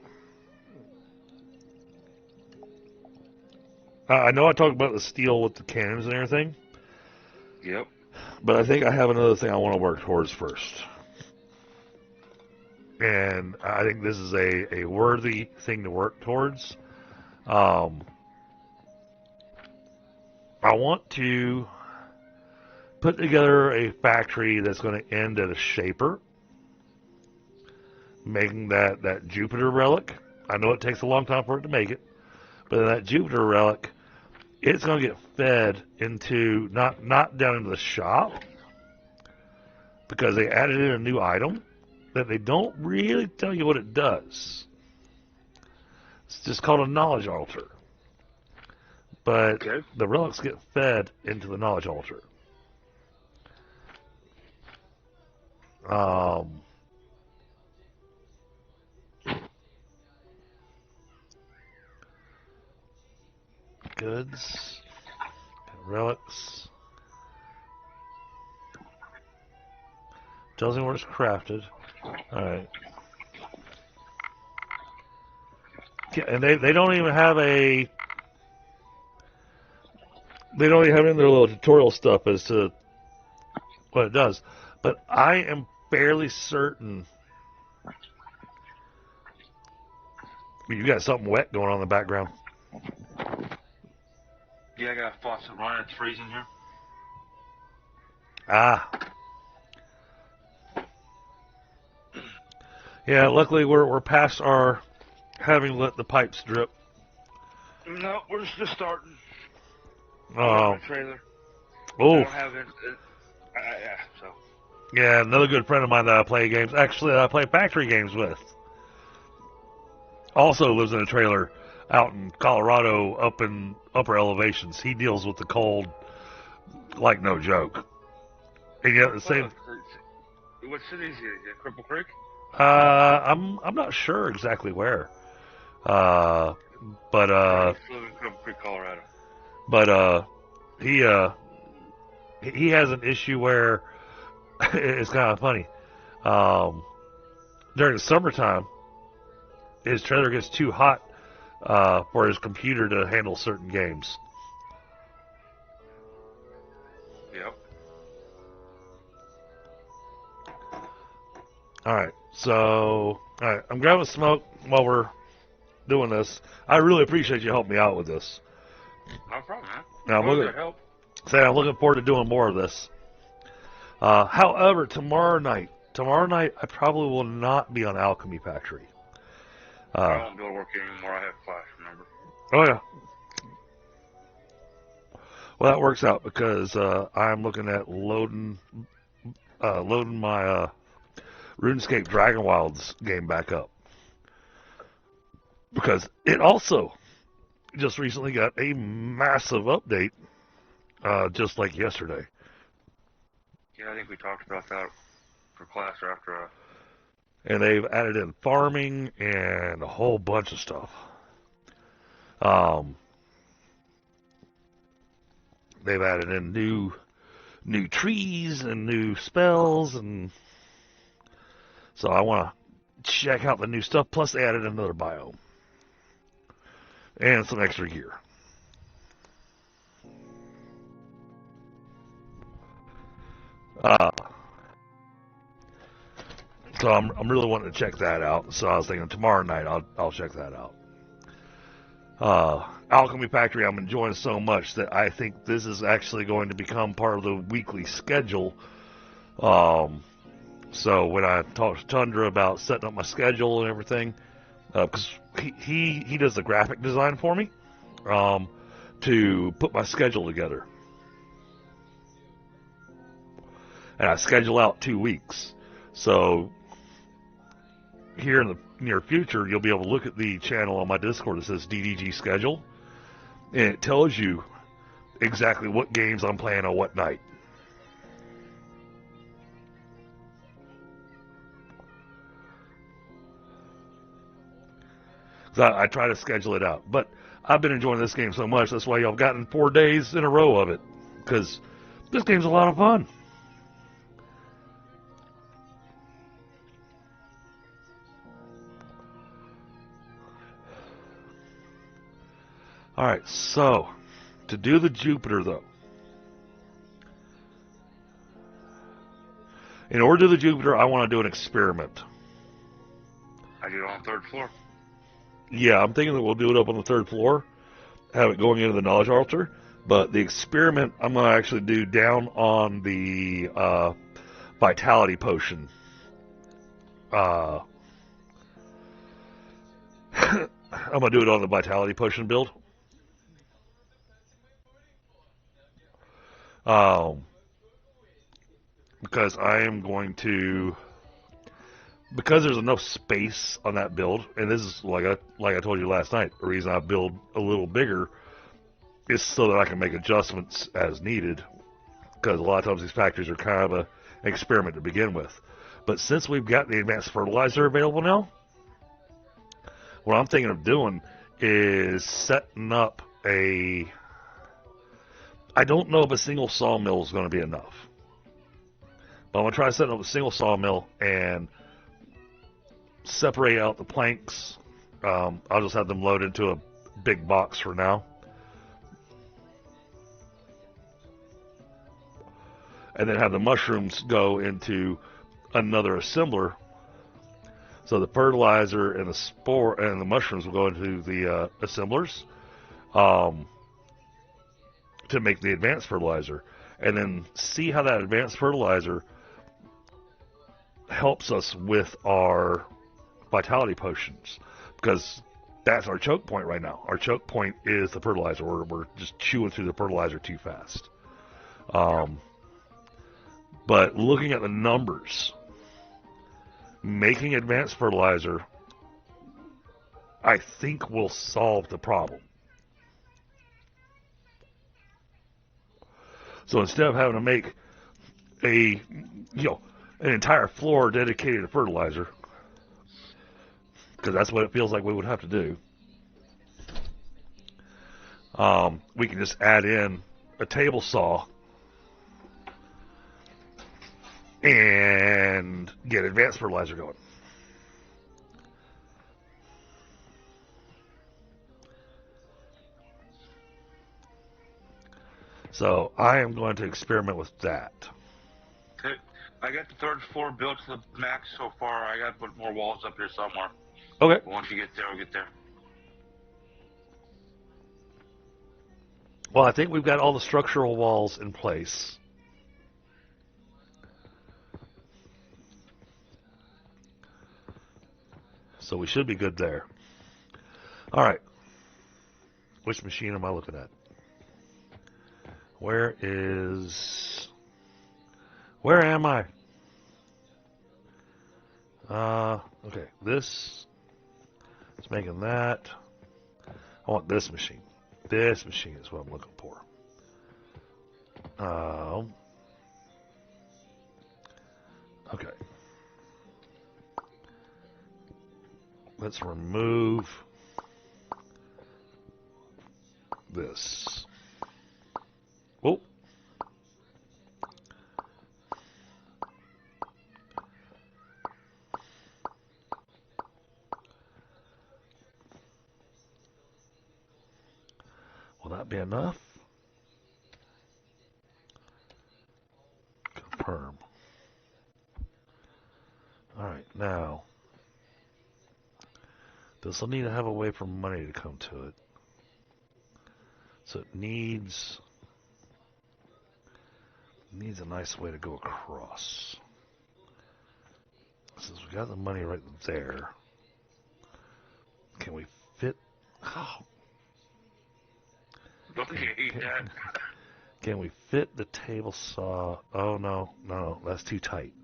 I know I talked about the steel with the cannons and everything. Yep. But I think I have another thing I want to work towards first. And I think this is a worthy thing to work towards. I want to put together a factory that's going to end at a shaper, making that Jupiter relic. I know it takes a long time for it to make it, but that Jupiter relic, it's going to get fed into, not down into the shop, because they added in a new item that they don't really tell you what it does. It's just called a knowledge altar. But the relics get fed into the knowledge altar. Goods, relics. Tells me where it's crafted. Alright. Yeah, and they don't even have a... They don't even have in their little tutorial stuff as to what it does. But I am fairly certain... You got something wet going on in the background. Yeah, I got a faucet running. It's freezing here. Ah. Yeah, luckily we're past our having let the pipes drip. No, we're just starting. Oh. Trailer. I don't have it. Yeah, so. Yeah, another good friend of mine that I play games, actually that I play factory games with, also lives in a trailer out in Colorado up in upper elevations. He deals with the cold like no joke. And yet the same... What city is he in? Cripple Creek? I'm not sure exactly where. But I live in Cripple Creek, Colorado. But he has an issue where it's kind of funny. During the summertime, his trailer gets too hot for his computer to handle certain games. Yep. Alright, so I'm grabbing smoke while we're doing this. I really appreciate you helping me out with this. No problem, man. Now, I'm Glad to help. I'm looking forward to doing more of this. However, tomorrow night I probably will not be on Alchemy Factory. I won't be able to work anymore. I have Flash, remember? Oh yeah. Well, that works out because I'm looking at loading my RuneScape Dragon Wilds game back up, because it also just recently got a massive update, just like yesterday. Yeah, I think we talked about that for class or after. And they've added in farming and a whole bunch of stuff. They've added in new trees and new spells, and so I want to check out the new stuff. Plus, they added another biome and some extra gear. So I'm really wanting to check that out. So I was thinking tomorrow night I'll check that out. Alchemy Factory I'm enjoying so much that I think this is actually going to become part of the weekly schedule. So when I talked to Tundra about setting up my schedule and everything, because he does the graphic design for me, to put my schedule together. And I schedule out 2 weeks. So here in the near future, you'll be able to look at the channel on my Discord that says DDG schedule, and it tells you exactly what games I'm playing on what night. So I try to schedule it out. But I've been enjoying this game so much, that's why y'all gotten 4 days in a row of it, because this game's a lot of fun. Alright, so to do the Jupiter, though, in order to do the Jupiter, I want to do an experiment. I do it on the 3rd floor. Yeah, I'm thinking that we'll do it up on the 3rd floor, have it going into the knowledge altar, but the experiment I'm going to actually do down on the vitality potion. I'm going to do it on the vitality potion build. Because I am going to, because there's enough space on that build, and this is like I told you last night, the reason I build a little bigger is so that I can make adjustments as needed, because a lot of times these factories are kind of an experiment to begin with. But since we've got the advanced fertilizer available now, what I'm thinking of doing is setting up I don't know if a single sawmill is going to be enough. But I'm going to try setting up a single sawmill and separate out the planks. I'll just have them load into a big box for now. And then have the mushrooms go into another assembler. So the fertilizer and the spore and the mushrooms will go into the assemblers. To make the advanced fertilizer, and then see how that advanced fertilizer helps us with our vitality potions, because that's our choke point right now. Our choke point is the fertilizer. We're just chewing through the fertilizer too fast. But looking at the numbers, making advanced fertilizer, I think will solve the problem. So instead of having to make an entire floor dedicated to fertilizer, because that's what it feels like we would have to do, we can just add in a table saw and get advanced fertilizer going. So I am going to experiment with that. Okay. I got the third floor built to the max so far. I got to put more walls up here somewhere. Okay. Once you get there, we'll get there. Well, I think we've got all the structural walls in place. So we should be good there. All right. Which machine am I looking at? Where am I? Okay. This is making that. I want this machine. This machine is what I'm looking for. Okay. Let's remove this. Oh. Will that be enough? Confirm. All right, now this will need to have a way for money to come to it. So it needs a nice way to go across. Since we got the money right there, can we fit? Oh. Can we fit the table saw? Oh no, that's too tight.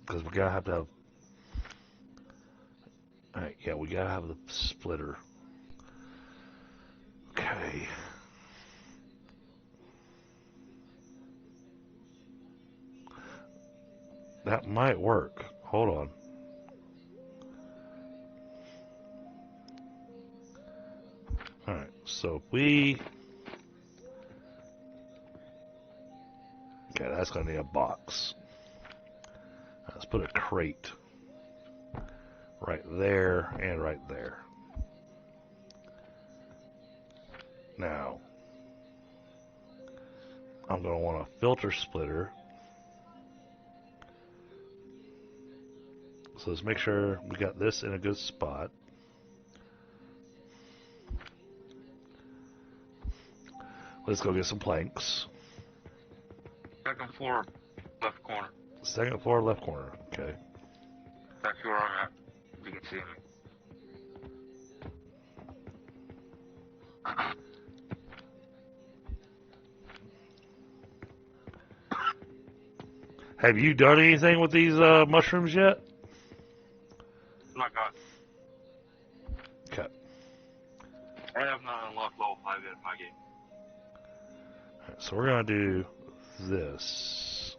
Because we gotta have to have. All right, yeah, we gotta have the splitter. Okay. That might work. Hold on. Alright, so if we... Okay, that's going to need a box. Let's put a crate right there and right there. Now, I'm going to want a filter splitter. So let's make sure we got this in a good spot. Let's go get some planks. Second floor, left corner. Second floor, left corner. Okay. That's where I'm at. You can see me. Have you done anything with these mushrooms yet? Not got. Okay. I have not unlocked level 5 yet in my game. Alright, so we're going to do this.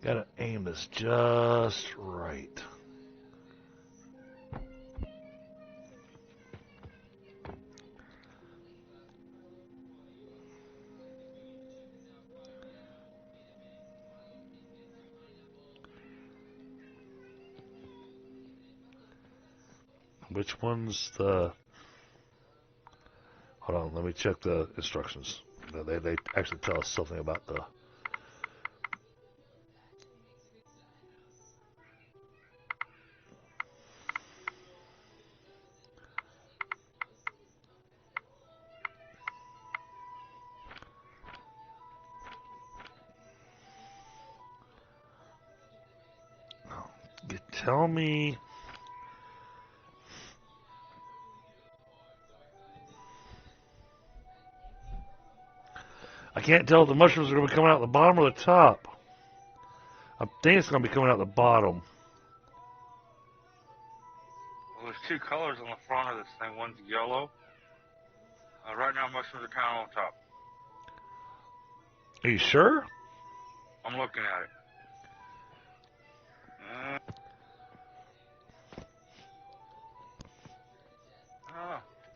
Got to aim this just right. Which one's the... Hold on, let me check the instructions. They actually tell us something about the... You tell me... I can't tell if the mushrooms are going to be coming out the bottom or the top. I think it's going to be coming out the bottom. Well, there's two colors on the front of this thing. One's yellow. Right now, mushrooms are kind of on top. Are you sure? I'm looking at it.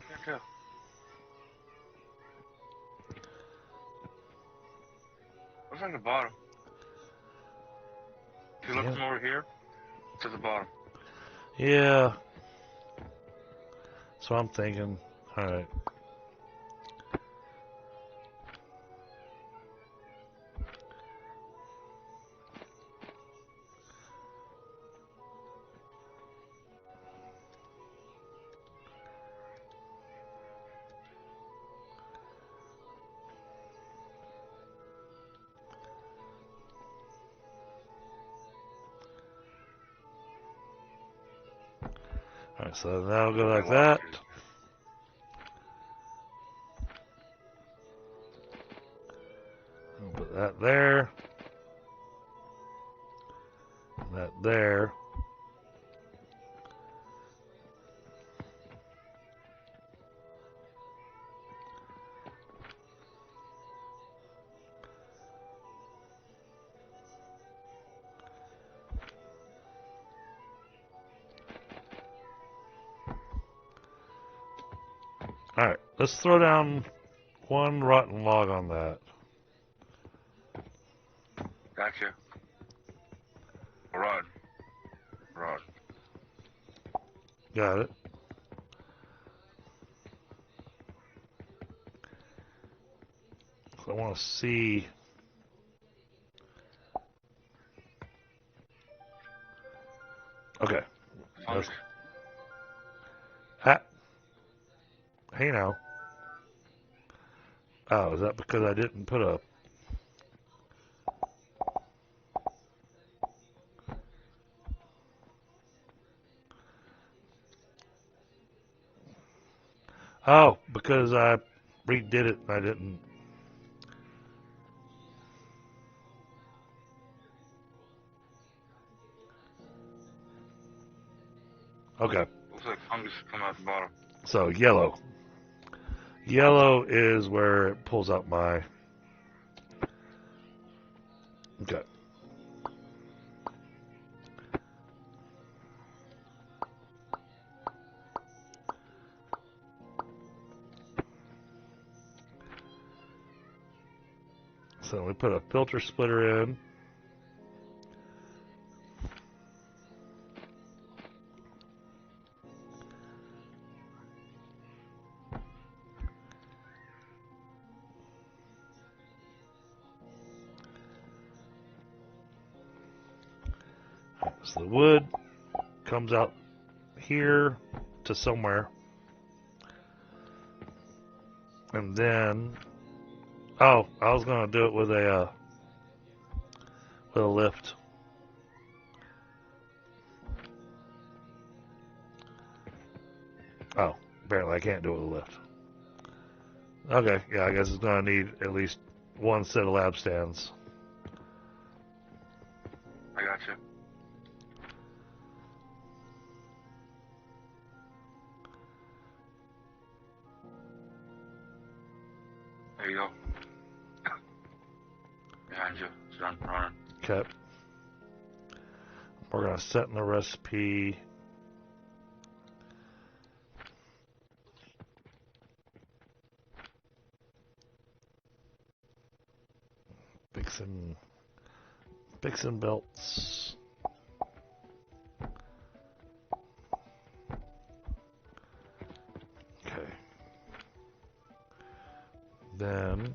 Can't tell. Looks like the bottom. If you look Yeah. from over here, to the bottom. Yeah. So I'm thinking, alright. Alright, so that'll go like that. I'll put that there. That there. Alright, let's throw down one rotten log on that. Gotcha. Rod. Got it. So I want to see. Okay. Let's... Hey now. Oh, is that because I didn't put a... Oh, because I redid it and I didn't... Okay. Looks like fungus come out the bottom. So, yellow. Yellow is where it pulls out my... Okay. So we put a filter splitter in. So the wood comes out here to somewhere. And then, oh, I was going to do it with a lift. Oh, apparently I can't do it with a lift. Okay, yeah, I guess it's going to need at least one set of lab stands. I gotcha. There you go. Behind you. It's done running. Okay. We're going to set in the recipe. Fixing belts. Okay. Then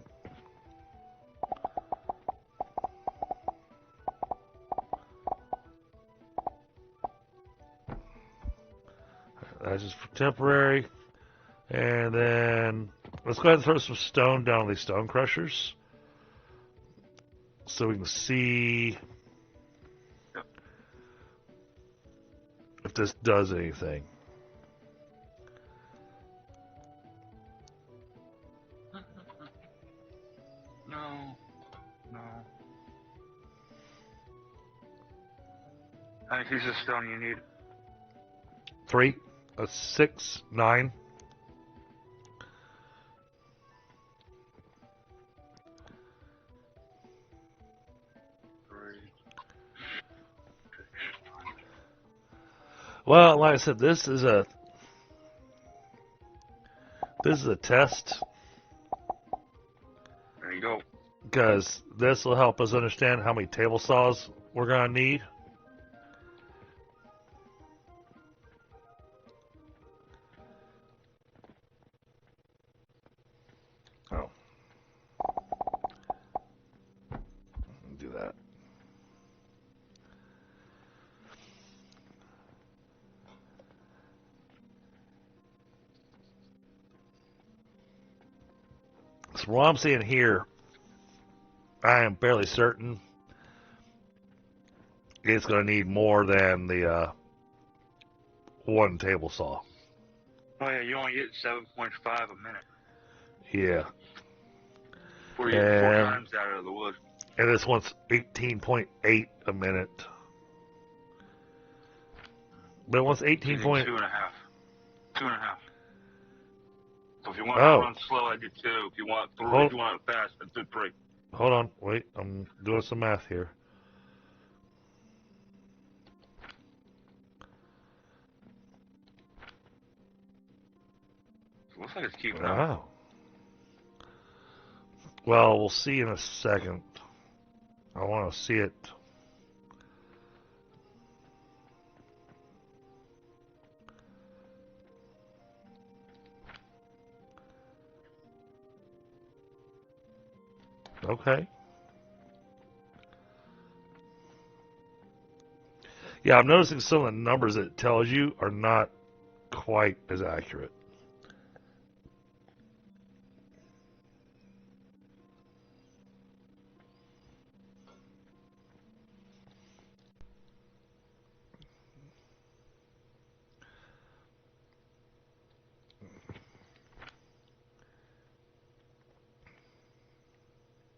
that's just for temporary. And then let's go ahead and throw some stone down these stone crushers so we can see if this does anything. No. How many pieces of stone you need? 3, 6, 9. Well, like I said, this is a test. There you go. because this will help us understand how many table saws we're going to need. Oh. Do that. So what I'm seeing here, I am fairly certain it's going to need more than the one table saw. Oh yeah, you only get 7.5 a minute. Yeah. Four times out of the wood. And this one's 18.8 a minute. But it wants 18 point... 2.5. 2.5. So if you want to run slow, I do 2. If you want 3, if you want it fast, I do 3. Hold on, wait, I'm doing some math here. Looks like it's keeping up. Wow. Well, we'll see in a second. I want to see it. Okay. Yeah, I'm noticing some of the numbers that it tells you are not quite as accurate.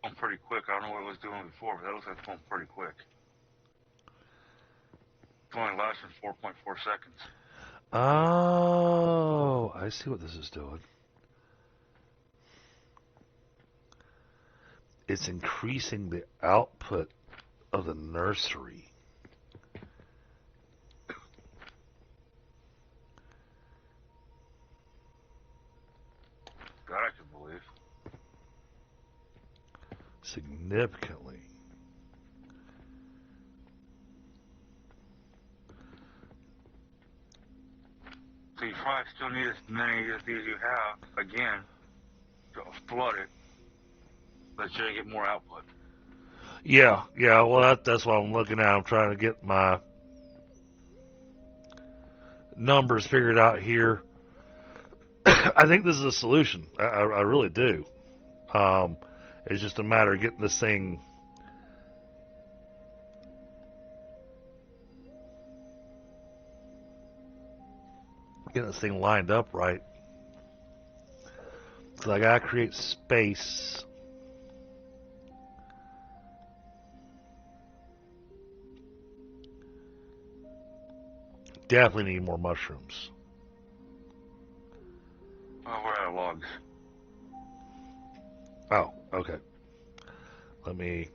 Going pretty quick. I don't know what it was doing before, but that looks like it's going pretty quick. It's only lasting 4.4 seconds. Oh, I see what this is doing. It's increasing the output of the nursery. That I can believe. Significantly. So you probably still need as many of these you have, again, to flood it, but you're going to get more output. Yeah, well, that's what I'm looking at. I'm trying to get my numbers figured out here. I think this is a solution. I really do. It's just a matter of getting this thing lined up right. So I gotta create space. Definitely need more mushrooms. Oh, we're out of logs. Oh, okay. Let me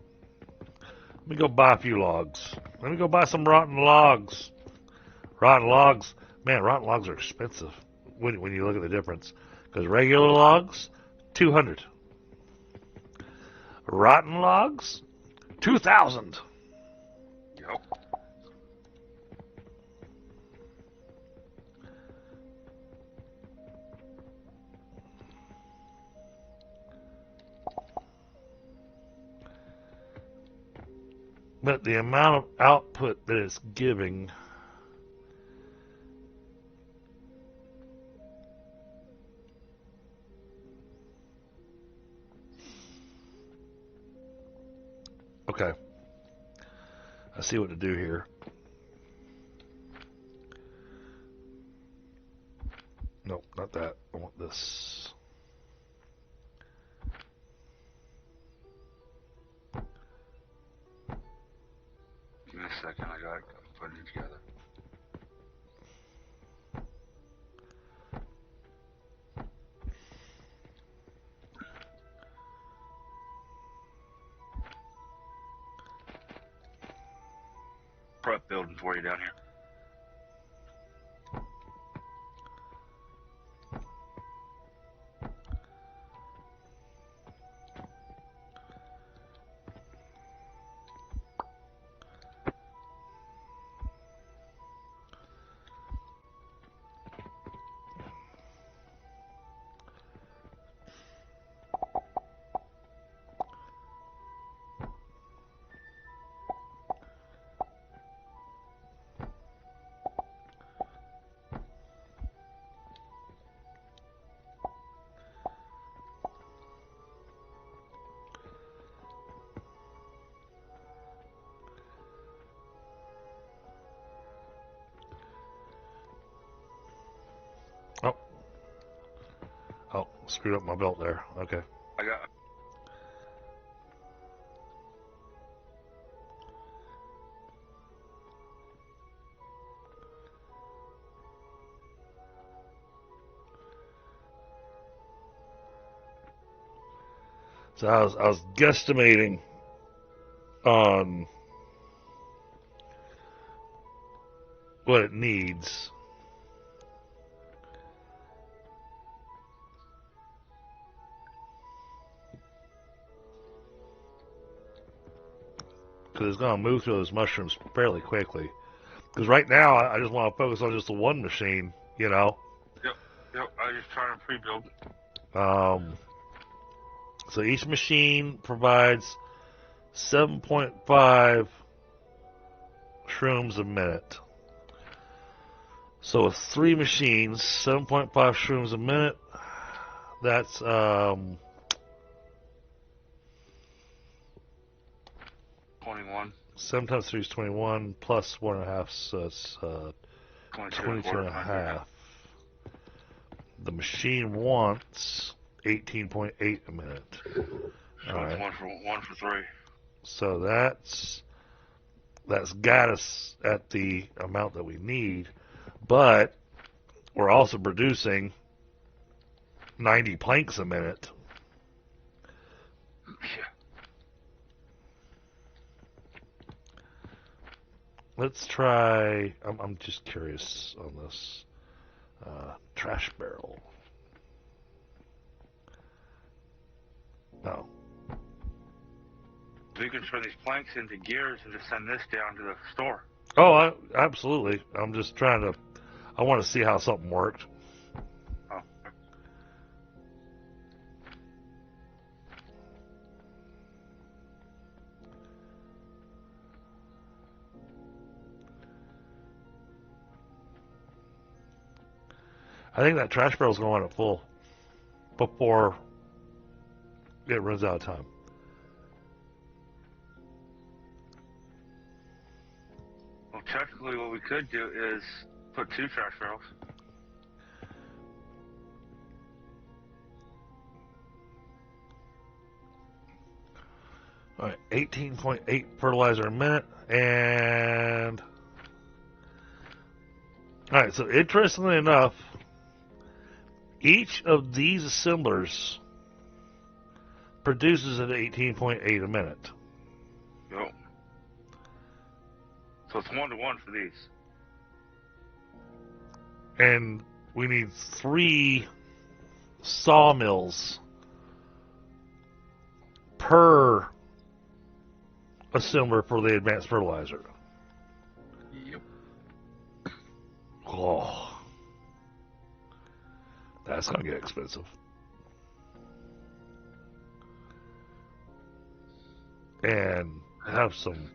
go buy a few logs. Let me go buy some rotten logs. Rotten logs, man, rotten logs are expensive when you look at the difference. Because regular logs, 200. Rotten logs, 2,000. Yep. But the amount of output that it's giving, okay, I see what to do here. Nope, not that. I want this. Give me a second, I got putting it together. Prep building for you down here. Screwed up my belt there. Okay. I got. So I was guesstimating on what it needs. Because it's going to move through those mushrooms fairly quickly. Because right now, I just want to focus on just the one machine, you know. Yep. I just trying to pre-build. So each machine provides 7.5 shrooms a minute. So with 3 machines, 7.5 shrooms a minute. That's 21. 7 times 3 is 21 plus 1.5, so it's 22.5. The machine wants 18.8 a minute. So Alright. it's one for 3. So that's got us at the amount that we need, but we're also producing 90 planks a minute. Yeah. Let's try. I'm just curious on this trash barrel. No. We can turn these planks into gears and just send this down to the store. Oh, absolutely. I'm just trying to. I want to see how something worked. Oh. I think that trash barrel's going at full before it runs out of time. Well, technically, what we could do is put 2 trash barrels. All right, 18.8 fertilizer a minute, and all right. So interestingly enough, each of these assemblers produces at 18.8 a minute. Yep. So it's 1-to-1 for these. And we need 3 sawmills per assembler for the advanced fertilizer. Yep. Oh, that's going to get expensive. And have some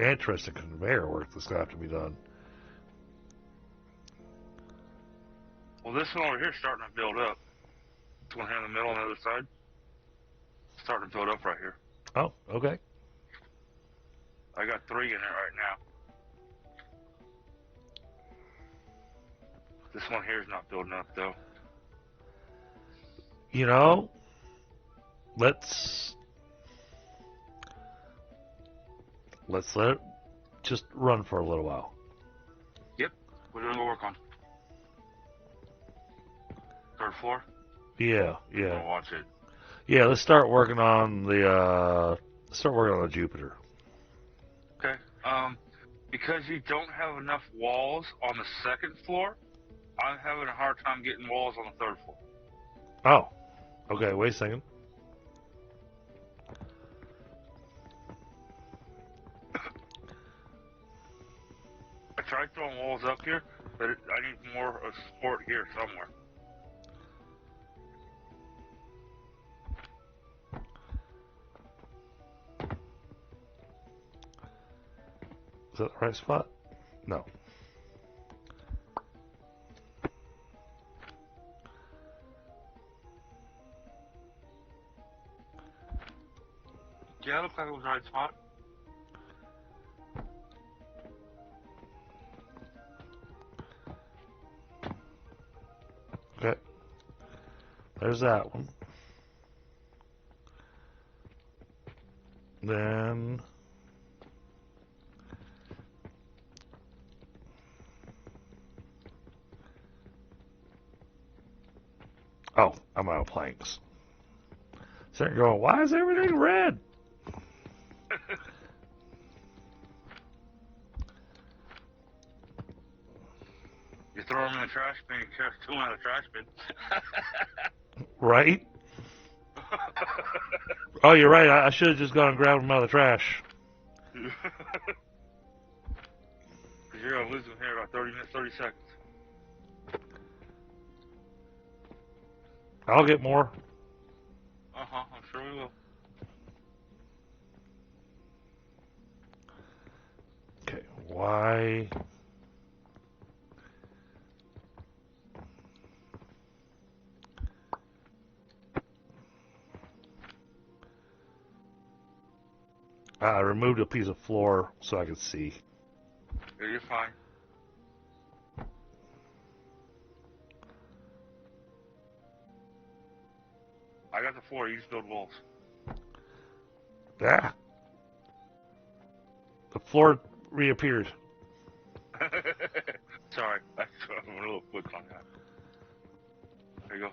interesting conveyor work that's going to have to be done. Well, this one over here is starting to build up. This one here in the middle on the other side. Starting to build up right here. Oh, okay. I got 3 in it right now. This one here is not building up though. You know, let's let it just run for a little while. Yep. What are we gonna work on? 3rd floor? Yeah. I'll watch it. Yeah, let's start working on the Jupiter. Okay. Because you don't have enough walls on the 2nd floor, I'm having a hard time getting walls on the 3rd floor. Oh. Okay, wait a second. I tried throwing walls up here, but I need more support here somewhere. Is that the right spot? No. Yeah, it looks like it was the right spot. Okay. there's that one. Then oh, I'm out of planks. So you're going, why is everything red? You throw them in the trash bin, you catch two in the trash bin. Right? Oh, you're right. I should have just gone and grabbed them out of the trash. Because you're going to lose them here in about 30 minutes, 30 seconds. I'll get more. Uh-huh, I'm sure we will. Okay, why? I removed a piece of floor so I could see. Yeah, you're fine. I got the floor, you just build walls. Ah. The floor reappeared. Sorry, I'm a little quick on that. There you go.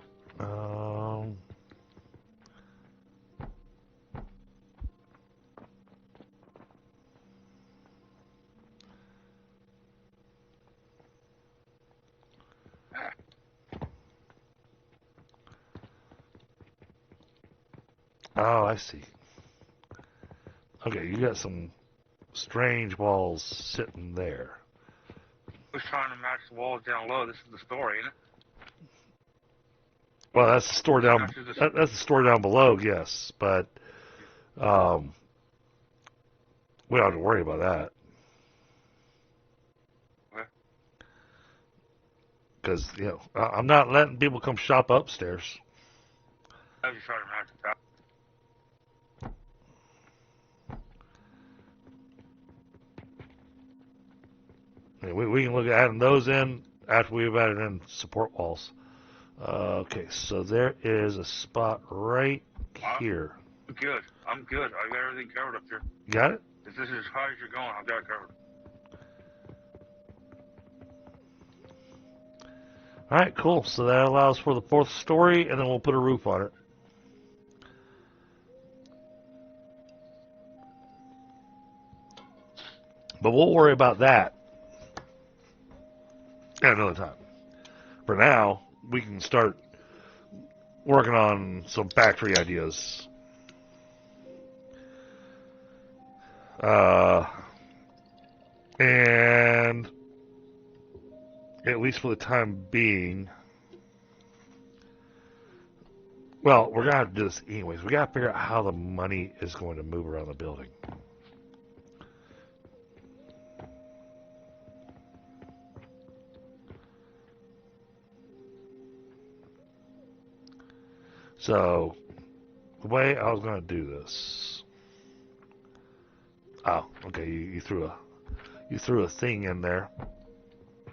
Oh, I see. Okay, you got some strange walls sitting there. We're trying to match the walls down low. This is the story, ain't it? Well, that's the store down. That's the store down below, yes, but we don't have to worry about that. Okay. Because I'm not letting people come shop upstairs. I was just trying to match the top. We can look at adding those in after we've added in support walls. Okay, so there is a spot right here. Good. I'm good. I got everything covered up here. Got it? If this is as high as you're going, I've got it covered. All right, cool. So that allows for the fourth story, and then we'll put a roof on it. But we'll worry about that at another time. For now, we can start working on some factory ideas. And at least for the time being, well, we're going to have to do this anyways. We got to figure out how the money is going to move around the building. So, the way I was going to do this. Oh, okay. You threw a thing in there.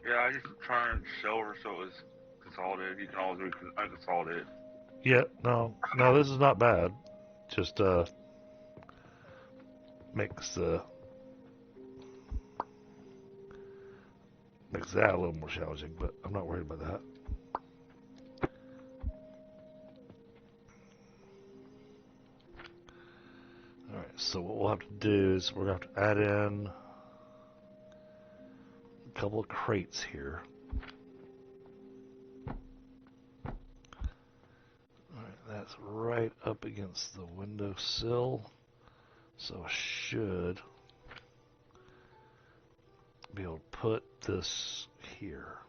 Yeah, I just turned silver so it was consolidated. You can always do unconsolidated. Yeah, no, this is not bad. Just makes that a little more challenging, but I'm not worried about that. All right, so what we'll have to do is we're going to have to add in a couple of crates here. All right, that's right up against the windowsill, so I should be able to put this here.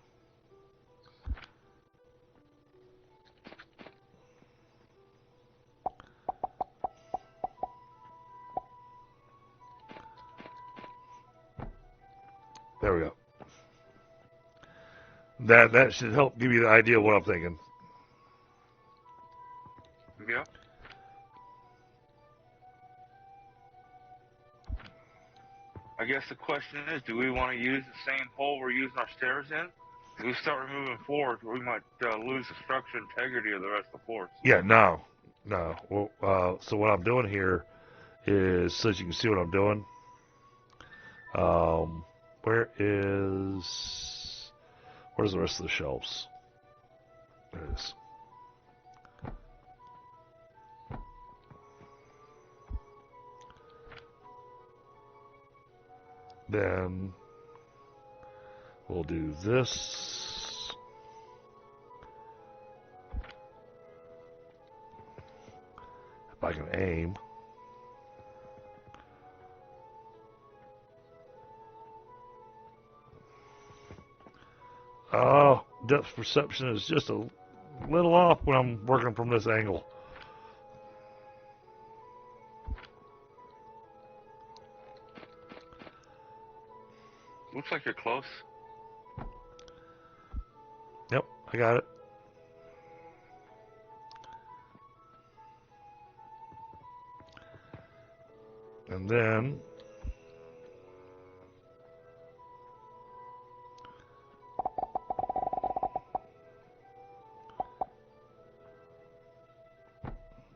There we go. That should help give you the idea of what I'm thinking. Yeah. I guess the question is, do we want to use the same hole we're using our stairs in? If we start removing floors, we might lose the structure integrity of the rest of the floors. Yeah, no. Well, so what I'm doing here is, so that you can see what I'm doing. Where's the rest of the shelves? There it is. Then we'll do this. If I can aim. Oh, depth perception is just a little off when I'm working from this angle. Looks like you're close. Yep, I got it. And then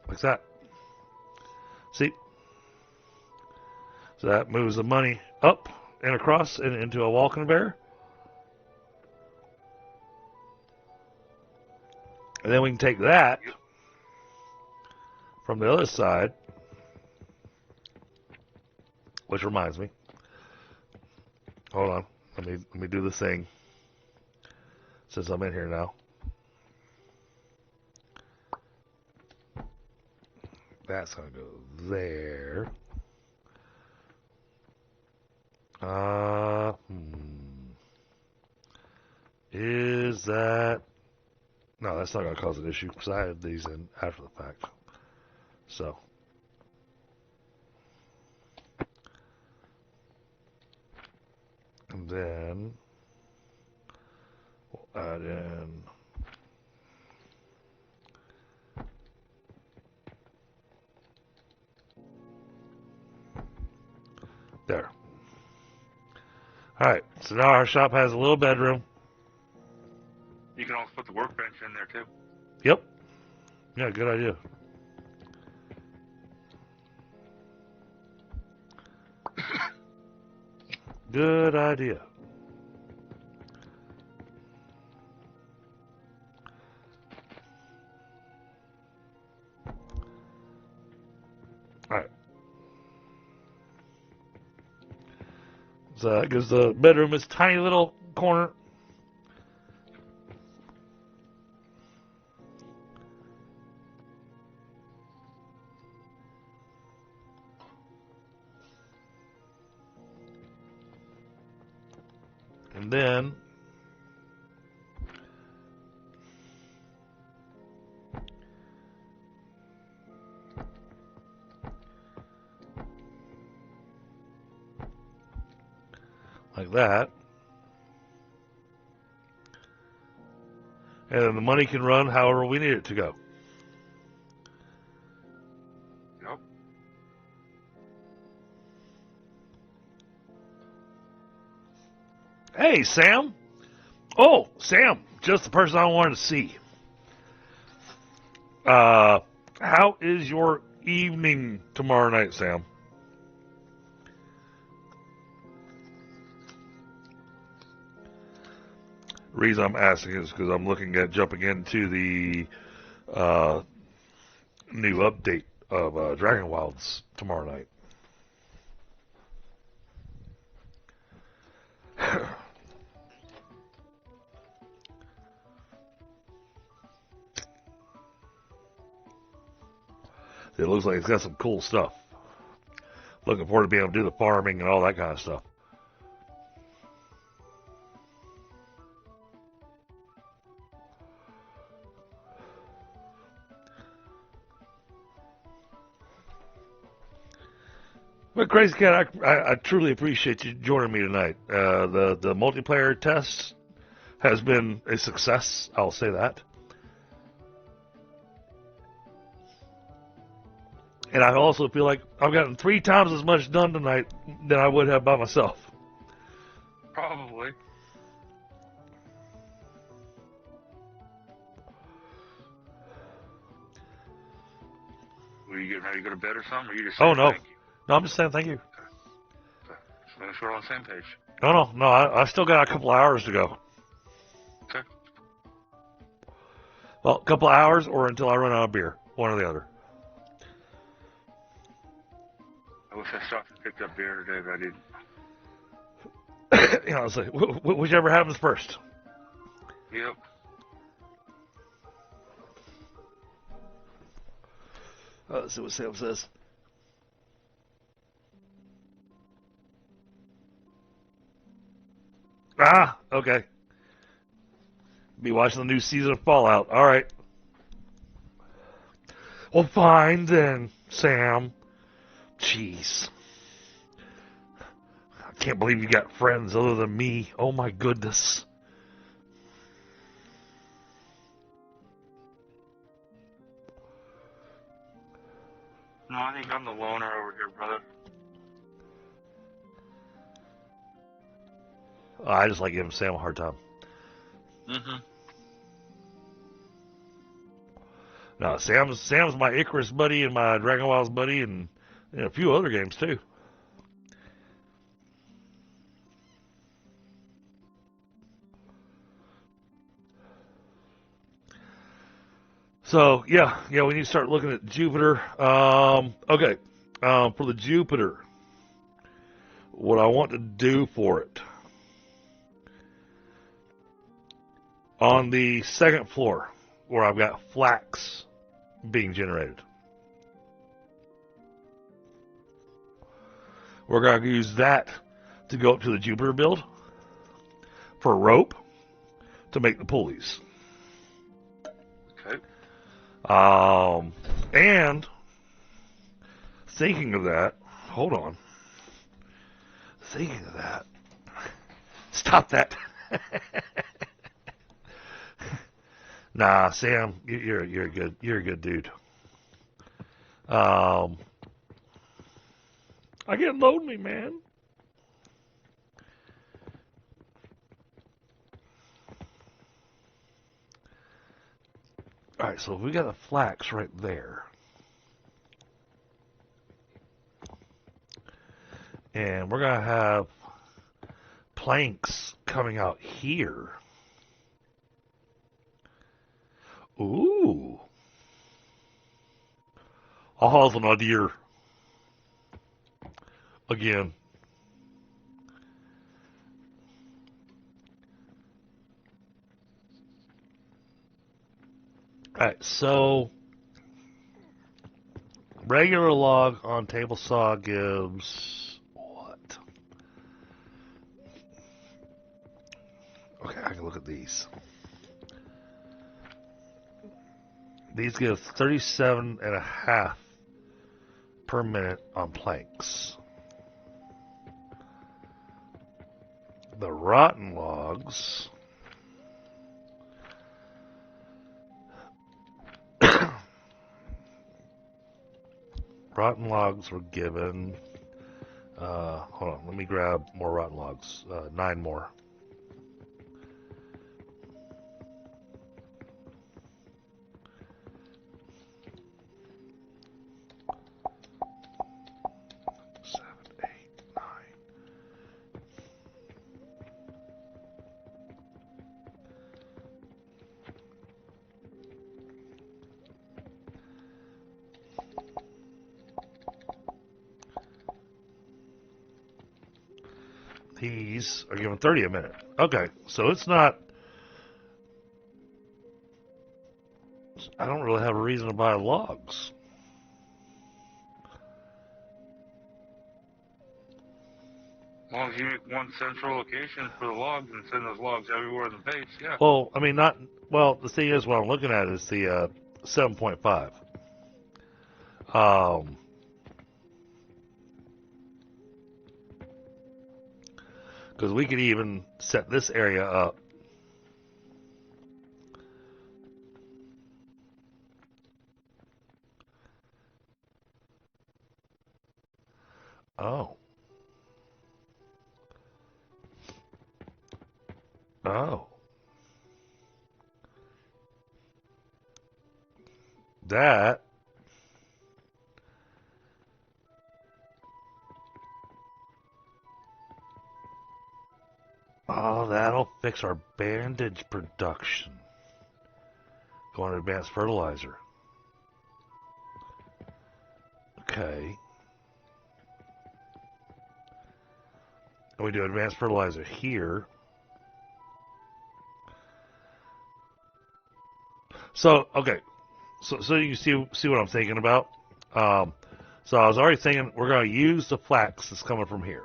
like that. See? So that moves the money up and across and into a wall conveyor. And then we can take that from the other side, which reminds me. Hold on. Let me do the thing since I'm in here now. That's going to go there. Is that... No, that's not going to cause an issue because I had these in after the fact. So. And then we'll add in... There. Alright, so now our shop has a little bedroom. You can also put the workbench in there too. Yep. Yeah, good idea. Good idea. Alright. So that gives the bedroom its tiny little corner. And then like that. And then the money can run however we need it to go. Yep. Hey, Sam. Oh, Sam, just the person I wanted to see. How is your evening tomorrow night, Sam? The reason I'm asking is because I'm looking at jumping into the new update of Dragon Wilds tomorrow night. It looks like it's got some cool stuff. Looking forward to being able to do the farming and all that kind of stuff. But Crazy Cat, I truly appreciate you joining me tonight. The multiplayer test has been a success, I'll say that. And I also feel like I've gotten 3 times as much done tonight than I would have by myself. Probably. Were you getting ready to go to bed or something? Or you just Oh, saying no. thank you? No, I'm just saying thank you. Okay. Just making sure we're on the same page. No. I still got a couple hours to go. Okay. Well, a couple hours or until I run out of beer. One or the other. I wish I stopped and picked up beer today, but I didn't. You know, it's like, whichever happens first. Yep. Let's see what Sam says. Ah, okay. Be watching the new season of Fallout. All right. Well, fine then, Sam. Jeez. I can't believe you got friends other than me. Oh my goodness. No, I think I'm the loner over here, brother. I just like giving Sam a hard time. Mm-hmm. No, Sam's my Icarus buddy and my Dragon Wilds buddy and a few other games too. So yeah, we need to start looking at Jupiter. Okay, for the Jupiter, what I want to do for it on the second floor, where I've got flax being generated, we're going to use that to go up to the Jupiter build for rope to make the pulleys. Okay. And thinking of that, hold on. Thinking of that, stop that. Nah, Sam, you're a good dude. I get lonely, man. All right, so we got a flax right there. And we're going to have planks coming out here. Ooh. I have an idea. Again. Alright, so regular log on table saw gives what? Okay, I can look at these. These give 37.5 per minute on planks. The rotten logs were given hold on, let me grab more rotten logs. 9 more. These are given 30 a minute. Okay, so it's not... I don't really have a reason to buy logs. As long as you make one central location for the logs and send those logs everywhere in the base, yeah. Well, I mean, not... Well, the thing is, what I'm looking at is the 7.5. Because we could even set this area up. Oh. Oh. That Fix our bandage production. Go on to advanced fertilizer. Okay. And we do advanced fertilizer here. So, okay. So you see what I'm thinking about? So I was already thinking we're going to use the flax that's coming from here,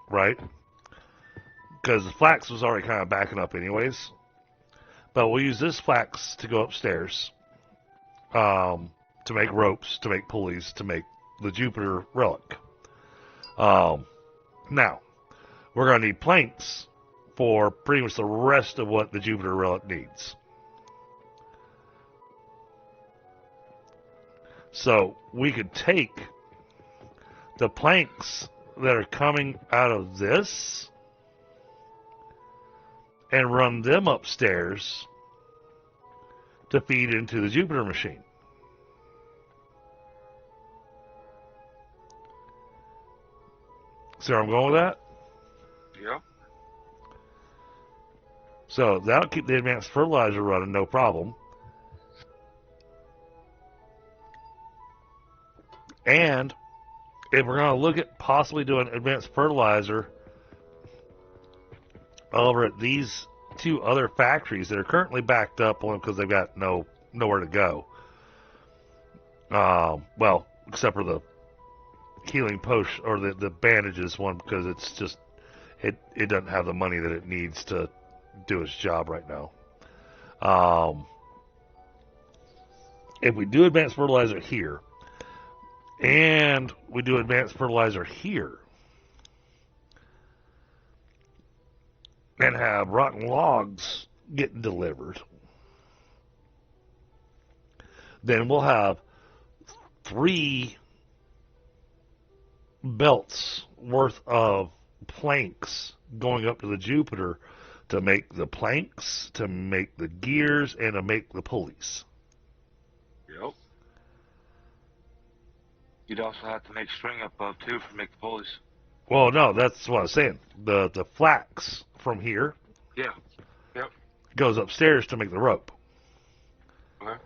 right? Because the flax was already kind of backing up anyways. But we'll use this flax to go upstairs to make ropes, to make pulleys, to make the Jupiter relic. Now, we're going to need planks for pretty much the rest of what the Jupiter relic needs. So we could take the planks that are coming out of this and run them upstairs to feed into the Jupiter machine. See where I'm going with that? Yeah. So that'll keep the advanced fertilizer running, no problem. And if we're going to look at possibly doing advanced fertilizer over at these two other factories that are currently backed up only because they've got nowhere to go. Well, except for the healing potion or the bandages one, because it's just it doesn't have the money that it needs to do its job right now. If we do advanced fertilizer here, and we do advanced fertilizer here, and have rotten logs getting delivered, then we'll have 3 belts worth of planks going up to the Jupiter to make the planks, to make the gears, and to make the pulleys. Yep. You'd also have to make string up above too for make the pulleys. Well, no, that's what I was saying. The flax from here, Yeah. Yep. goes upstairs to make the rope. Okay.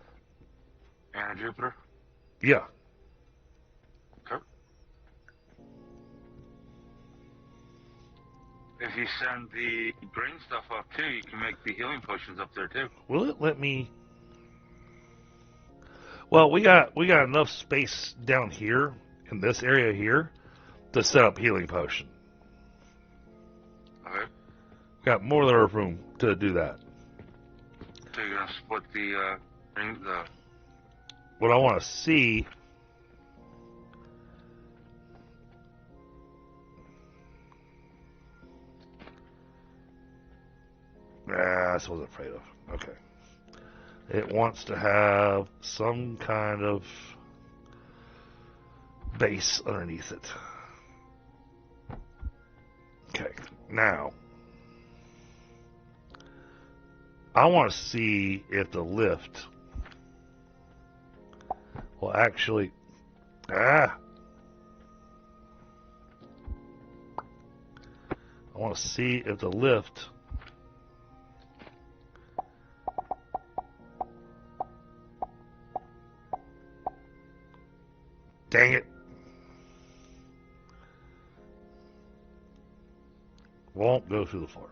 And a Jupiter. Yeah. Okay. If you send the green stuff up too, you can make the healing potions up there too. Will it let me? Well, we got enough space down here in this area here to set up healing potion. Okay. Got more than enough room to do that. So you're gonna split the What I want to see. That's what I was afraid of. Okay. It wants to have some kind of base underneath it. Okay. Now, I want to see if the lift will actually... I want to see if the lift... Dang it. Won't go through the floor.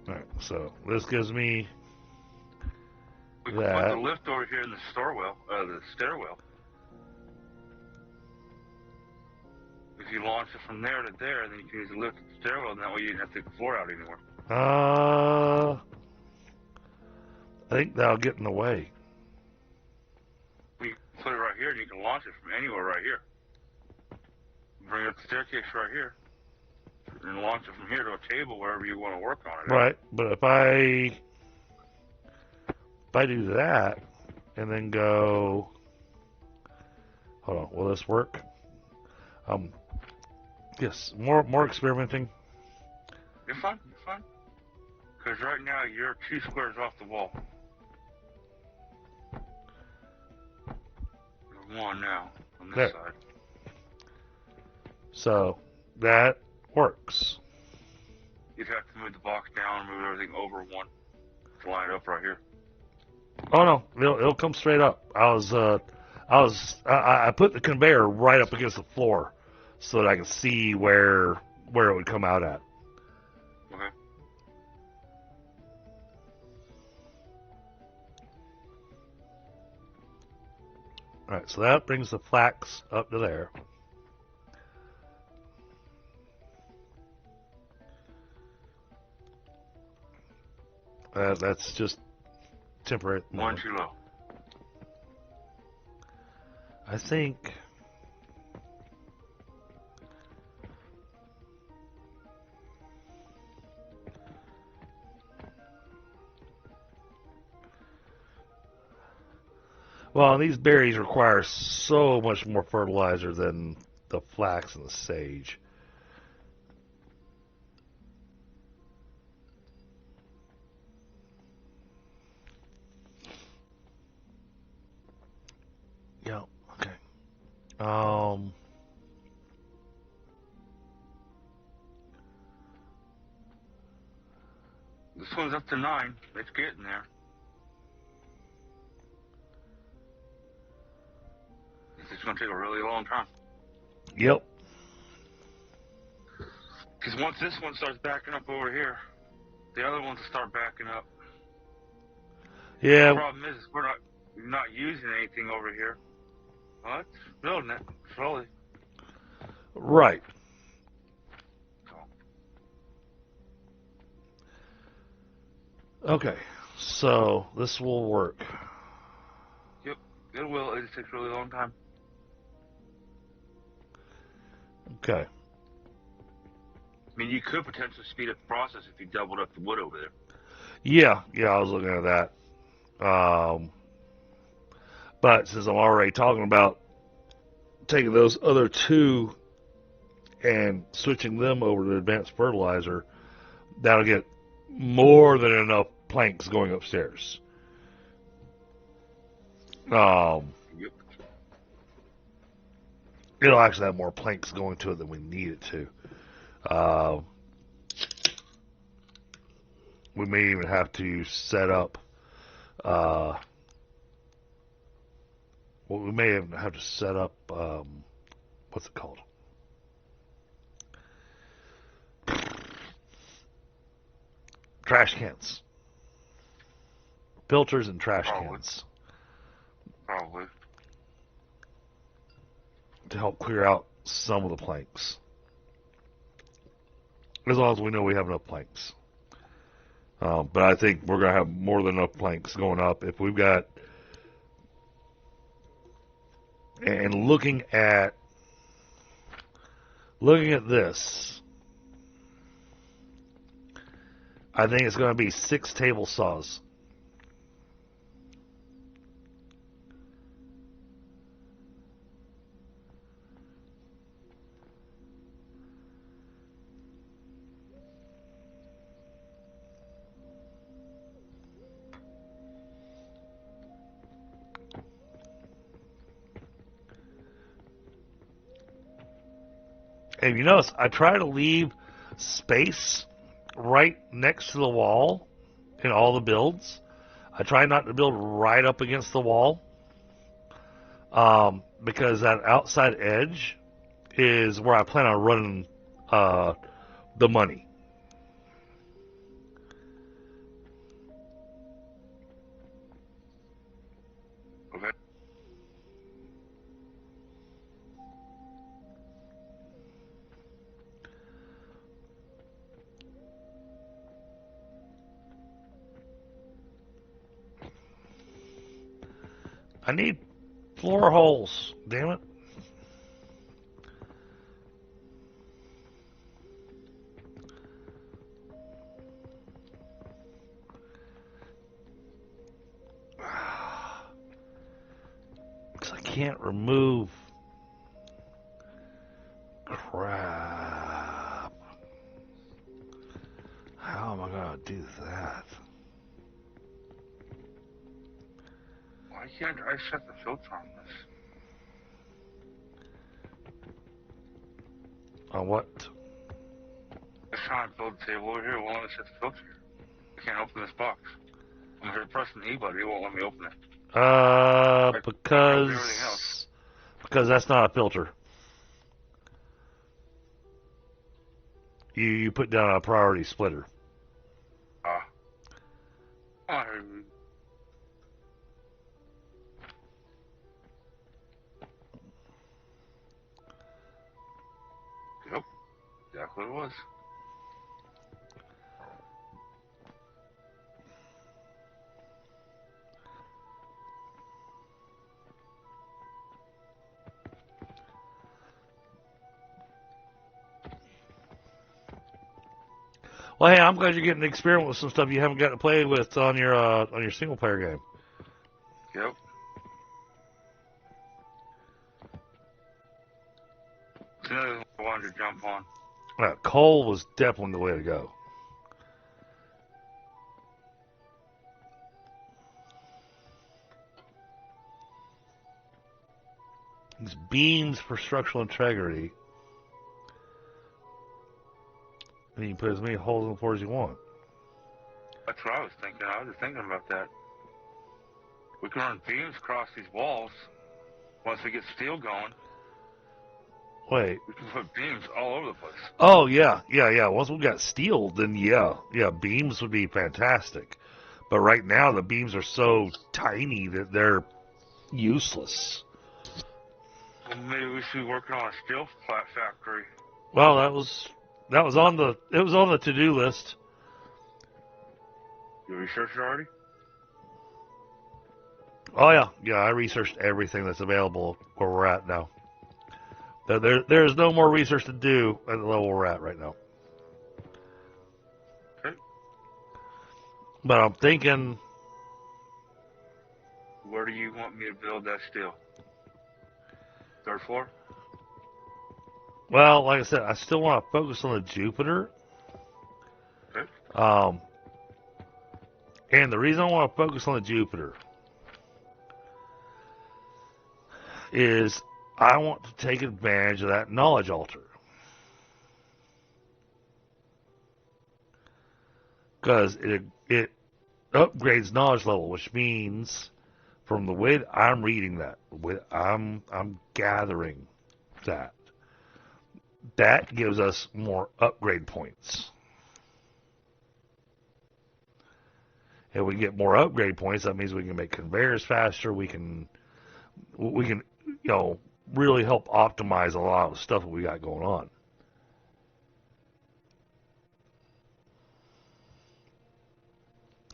Alright, so this gives me we can that. put the lift over here in the stairwell. If you launch it from there to there, then you can use the lift at the stairwell, and that way you don't have to take the floor out anymore. I think that'll get in the way. You can put it right here, and you can launch it from anywhere right here. Bring up the staircase right here, and launch it from here to a table wherever you want to work on it. Right, but if I do that and then go, hold on, will this work? Yes, more experimenting. You're fine. Because right now you're 2 squares off the wall. You're 1 now on this There. side. So that works. You'd have to move the box down and move everything over one to line it up right here. Oh no, it'll come straight up. I put the conveyor right up against the floor so that I could see where it would come out at. Okay. All right, so that brings the flax up to there. That's just temporary. One too low. I think. Well, these berries require so much more fertilizer than the flax and the sage. Yeah, okay. This one's up to 9. It's getting there. It's going to take a really long time. Yep. Because once this one starts backing up over here, the other ones will start backing up. Yeah. The problem is we're not using anything over here. Well, it's building it slowly. Right. Okay. So this will work. Yep, it will. It just takes a really long time. Okay. I mean, you could potentially speed up the process if you doubled up the wood over there. Yeah, I was looking at that. But since I'm already talking about taking those other two and switching them over to advanced fertilizer, that'll get more than enough planks going upstairs. Yep. It'll actually have more planks going to it than we need it to. We may even have to set up. We may even have to set up. What's it called? Trash cans. Filters and trash cans. Probably. To help clear out some of the planks. As long as we know we have enough planks. But I think we're going to have more than enough planks going up. If we've got... And looking at this, I think it's going to be 6 table saws. And you notice, I try to leave space right next to the wall in all the builds. I try not to build right up against the wall because that outside edge is where I plan on running the money. Okay. I need floor holes, damn it. Because I can't remove. Crap. How am I going to do that? Why can't I set the filter on this? On what? It's trying to build a table over here. It won't let me set the filter. I can't open this box. I'm here pressing E, but it won't let me open it. Because that's not a filter. You put down a priority splitter. Yep, exactly what it was. Well, hey, I'm glad you're getting to experiment with some stuff you haven't got to play with on your single player game. Yep. It's another one I wanted to jump on. Coal was definitely the way to go. These beams for structural integrity. And you can put as many holes in the floor as you want. That's what I was thinking. I was just thinking about that. We can run beams across these walls. Once we get steel going, Wait. we can put beams all over the place. Oh, yeah. Once we got steel, then yeah, beams would be fantastic. But right now, the beams are so tiny that they're useless. Well, maybe we should be working on a steel flat factory. Well, that was on the to-do list. You researched it already? Oh yeah, I researched everything that's available where we're at now. There's no more research to do at the level we're at right now. Okay. But I'm thinking, where do you want me to build that steel? Third floor? well, like I said, I still want to focus on the Jupiter. Okay. And the reason I want to focus on the Jupiter is I want to take advantage of that knowledge altar. Because it upgrades knowledge level, which means from the way that I'm reading that, I'm gathering that gives us more upgrade points. If we get more upgrade points, that means we can make conveyors faster. We can really help optimize a lot of the stuff that we got going on.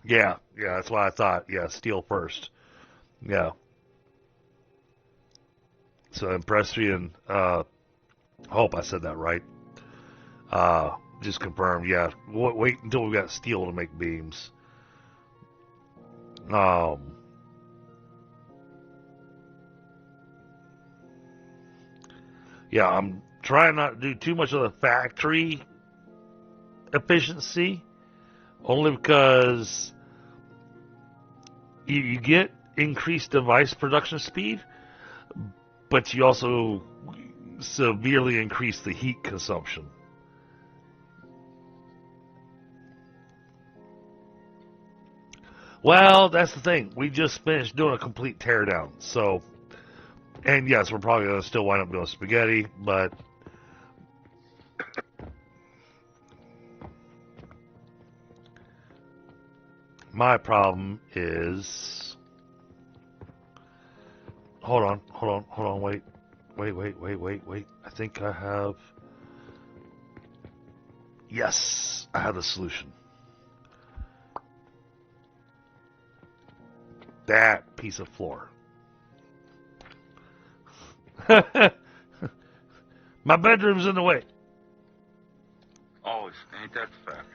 Yeah, that's why I thought, steel first. Yeah. So Impressian, hope I said that right. Just confirmed, yeah. Wait until we got steel to make beams. Yeah, I'm trying not to do too much of the factory efficiency, only because you get increased device production speed, but you also severely increase the heat consumption. Well, that's the thing. We just finished doing a complete teardown, so... And yes, we're probably going to still wind up doing spaghetti, but... My problem is... Hold on, wait. I think I have... Yes, I have the solution. That piece of floor. My bedroom's in the way. Always. Ain't that the fact?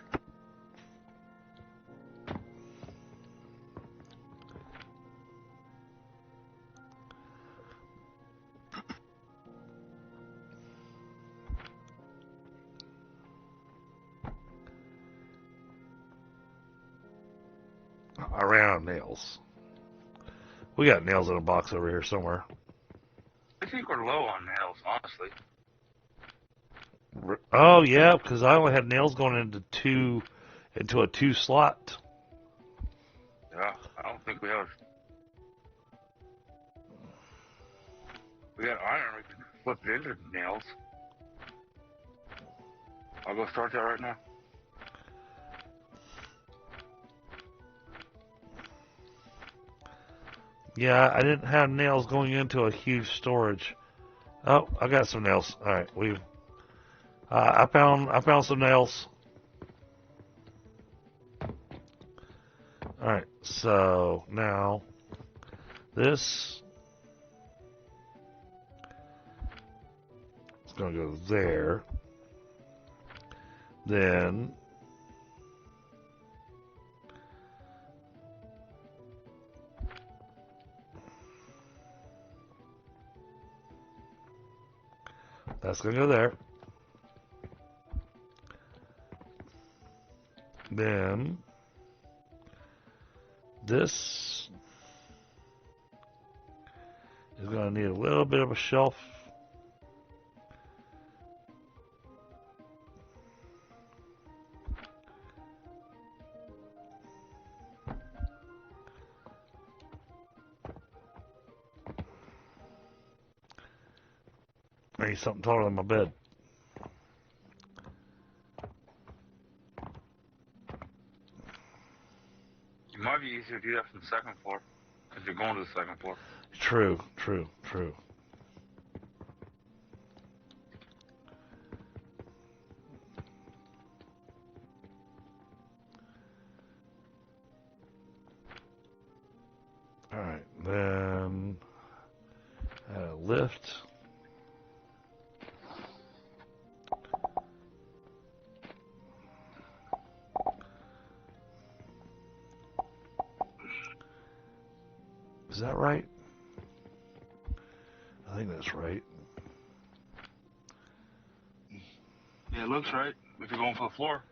I ran out of nails. We got nails in a box over here somewhere. I think we're low on nails, honestly. Oh yeah, because I only had nails going into a 2 slot. Yeah, I don't think we have. We got iron. We can flip it into nails. I'll go start that right now. Yeah, I didn't have nails going into a huge storage. Oh, I got some nails. All right, I found some nails. All right, so now this is going to go there. Then that's going to go there. Then this is going to need a little bit of a shelf. I need something taller than my bed. It might be easier to do that from the second floor, because you're going to the second floor. True. All right, then lift. Is that right? I think that's right. Yeah, it looks right. If you're going for the floor.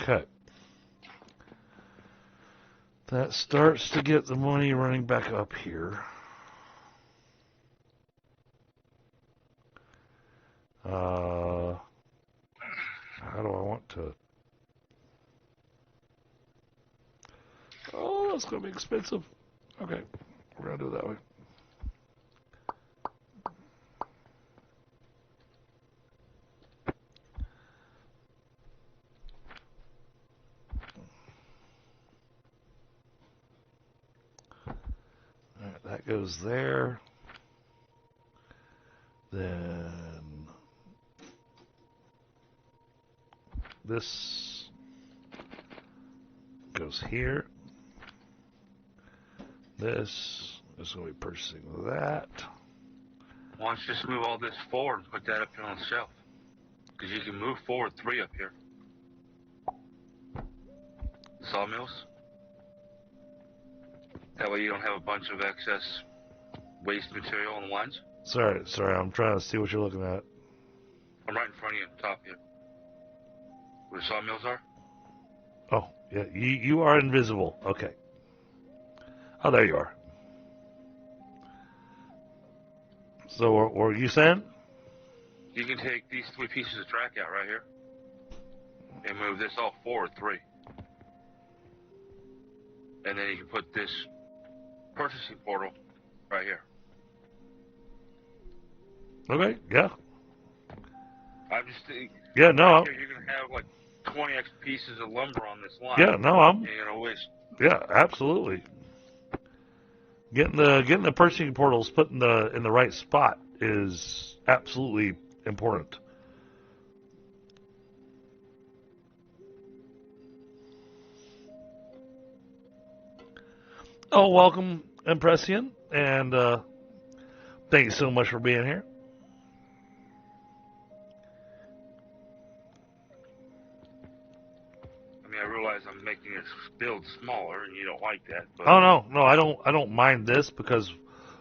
Okay. That starts to get the money running back up here. How do I want to? Oh, that's going to be expensive. Okay, we're going to do it that way. All right, that goes there. Then this goes here. This is going to be purchasing that. Why don't you just move all this forward and put that up here on the shelf? Because you can move forward 3 up here. Sawmills. That way you don't have a bunch of excess waste material on the lines. Sorry, I'm trying to see what you're looking at. I'm right in front of you, top here. Where the sawmills are? Oh, yeah, you are invisible. Okay. Oh, there you are. So, what were you saying? You can take these 3 pieces of track out right here and move this all forward 3. And then you can put this purchasing portal right here. Okay, yeah. I'm just thinking, Yeah, no. right here, you're going to have like 20 extra pieces of lumber on this line. Yeah, no, And you're going to waste. Yeah, absolutely. Getting the purchasing portals put in the right spot is absolutely important. Oh, welcome, Impression, and thank you so much for being here. I mean, I realize I'm making this build smaller, and you don't like that. But Oh no, I don't mind this because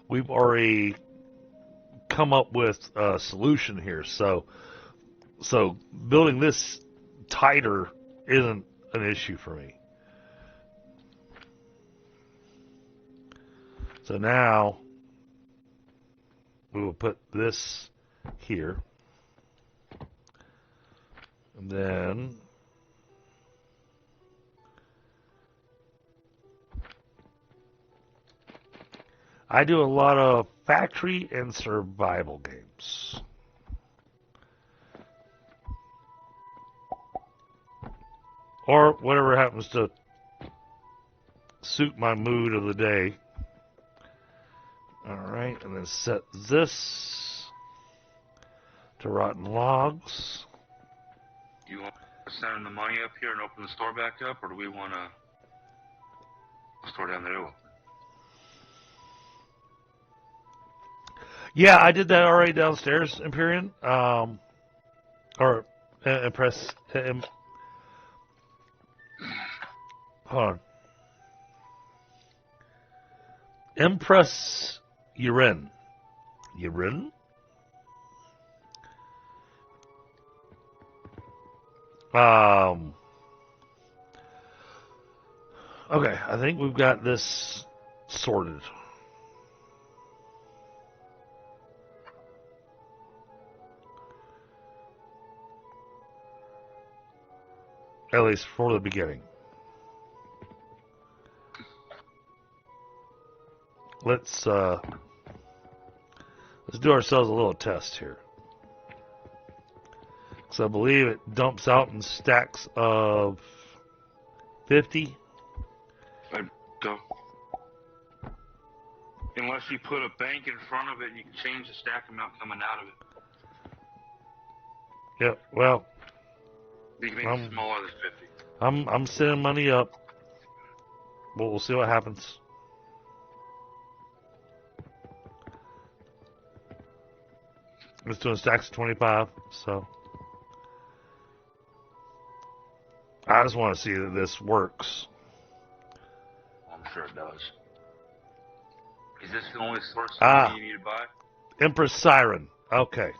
we've already come up with a solution here. So building this tighter isn't an issue for me. So now we will put this here, and then I do a lot of factory and survival games. Or whatever happens to suit my mood of the day. Alright, and then set this to rotten logs. do you want to send the money up here and open the store back up, or do we want to store down there? Yeah, I did that already downstairs, Empyrean. Or Impress. Hold on. Impress Urin. Urin? Okay, I think we've got this sorted. At least for the beginning. Let's do ourselves a little test here. So I believe it dumps out in stacks of 50. I'd go. Unless you put a bank in front of it, you can change the stack amount coming out of it. Yep. Well, You can make it smaller than 50. I'm sending money up. But we'll see what happens. It's doing stacks of 25, so I just want to see that this works. I'm sure it does. Is this the only source you need to buy? Empress Siren. Okay.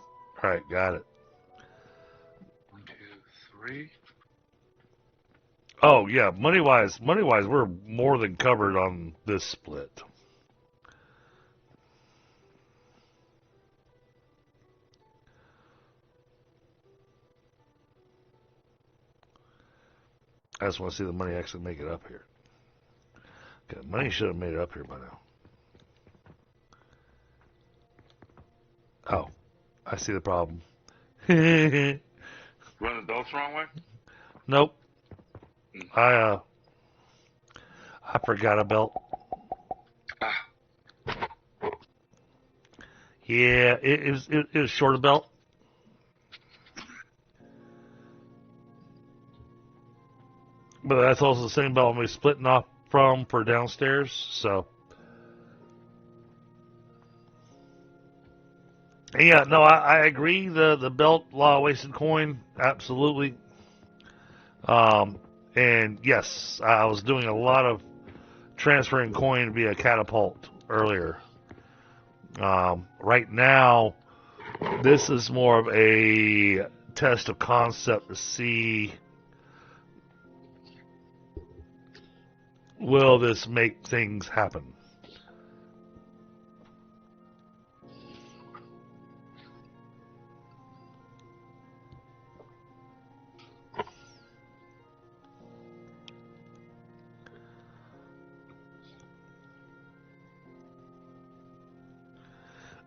All right, got it. 1, 2, 3. Oh yeah, money-wise, we're more than covered on this split. I just want to see the money actually make it up here. Okay, money should have made it up here by now. Oh, I see the problem. Run the belts the wrong way? Nope. I forgot a belt. Yeah, it was short a belt. But that's also the same belt I'm splitting off from for downstairs, so. And yeah, no, I agree. The belt law wasted coin, absolutely. And yes, I was doing a lot of transferring coin via catapult earlier. Right now, this is more of a test of concept to see, will this make things happen?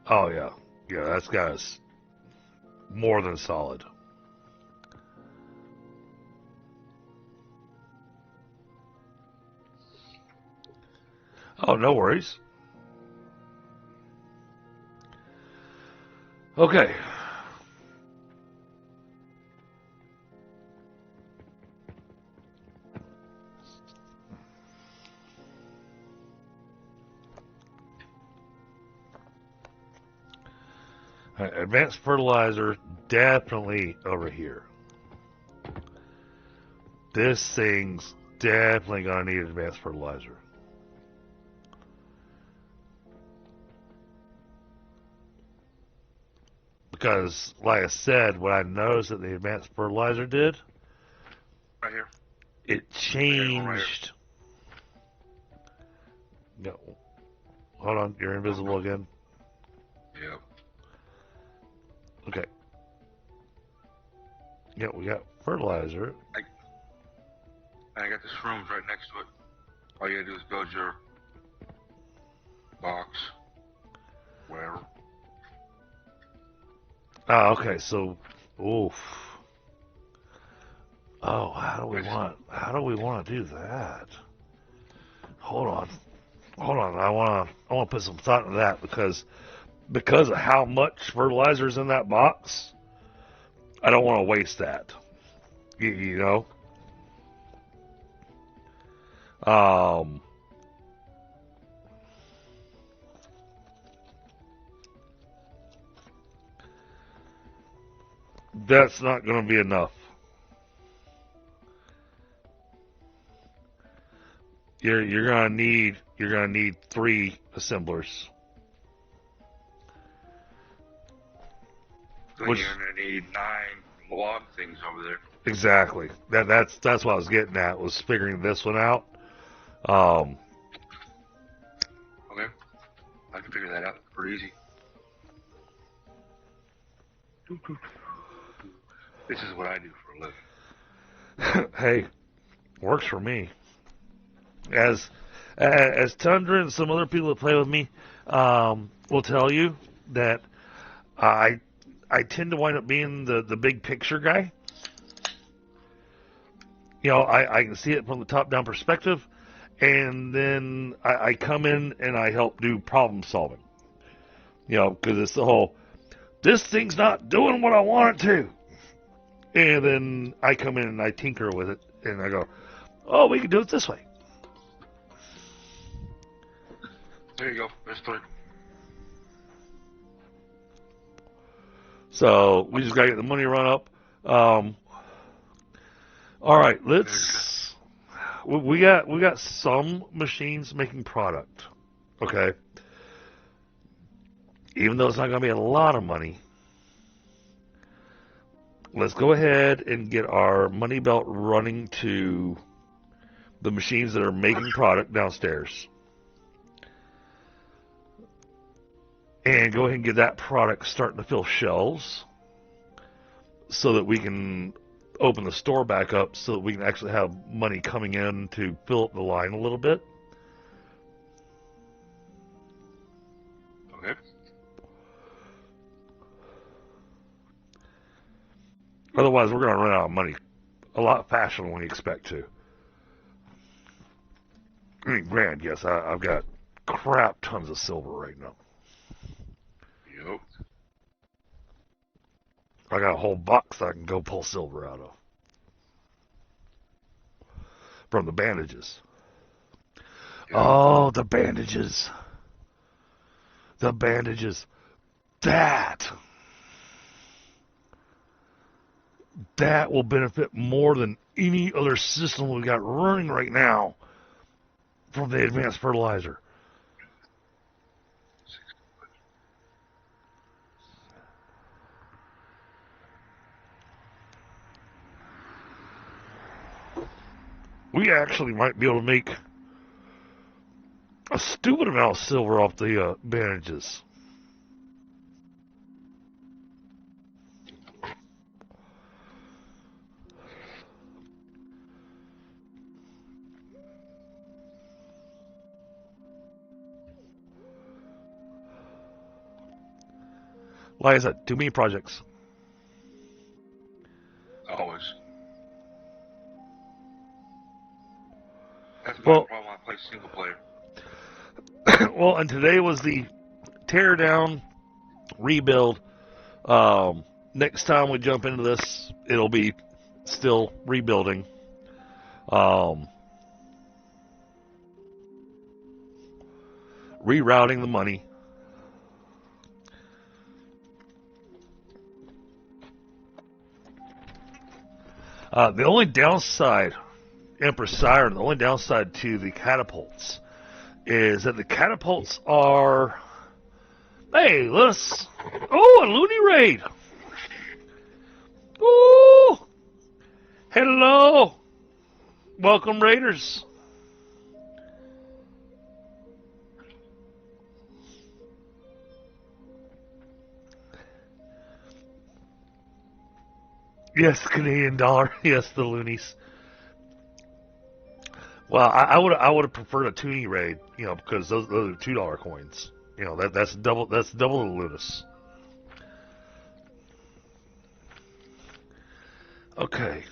Oh yeah, that's guys more than solid. Oh, no worries. Okay. Advanced fertilizer, definitely over here. This thing's definitely going to need advanced fertilizer. Because, like I said, what I noticed that the advanced fertilizer did, Right here. it changed. No. Hold on, you're invisible again. Yep. Okay. Yeah, we got fertilizer. I got the shrooms right next to it. All you gotta do is build your box. Wherever. Oh, okay, so, oof. Oh, how do we want to do that? Hold on. I want to put some thought into that because of how much fertilizer is in that box. I don't want to waste that. You know. That's not going to be enough. You're gonna need 3 assemblers. So you're gonna need 9 log things over there. Exactly. That's what I was getting at, was figuring this one out. Okay. I can figure that out pretty easy. This is what I do for a living. Hey, works for me. As Tundra and some other people that play with me will tell you that I tend to wind up being the big picture guy. You know, I can see it from the top down perspective, and then I come in and I help do problem solving. You know, because it's the whole, this thing's not doing what I want it to. And then I come in and I tinker with it, and I go, oh, we can do it this way. There you go. There's 3. So we just gotta get the money run up. All right, let's. We got some machines making product. Okay. Even though it's not gonna be a lot of money, let's go ahead and get our money belt running to the machines that are making product downstairs. And go ahead and get that product starting to fill shelves so that we can open the store back up so that we can actually have money coming in to fill up the line a little bit. Okay. Otherwise, we're going to run out of money a lot faster than we expect to. I mean, grand, yes, I've got crap tons of silver right now. Yep. I got a whole box I can go pull silver out of. From the bandages. Yeah. Oh, the bandages. The bandages. That will benefit more than any other system we've got running right now from the advanced fertilizer. We actually might be able to make a stupid amount of silver off the bandages. Like I said, too many projects. Always. That's my Well, problem. I play single player. well, and today was the tear down, rebuild. Next time we jump into this, it'll be still rebuilding. Rerouting the money. The only downside, Empress Siren, the only downside to the catapults is that the catapults are. Hey, let's. Oh, a loony raid. Ooh. Hello. Welcome, Raiders. Yes, Canadian dollar. Yes, the loonies. Well, I would have preferred a toonie raid, because those are $2 coins. That's double the Lunas. Okay.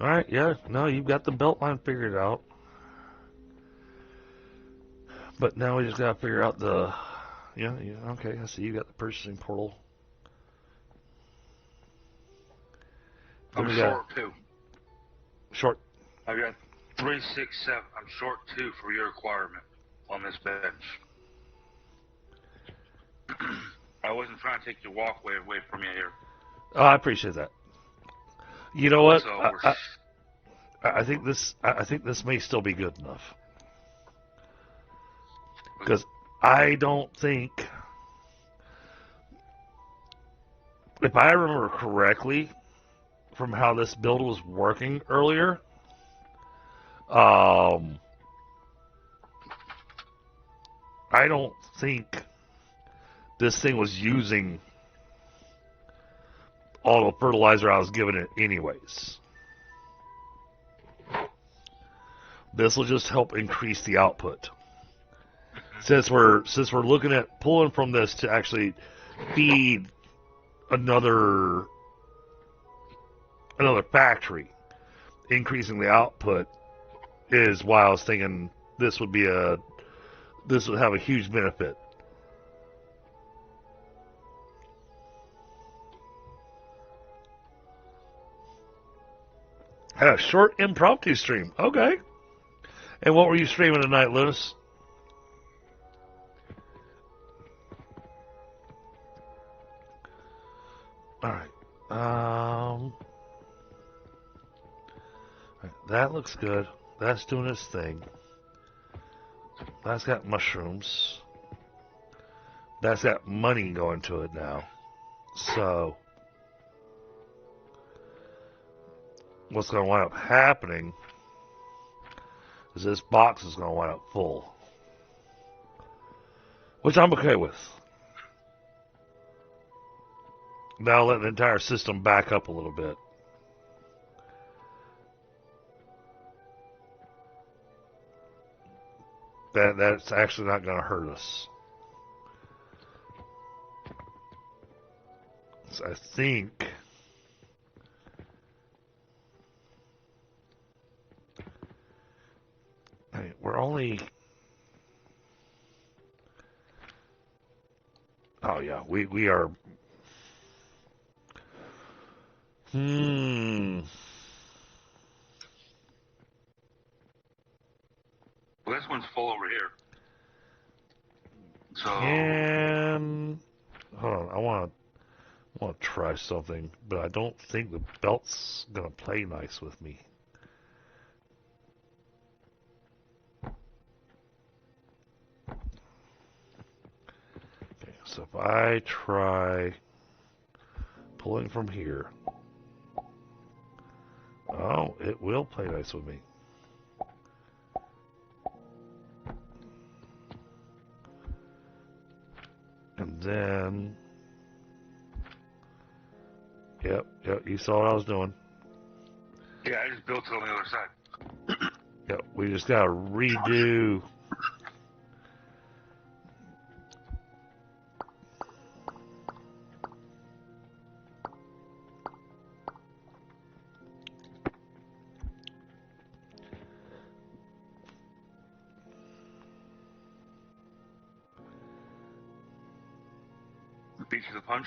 All right. Yeah. No, you've got the belt line figured out, but now we just gotta figure out the. Yeah. Okay. I see you got the purchasing portal. I'm short 2. Short. I got 3, 6, 7. I'm short 2 for your requirement on this bench. I wasn't trying to take your walkway away from you here. Oh, I appreciate that. You know what? So I think this may still be good enough, because I don't think, if I remember correctly, from how this build was working earlier, I don't think this thing was using all the fertilizer I was giving it anyways. This will just help increase the output. Since we're looking at pulling from this to actually feed another factory, increasing the output is why I was thinking this would have a huge benefit. Had a short impromptu stream. Okay. And what were you streaming tonight, Lewis? All right. That looks good. That's doing its thing. That's got mushrooms. That's got money going to it now. So, what's going to wind up happening is this box is going to wind up full, which I'm okay with. Now let the entire system back up a little bit. That's actually not going to hurt us. So I think we're only. Oh yeah, we are. Well, this one's full over here. So. Hold on, I want to try something, but I don't think the belt's gonna play nice with me. Okay, so if I try pulling from here, oh, it will play nice with me. And then, yep, you saw what I was doing. Yeah, I just built it on the other side. Yep, we just gotta redo. Beat you the punch?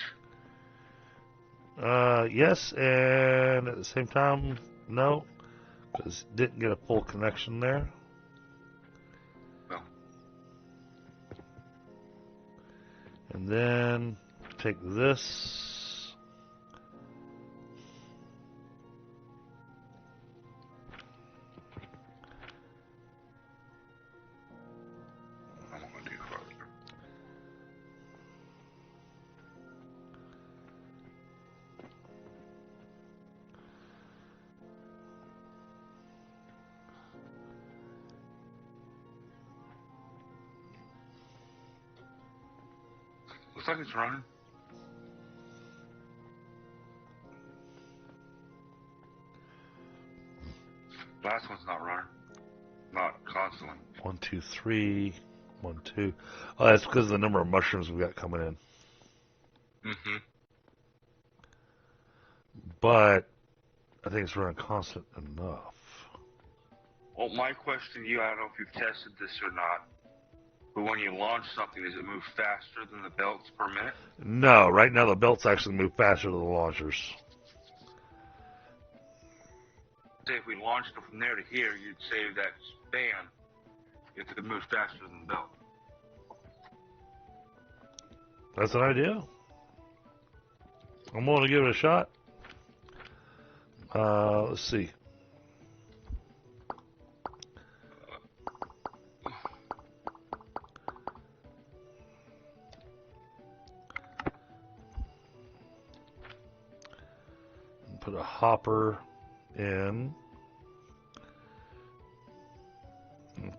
Yes, and at the same time, no, because didn't get a full connection there. No. And then take this, Looks like it's running. Last one's not running. Not constantly. 1, 2, 3. 1, 2. Oh, that's because of the number of mushrooms we got coming in. Mm-hmm. But I think it's running constant enough. Well, my question to you, I don't know if you've tested this or not, but when you launch something, does it move faster than the belts per minute? No, right now the belts actually move faster than the launchers. Say if we launched it from there to here, you'd save that span if it moves faster than the belt. That's an idea. I'm willing to give it a shot. Let's see. Put a hopper in.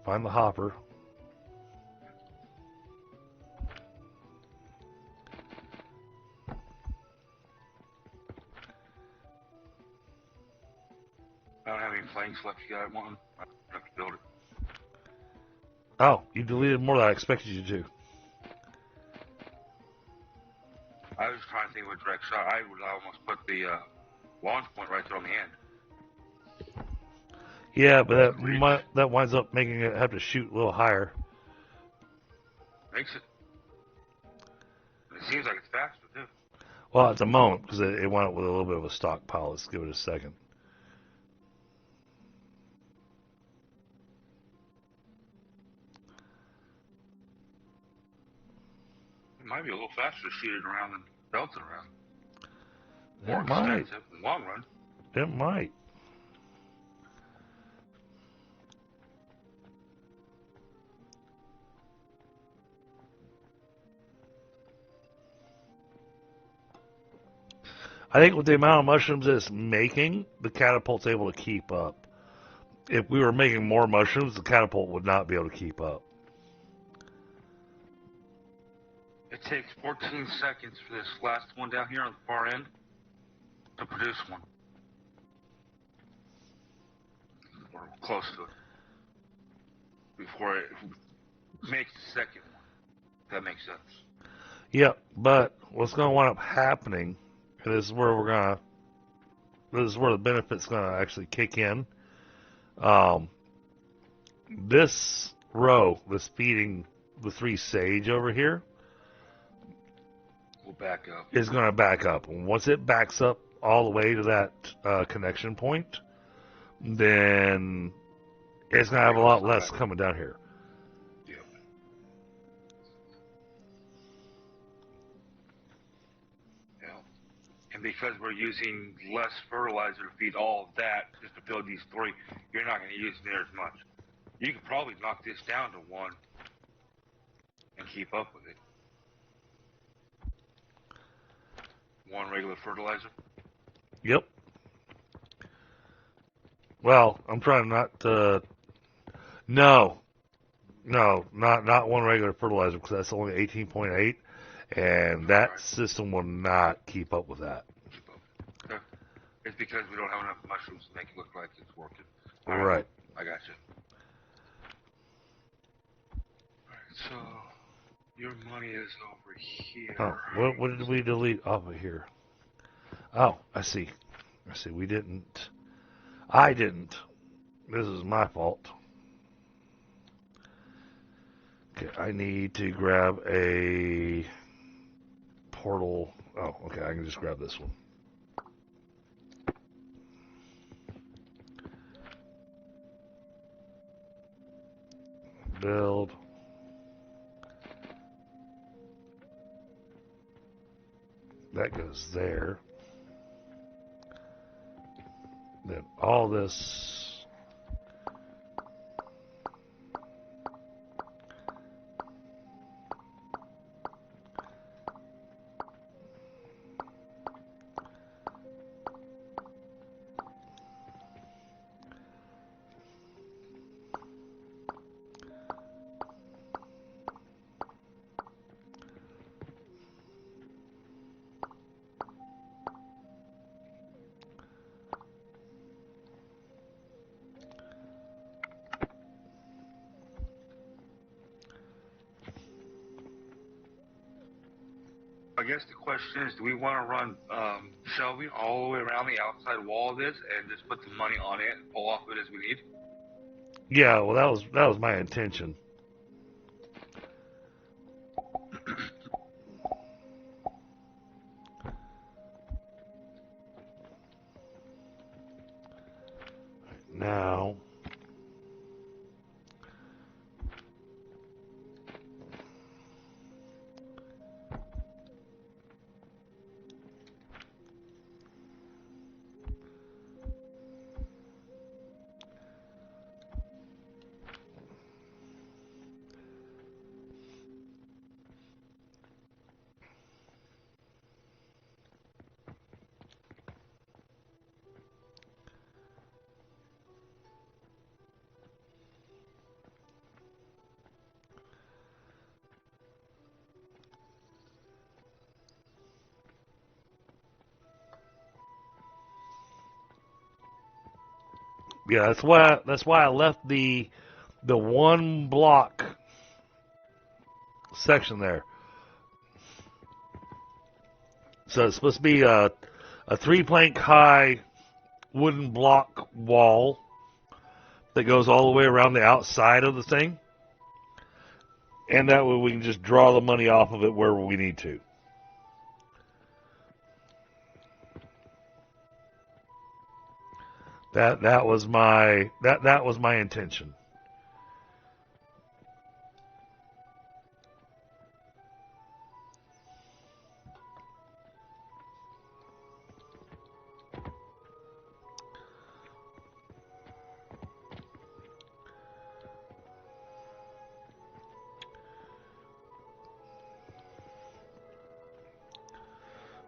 Find the hopper. I don't have any planks left. You got one? I have to build it. Oh, you deleted more than I expected you to. I was trying to think of a direct shot. I would almost put the launch point right there on the end. Yeah, but that winds up making it have to shoot a little higher. Makes it. It seems like it's faster, too. Well, at the moment, because it wound up with a little bit of a stockpile. Let's give it a second. It might be a little faster to shoot it around than belt it around. It More might. expensive in the long run. It might. I think with the amount of mushrooms it's making, the catapult's able to keep up. If we were making more mushrooms, the catapult would not be able to keep up. It takes 14 seconds for this last one down here on the far end to produce one. Or close to it. Before it makes the second one. If that makes sense. Yep, but what's going to wind up happening, and this is where the benefit's going to actually kick in. This row that's feeding the 3 sage over here We'll back up. is going to back up. And once it backs up all the way to that connection point, then it's going to have a lot less coming down here. Yeah. Yeah. And because we're using less fertilizer to feed all of that, just to build these 3, you're not going to use near as much. You could probably knock this down to 1 and keep up with it. 1 regular fertilizer. Yep. Well, I'm trying not to. No, not 1 regular fertilizer because that's only 18.8, and that system will not keep up with that. Okay. It's because we don't have enough mushrooms to make it look like it's working. All right. I got you. Alright, so your money is over here. Oh, what did we delete over here? Oh, I see. We didn't. I didn't. This is my fault. Okay, I need to grab a portal. Oh, okay, I can just grab this one. Build. That goes there. Then all this. I guess the question is, do we want to run shelving all the way around the outside wall of this and just put the money on it and pull off of it as we need? Yeah, well, that was my intention. Now, yeah, that's why I left the one block section there. So it's supposed to be a 3-plank high wooden block wall that goes all the way around the outside of the thing. And that way we can just draw the money off of it wherever we need to. That was my intention.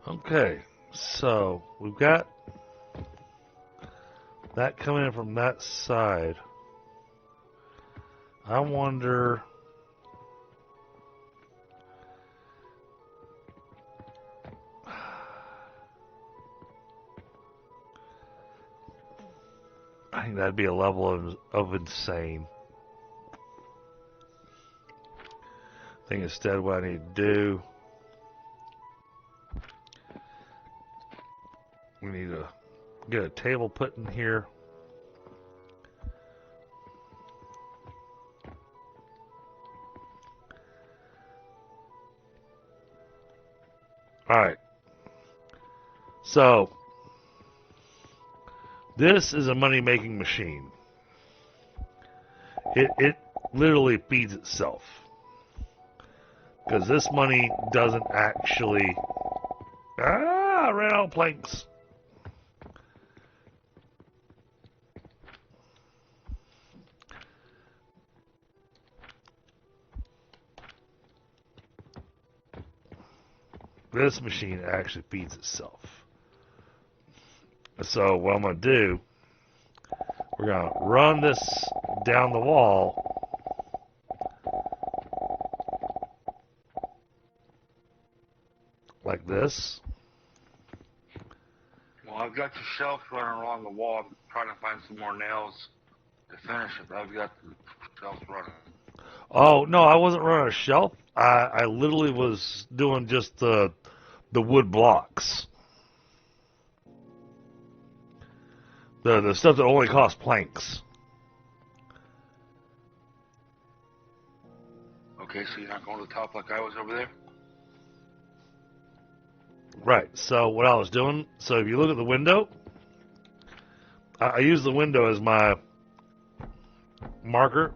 Okay, so we've got that coming in from that side. I wonder... I think that'd be a level of insane. I think instead what I need to do... we need to get a table put in here. Alright. So, this is a money-making machine. It literally feeds itself. Because this money doesn't actually... I ran out of planks. This machine actually feeds itself. So what I'm going to do, we're going to run this down the wall like this. Well, I've got the shelf running along the wall. I'm trying to find some more nails to finish it, but I've got the shelf running. Oh, no, I wasn't running a shelf. I literally was doing just the wood blocks. The stuff that only costs planks. Okay, so you're not going to the top like I was over there? Right, so what I was doing, so if you look at the window, I use the window as my marker.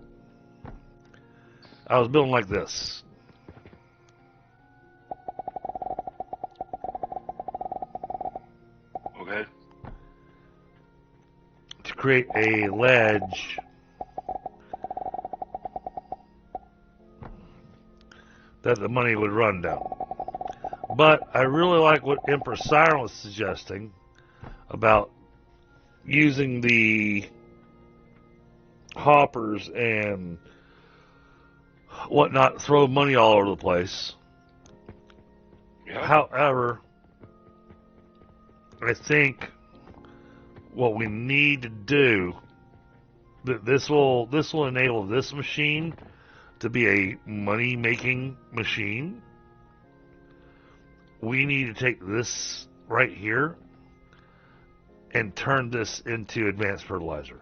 I was building like this. Okay. To create a ledge that the money would run down. But I really like what Empress Siren was suggesting about using the hoppers and whatnot, throw money all over the place. Yeah. However, I think what we need to do, this will enable this machine to be a money-making machine. we need to take this right here and turn this into advanced fertilizer.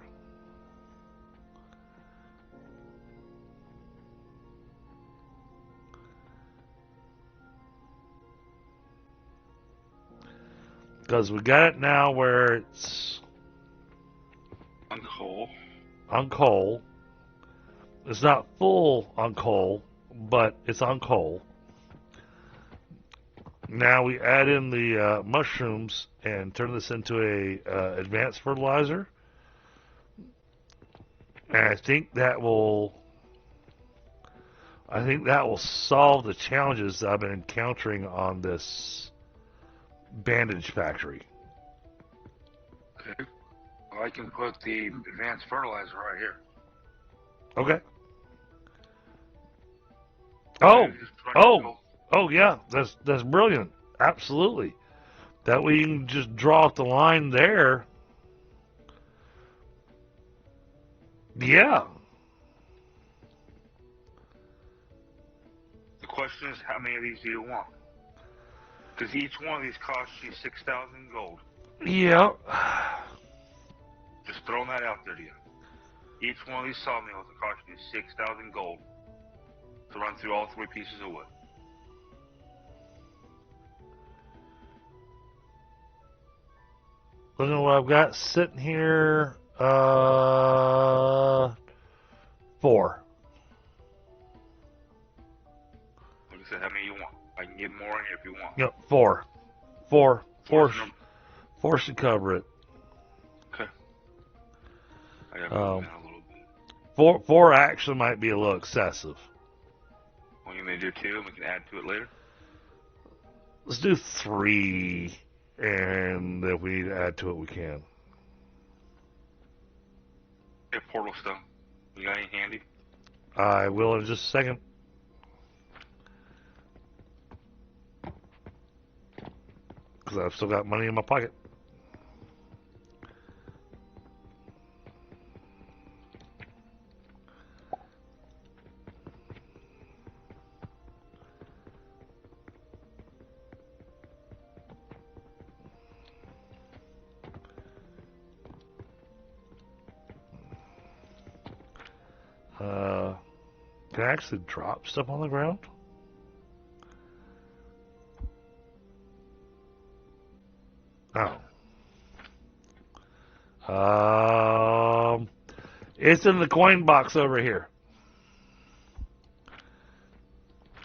Because we got it now where it's On coal. on coal. It's not full on coal, but it's on coal. Now we add in the mushrooms and turn this into a advanced fertilizer. And I think that will solve the challenges that I've been encountering on this bandage factory. Okay. Well, I can put the advanced fertilizer right here. Okay. Oh yeah, that's brilliant. Absolutely. That way you can just draw out the line there. Yeah. The question is, how many of these do you want? Because each one of these costs you 6,000 gold. Yeah. Just throwing that out there to you. Each one of these sawmills will cost you 6,000 gold to run through all 3 pieces of wood. Look at what I've got sitting here. 4. Like I said, how many you want? I can get more in here if you want. Yep, 4. 4 should cover it. Okay. I got to move in a little bit. 4 actually might be a little excessive. Well, you may do 2 and we can add to it later? Let's do 3, and if we need to add to it, we can. Hey, portal stone. You got any handy? I will in just a second. Because I've still got money in my pocket. Can I actually drop stuff on the ground? Oh. It's in the coin box over here.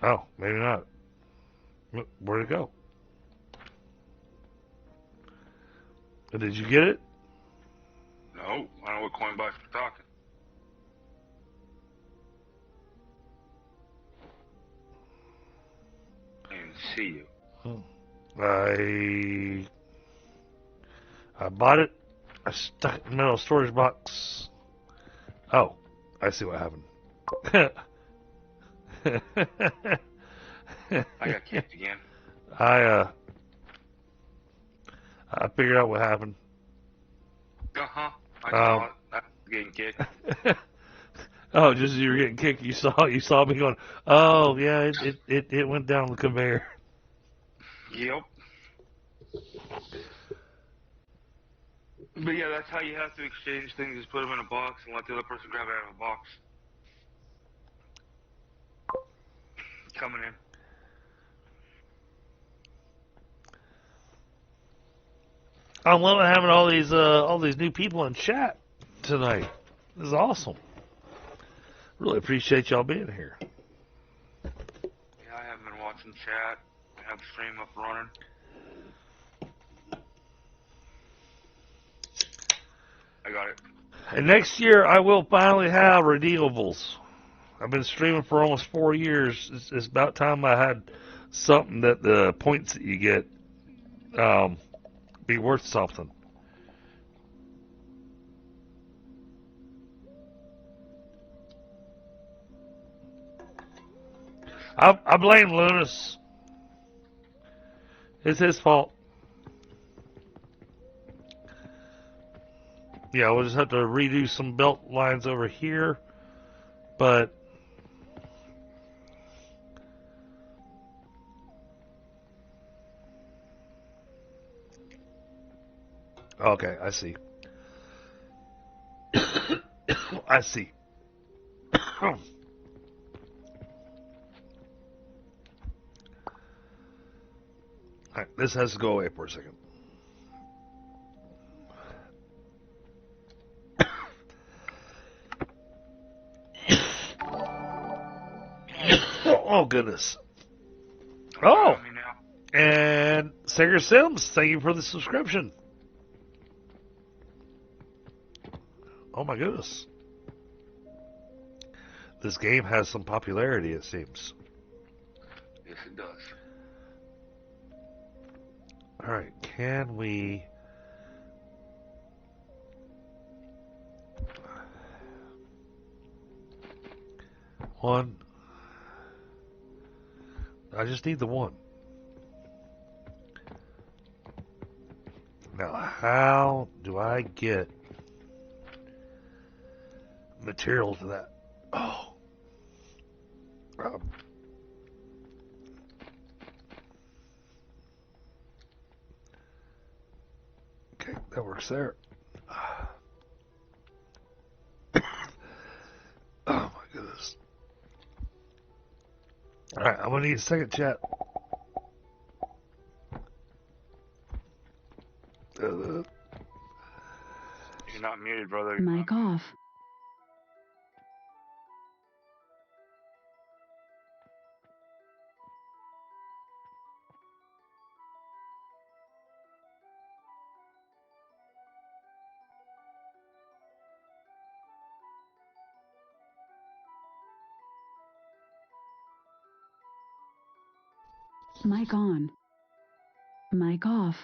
Oh, maybe not. Where'd it go? Did you get it? No, I don't know what coin box you're talking. I didn't see you. I bought it. I stuck it in the middle of the storage box. Oh, I see what happened. I got kicked again. I figured out what happened. Uh-huh. I saw it. I was getting kicked. Oh, just as you were getting kicked, you saw me going, oh yeah, it went down the conveyor. Yep. But yeah, that's how you have to exchange things, is put them in a box and let the other person grab it out of a box. Coming in. I'm loving having all these new people in chat tonight. This is awesome. Really appreciate y'all being here. Yeah, I haven't been watching chat. I have the stream up running. I got it. And next year I will finally have redeemables. I've been streaming for almost 4 years. It's about time I had something that the points that you get be worth something. I blame Lunas. It's his fault. Yeah, we'll just have to redo some belt lines over here, but Okay, I see. I see. Alright, this has to go away for a second. Oh, goodness. Oh! Me now. And Sager Sims, thank you for the subscription. Oh, my goodness. This game has some popularity, it seems. Yes, it does. Alright, can we... One. I just need the one. Now, how do I get material to that? Oh. Okay, that works there. Oh my goodness. Alright, I'm gonna need a second chat. You're not muted, brother. Mic off. Mic on. Mic off.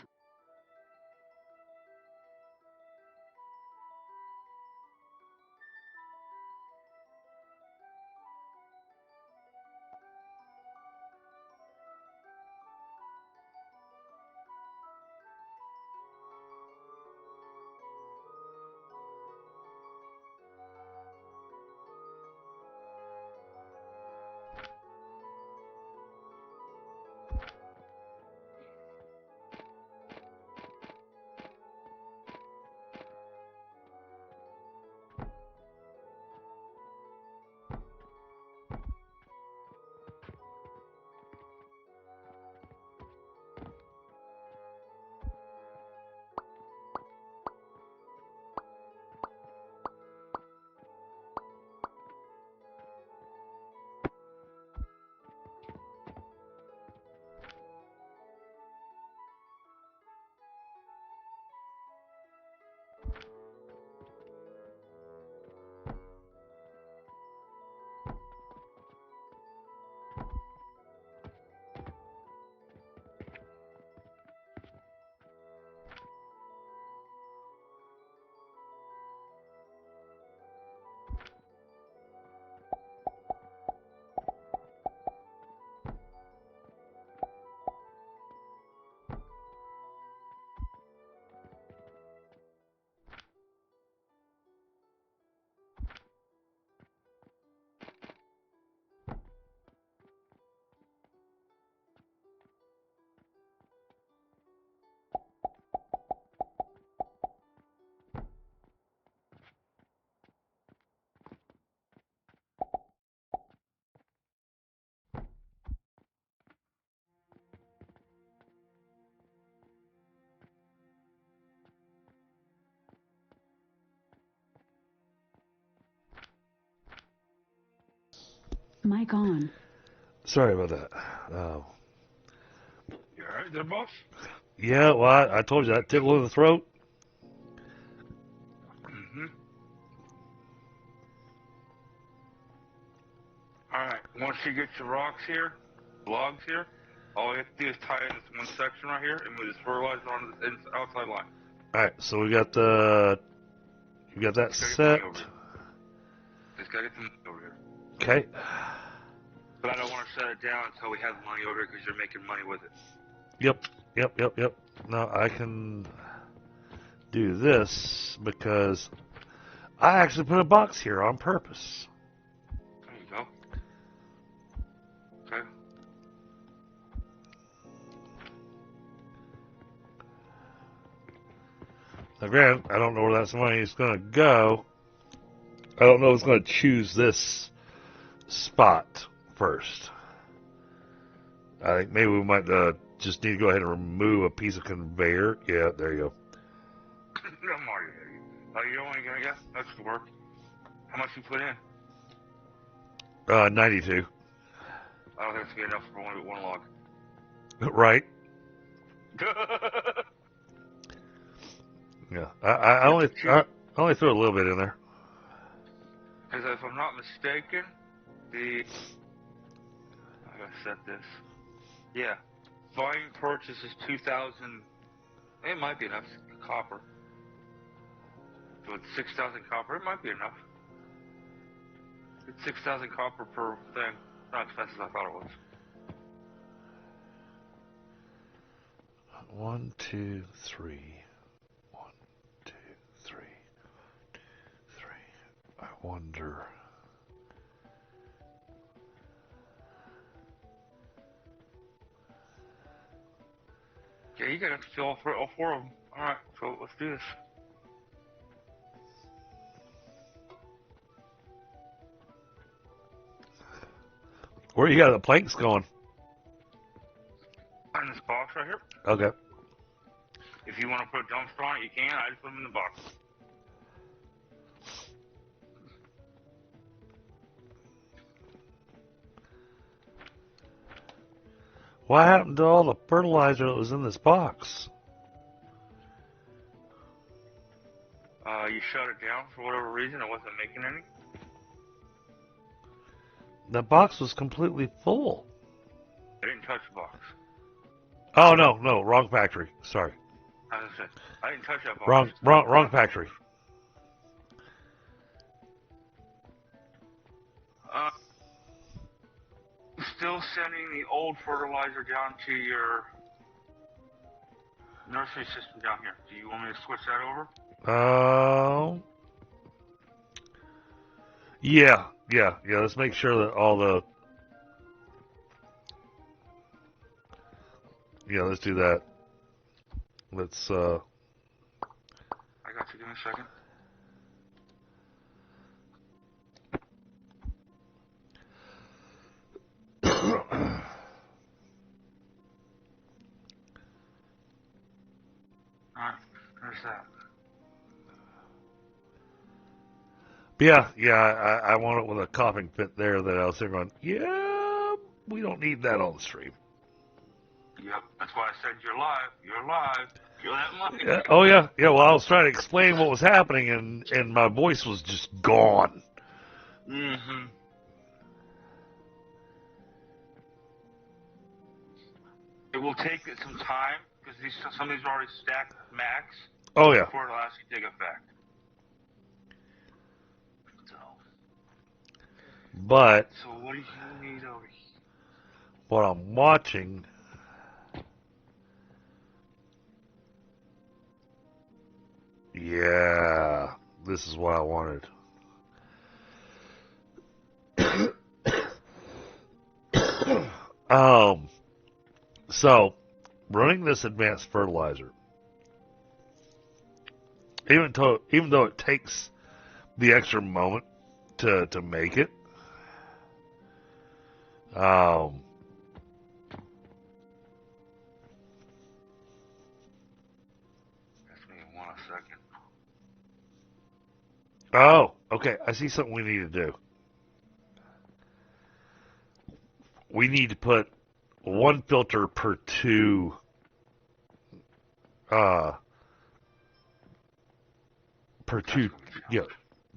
Mic on. Sorry about that. You alright there, boss? Yeah, well, I told you that tickle in the throat. Mm-hmm. Alright, once you get your rocks here, logs here, all you have to do is tie in this one section right here and move this fertilizer onto the outside line. Alright, so we got the... You got that Just gotta set. get the money over here. Just gotta get the money over here. Okay. But I don't want to shut it down until we have the money over here because you're making money with it. Yep. Now I can do this because I actually put a box here on purpose. There you go. Okay. Again, I don't know where that money is going to go. I don't know if it's going to choose this spot first. I think maybe we might just need to go ahead and remove a piece of conveyor. Yeah, there you go. I'm already ready. Oh, you're only gonna get? That should work. How much you put in? 92. I don't think it's gonna be enough for one log. Right? Yeah. I only threw a little bit in there. Because if I'm not mistaken, I gotta set this. Yeah. Volume purchase is 2,000. It might be enough copper. So it's 6,000 copper. It might be enough. It's 6,000 copper per thing. Not expensive as I thought it was. 1, 2, 3. 1, 2, 3. 2, 3. I wonder. Yeah, you gotta fill all four of them. Alright, so let's do this. Where you got the planks going? In this box right here. Okay. If you want to put a dumpster on it, you can. I just put them in the box. What happened to all the fertilizer that was in this box? You shut it down for whatever reason. It wasn't making any. The box was completely full. I didn't touch the box. Oh, no, wrong factory. Sorry. As I said, I didn't touch that box. Wrong factory. Still sending the old fertilizer down to your nursery system down here. Do you want me to switch that over? Yeah. Let's make sure that all the. Yeah, let's do that. Let's. I got you. Give me a second. Alright, there's that. Yeah. I want it with a coughing fit there that I was there going. Yeah, we don't need that on the stream. Yep, that's why I said you're live. You're live. Feel that money. Yeah, oh yeah. Well, I was trying to explain what was happening, and my voice was just gone. Mm-hmm. It will take some time because some of these are already stacked max. Oh yeah. Before it'll actually take effect. But So what do you need over here? what I'm watching. Yeah, this is what I wanted. So running this advanced fertilizer, even though it takes the extra moment to make it, just me 1 second. Oh, okay. I see something we need to do. We need to put one filter per two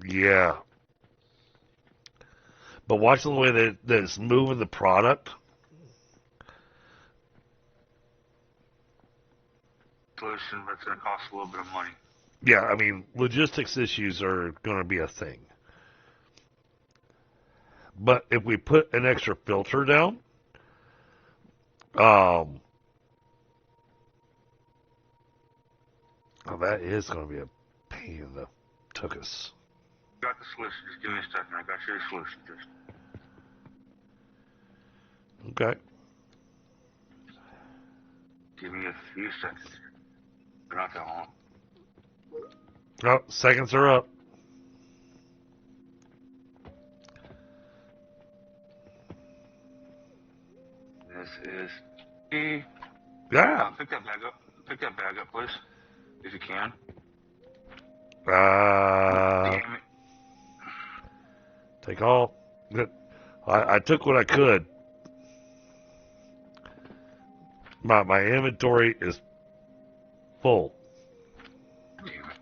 yeah. But watching the way that it's moving the product. Solution, but it's going to cost a little bit of money. Yeah, I mean, logistics issues are going to be a thing. But if we put an extra filter down, oh, that is going to be a pain in the tuchus. Got the solution. Just give me a second. I got your solution. Just. Okay. Give me a few seconds. Not that long. Oh, seconds are up. This is E. Yeah. Pick that bag up. Pick that bag up, please, if you can. Damn it. Take all. I took what I could. My inventory is full. Damn it.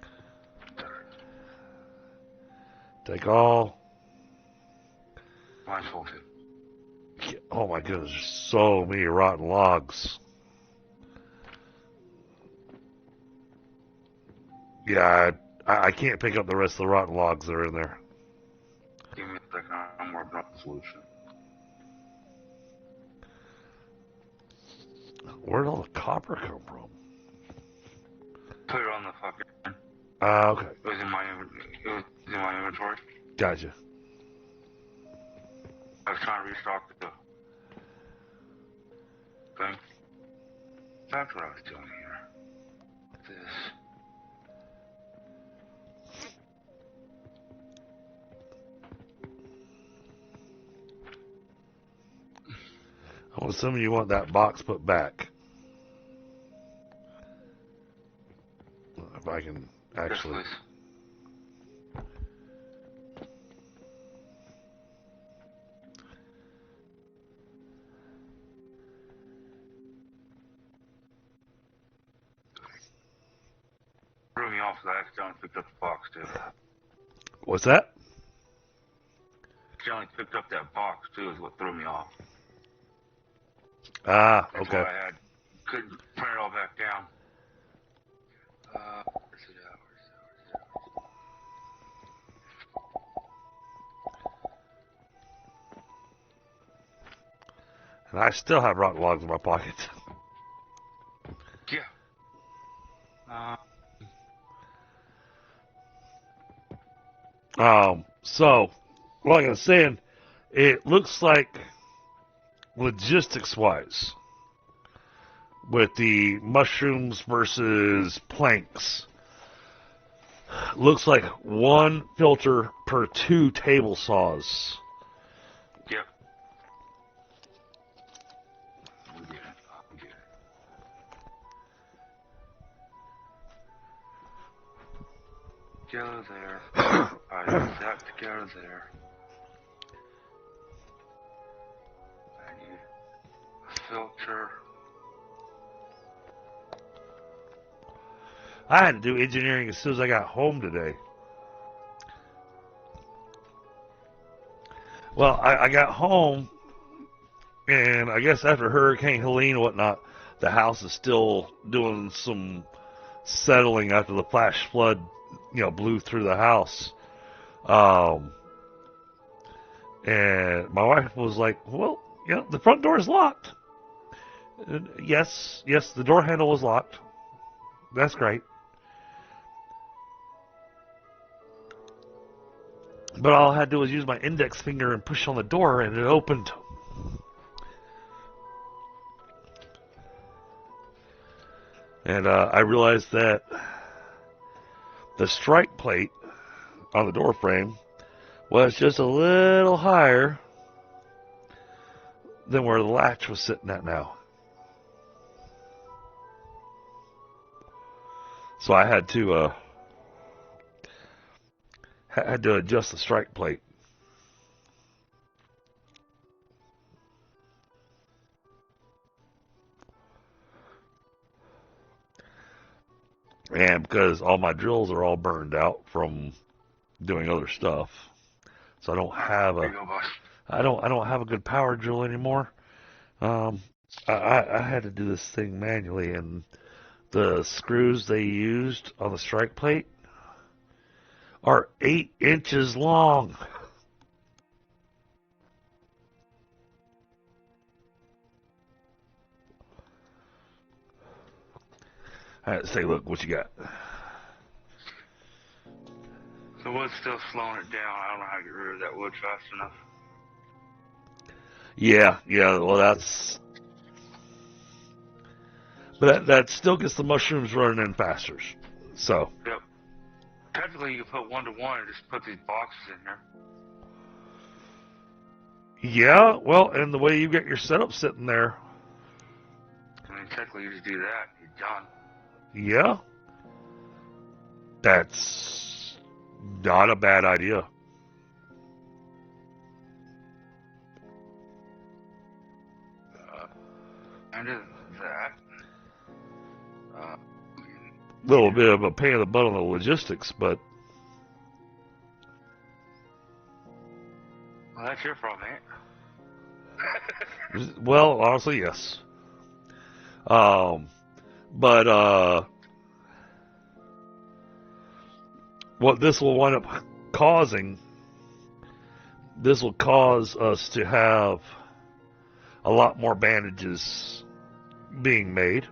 Take all. Mine's full too. Oh my goodness, there's so many rotten logs. Yeah, I can't pick up the rest of the rotten logs that are in there. Give me a second. I'm working on the solution. Where'd all the copper come from? Put it on the fucking. Okay. It was in my inventory. Gotcha. I was trying to restock the thing. That's what I was doing here. This. I'm assuming you want that box put back. If I can actually. Yes, please. Threw me off because I accidentally picked up the box too. What's that? Accidentally picked up that box too is what threw me off. Ah, That's okay. why I couldn't print it all back down. Where's it at? And I still have rotten logs in my pocket. Yeah. So, like I was saying, it looks like logistics-wise, with the mushrooms versus planks, looks like one filter per 2 table saws. Yep. We get it. We get it. Together there. That together there. I need a filter. I had to do engineering as soon as I got home today. Well, I got home, and I guess after Hurricane Helene and whatnot, the house is still doing some settling after the flash flood, blew through the house. And my wife was like, well, the front door is locked. And yes, the door handle was locked. That's great. But all I had to do was use my index finger and push on the door, and it opened. And I realized that the strike plate on the door frame was just a little higher than where the latch was sitting at now. So I had to adjust the strike plate. And because all my drills are all burned out from doing other stuff, so I don't have a good power drill anymore. I had to do this thing manually, and the screws they used on the strike plate are 8 inches long. I had to say, look, what you got? The wood's still slowing it down. I don't know how to get rid of that wood fast enough. Yeah, well, but that still gets the mushrooms running in faster. So. Yep. technically you can put 1 to 1 and just put these boxes in there. Yeah, well, and the way you get your setup sitting there. I mean, technically you just do that, you're done. Yeah. That's not a bad idea. And that. Little bit of a pain in the butt on the logistics, but Well, that's your fault, mate. well, honestly, yes. But what this will wind up causing, this will cause us to have a lot more bandages being made.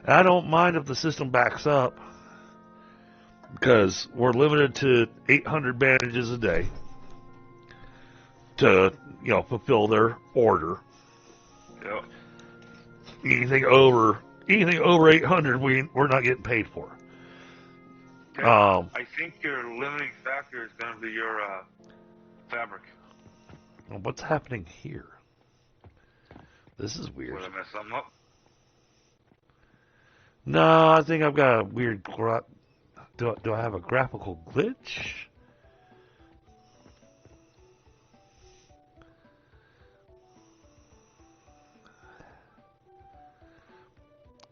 I don't mind if the system backs up, because we're limited to 800 bandages a day to, fulfill their order. Yep. Anything over 800, we're not getting paid for. Okay. I think your limiting factor is going to be your fabric. What's happening here? This is weird. Will I mess something up? No, I think I've got a weird. Do I have a graphical glitch?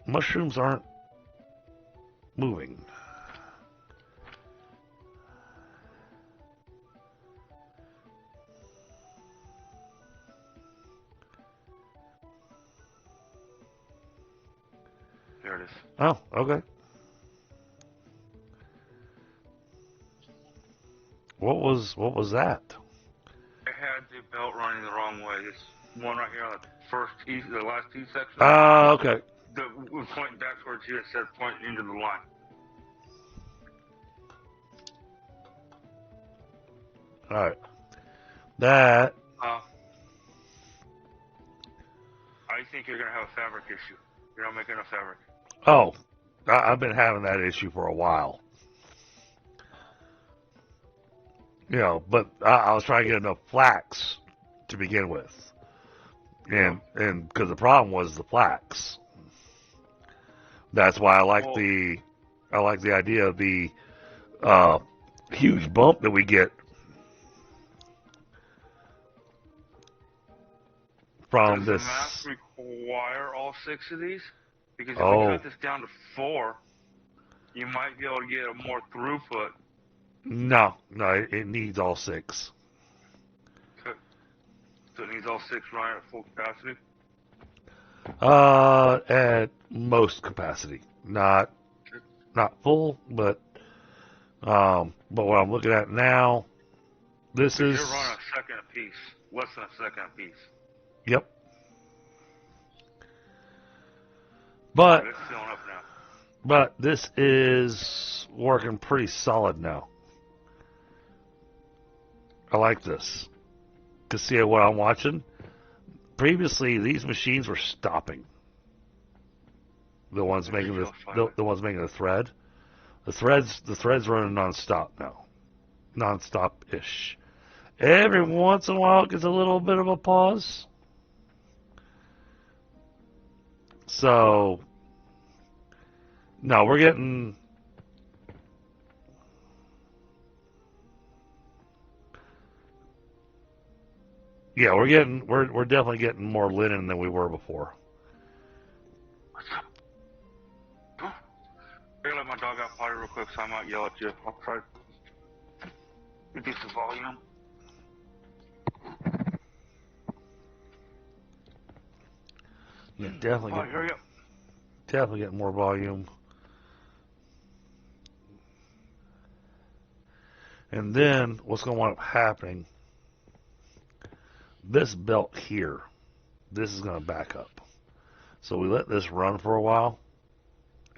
Mushrooms aren't moving. There it is. Oh, okay. What was that? I had the belt running the wrong way. This one right here on the first T, the last T section. Okay. Was pointing back towards you instead of pointing into the line. All right. That. I think you're going to have a fabric issue. You're not making enough fabric. Oh, I've been having that issue for a while. But I was trying to get enough flax to begin with, and because the problem was the flax. That's why I like the idea of the huge bump that we get from Does this. the map require all 6 of these? Because if we cut this down to 4, you might be able to get a more throughput. No, it needs all 6. So it needs all 6 running at full capacity? At most capacity, not full, but what I'm looking at now, this so is. You're running a second apiece, less than a second apiece. Yep. But it's filling up now. But this is working pretty solid now. I like this. To see what I'm watching. Previously, these machines were stopping. The ones making the ones making the thread. The thread's running nonstop now. Non-stop-ish. Every once in a while, it gets a little bit of a pause. So, no, we're getting. Yeah, we're definitely getting more linen than we were before. I'm gonna let my dog out potty real quick, so I might yell at you. I'll try to reduce the volume. Yeah, definitely. Definitely getting more volume. And then what's going to wind up happening? This belt here, this is going to back up. So we let this run for a while,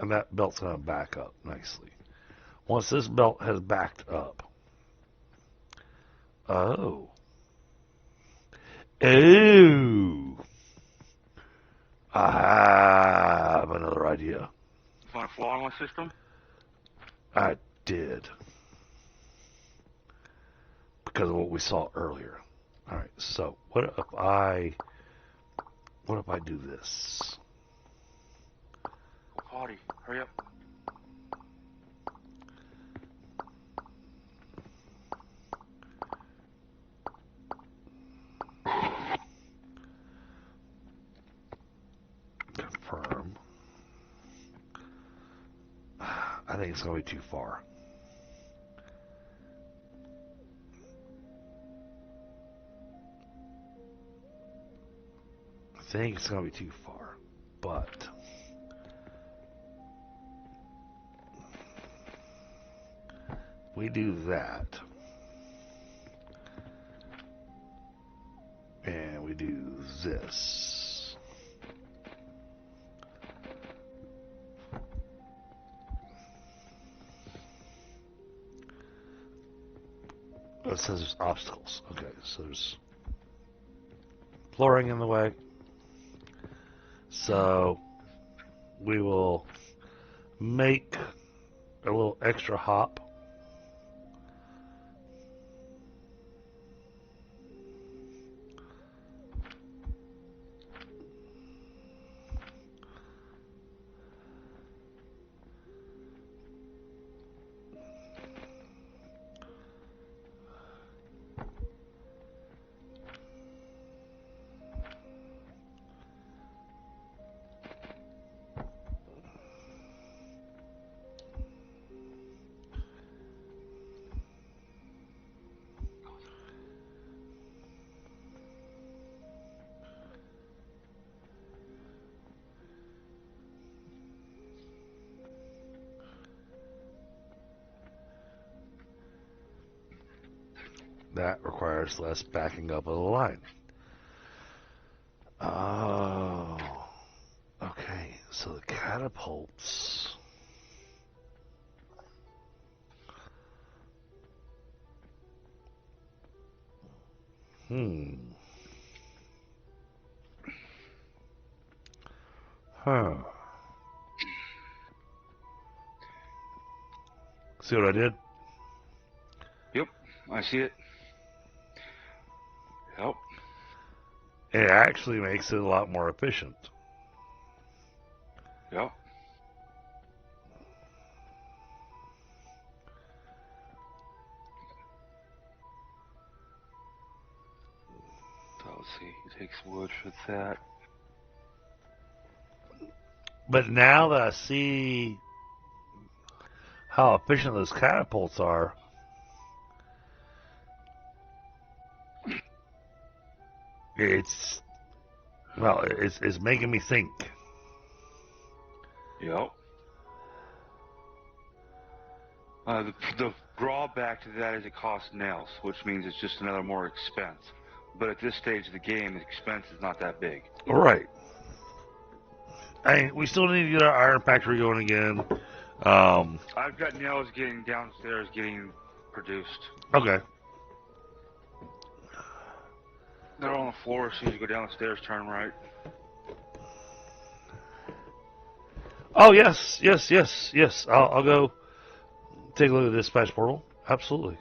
and that belt's going to back up nicely. Once this belt has backed up, I have another idea. Find a flaw in my system? I did. Because of what we saw earlier. Alright, so what if I do this? Party, hurry up. Confirm. I think it's going to be too far. I think it's going to be too far, but we do that, and we do this. It says there's obstacles. Okay, so there's flooring in the way. So we will make a little extra hop. That requires less backing up of the line. Oh, okay. So the catapults. Huh. See what I did? Yep, I see it. Yep. It actually makes it a lot more efficient. Yep. So let's see, it takes wood for that. But now that I see how efficient those catapults are, it's making me think. Yep. The drawback to that is it costs nails, which means it's just another more expense. But at this stage of the game, the expense is not that big. Right. We still need to get our iron factory going again. I've got nails getting downstairs getting produced. Okay. They're on the floor. As soon as you go down the stairs, turn right. Oh, yes. I'll go take a look at the dispatch portal. Absolutely.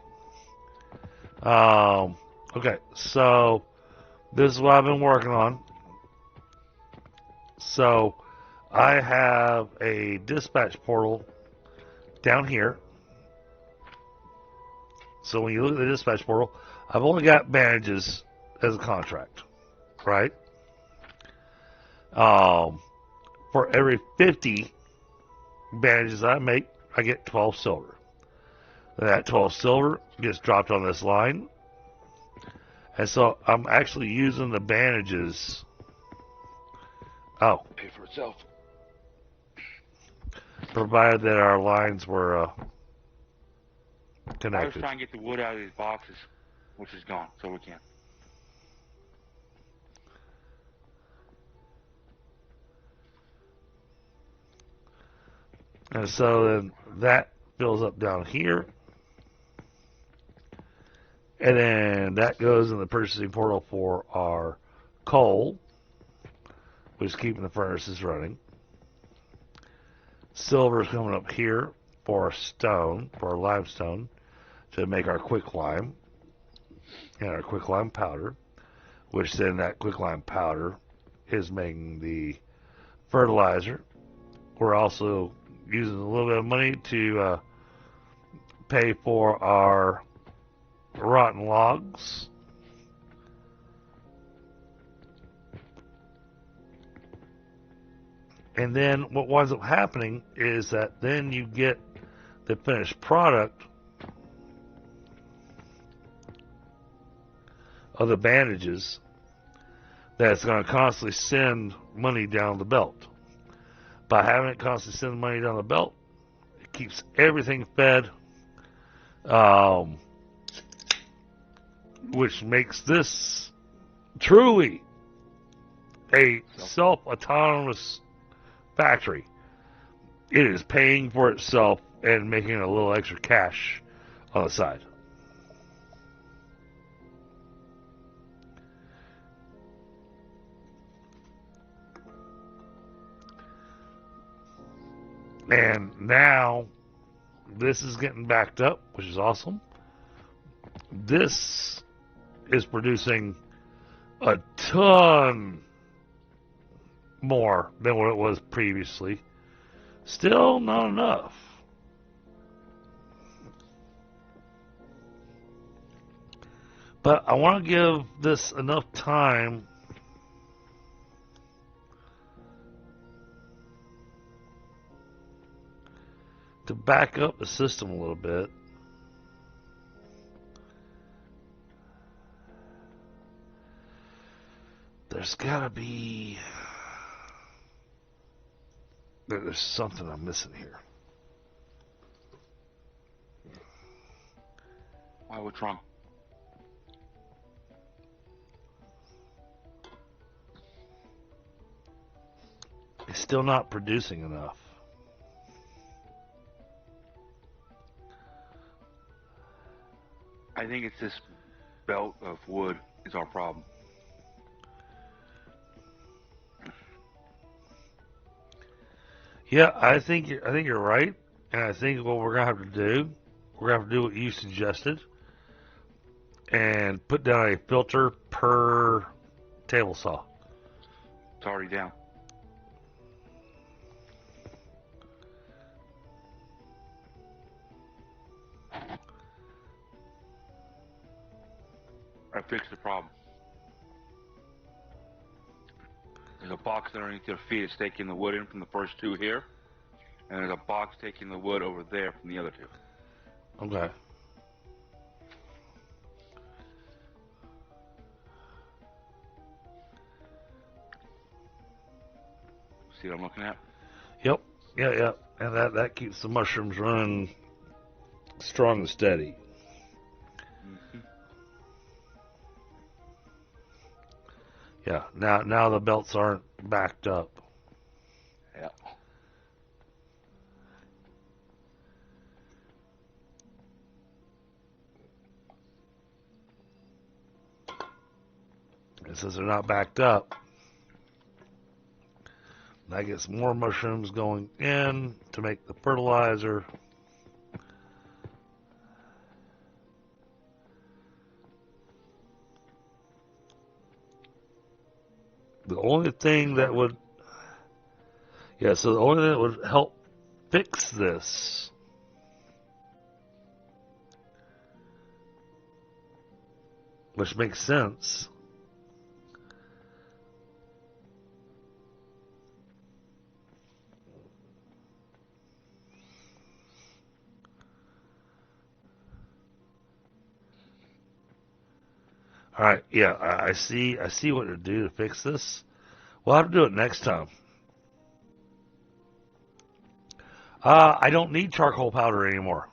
Okay, so this is what I've been working on. So I have a dispatch portal down here. So when you look at the dispatch portal, I've only got bandages as a contract, right? For every 50 bandages I make, I get 12 silver. That 12 silver gets dropped on this line. And so I'm actually using the bandages. Oh. Pay for itself. Provided that our lines were connected. I was trying to get the wood out of these boxes, which is gone, so we can't. And so then that fills up down here. And then that goes in the purchasing portal for our coal. which is keeping the furnaces running. Silver is coming up here for stone, for limestone, to make our quicklime and our quicklime powder, which then that quicklime powder is making the fertilizer. We're also using a little bit of money to pay for our rotten logs. And then what winds up happening is that then you get the finished product of the bandages that's going to constantly send money down the belt. By having it constantly send money down the belt, it keeps everything fed, which makes this truly a self-autonomous factory. It is paying for itself and making a little extra cash on the side. And now this is getting backed up, which is awesome. This is producing a ton more than what it was previously. Still not enough. But I want to give this enough time to back up the system a little bit. There's gotta be... There's something I'm missing here. Why, what's wrong? It's still not producing enough. I think it's this belt of wood is our problem. Yeah, I think you're right, and I think what we're gonna have to do, we're gonna have to do what you suggested, and put down a filter per table saw. It's already down. I fixed the problem. There's a box underneath your feet. It's taking the wood in from the first two here. And there's a box taking the wood over there from the other two. Okay. See what I'm looking at? Yep. Yeah. And that keeps the mushrooms running strong and steady. Mm-hmm. Yeah. Now the belts aren't backed up. Yeah. And since they're not backed up, that gets more mushrooms going in to make the fertilizer. The only thing that would, so the only thing that would help fix this which makes sense. All right, yeah, I see what to do to fix this. We'll have to do it next time. I don't need charcoal powder anymore.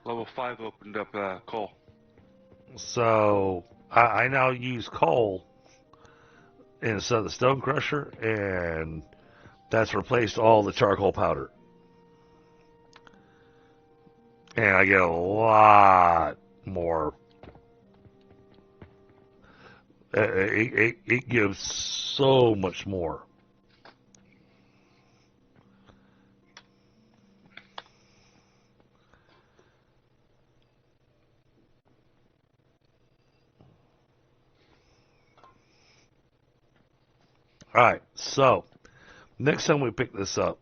Level 5 opened up coal. So I now use coal instead of the stone crusher, and that's replaced all the charcoal powder. And I get a lot more It gives so much more. All right, so next time we pick this up,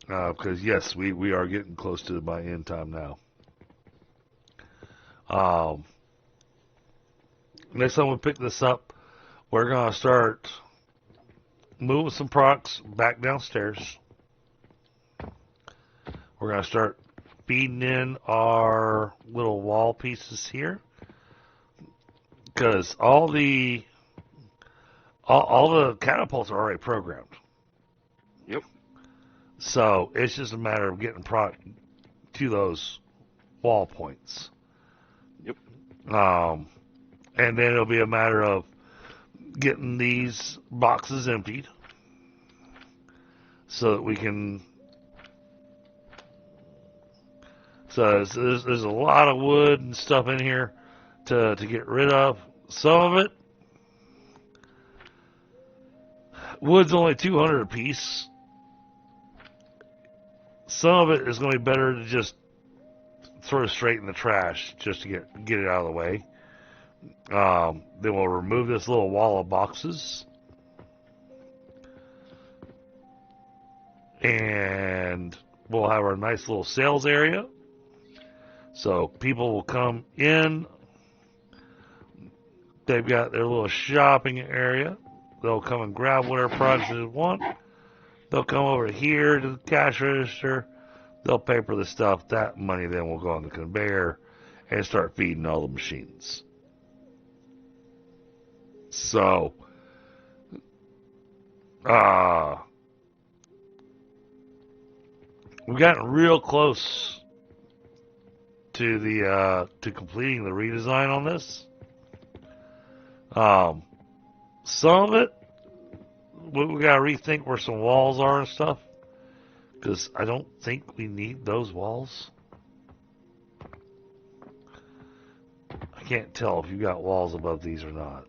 because yes, we are getting close to my end time now. Next time we pick this up, we're gonna start moving some products back downstairs. We're gonna start feeding in our little wall pieces here, because all the catapults are already programmed. Yep. So it's just a matter of getting product to those wall points. Yep. And then it'll be a matter of getting these boxes emptied so that we can. So there's a lot of wood and stuff in here to get rid of. Some of it, wood's only 200 a piece. Some of it is going to be better to just throw straight in the trash just to get it out of the way. Then we'll remove this little wall of boxes. And we'll have our nice little sales area. So people will come in. They've got their little shopping area. They'll come and grab whatever products they want. They'll come over here to the cash register. They'll pay for the stuff. That money then will go on the conveyor and start feeding all the machines. So, we've gotten real close to to completing the redesign on this. Some of it, we got to rethink where some walls are and stuff, because I don't think we need those walls. I can't tell if you got walls above these or not.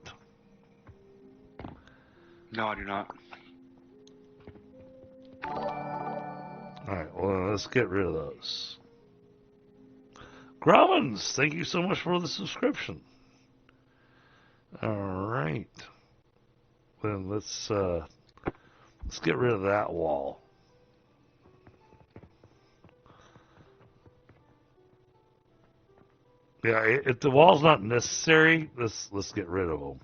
No, I do not. Alright, well, let's get rid of those. Gromans, thank you so much for the subscription. Alright. Then let's get rid of that wall. Yeah, if the wall's not necessary, let's get rid of them.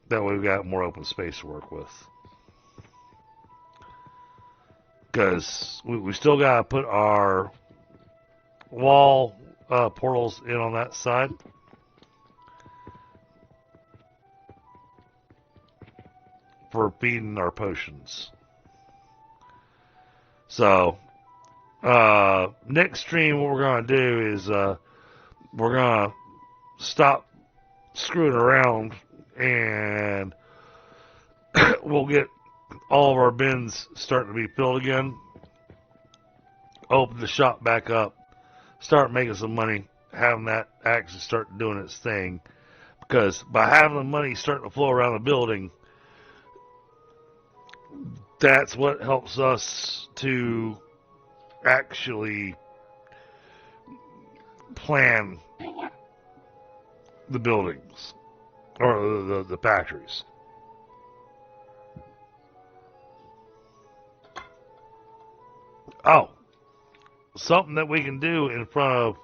That way we've got more open space to work with. Because we still got to put our wall portals in on that side. For feeding our potions. So, next stream, what we're going to do is we're going to stop screwing around and we'll get all of our bins starting to be filled again. Open the shop back up. Start making some money. Having that actually start doing its thing. Because by having the money starting to flow around the building, that's what helps us to actually plan the buildings or the factories. Oh, something that we can do in front of,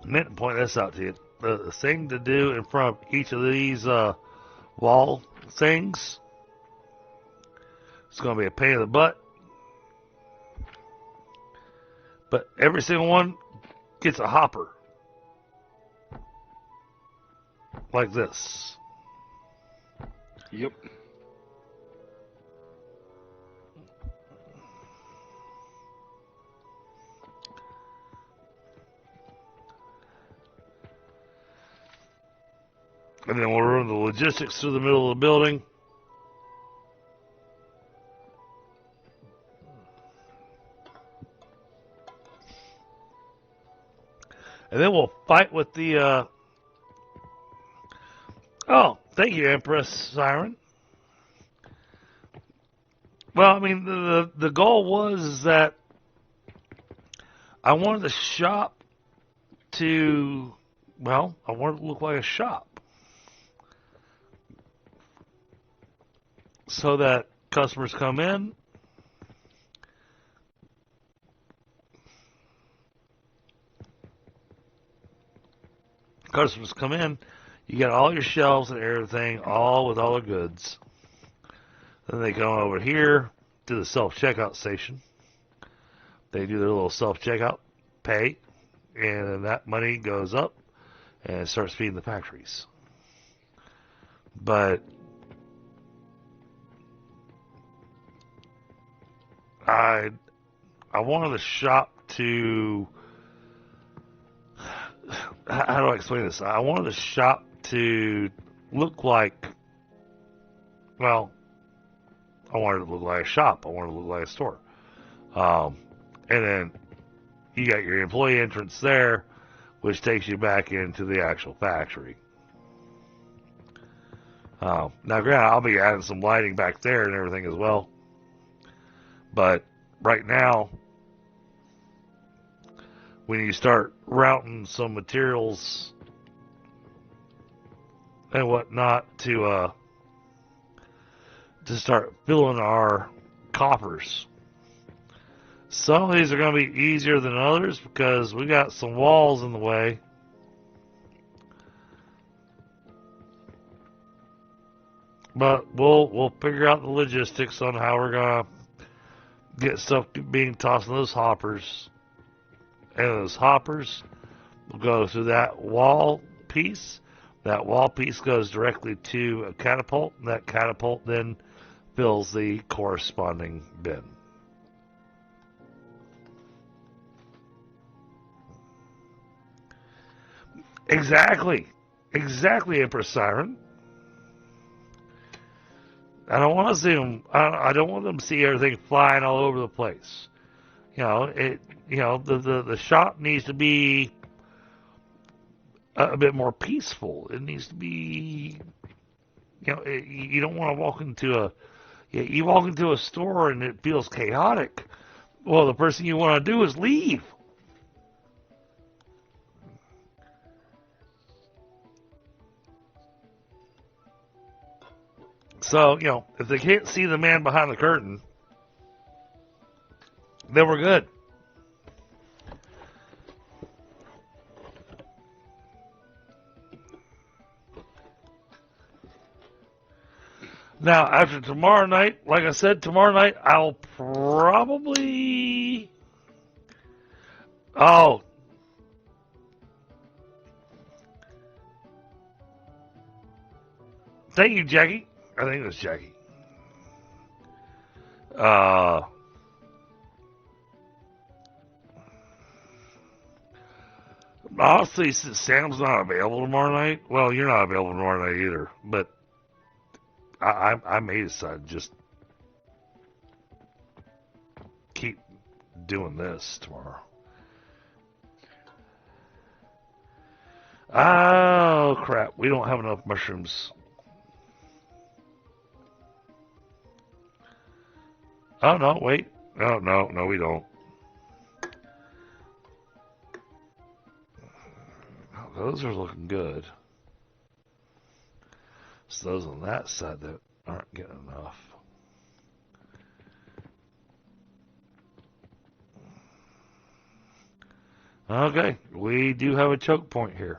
I meant to point this out to you. The thing to do in front of each of these wall things, it's going to be a pain in the butt. But every single one gets a hopper. Like this. Yep. And then we'll run the logistics through the middle of the building. And then we'll fight with the Thank you, Empress Siren. Well, I mean, the goal was that I wanted the shop to, well, I wanted it to look like a shop. So that customers come in, you got all your shelves and everything, all with all the goods. Then they come over here to the self-checkout station. They do their little self-checkout, pay, and then that money goes up and starts feeding the factories. But I wanted the shop to, how do I explain this? I wanted the shop to look like, well, I wanted it to look like a shop. I wanted it to look like a store. And then you got your employee entrance there, which takes you back into the actual factory. Now, granted, I'll be adding some lighting back there and everything as well. But right now, when you start routing some materials and whatnot to start filling our coffers, some of these are going to be easier than others because we got some walls in the way. But we'll figure out the logistics on how we're going to get stuff being tossed in those hoppers. And those hoppers will go through that wall piece. That wall piece goes directly to a catapult. And that catapult then fills the corresponding bin. Exactly, Empress Siren. I don't want to see them. I don't want them to see everything flying all over the place. You know, the shop needs to be a bit more peaceful. It needs to be, you don't want to walk into you walk into a store and it feels chaotic. Well, the first thing you want to do is leave. So, if they can't see the man behind the curtain, then we're good. Now, after tomorrow night, like I said, tomorrow night, I'll probably... Oh. Thank you, Jackie. I think it was Jackie. Honestly, since Sam's not available tomorrow night, well, you're not available tomorrow night either, but I may decide to just keep doing this tomorrow. Oh, crap. We don't have enough mushrooms. Oh, no, wait. Oh, no, we don't. Oh, those are looking good. It's those on that side that aren't getting enough. Okay, we do have a choke point here.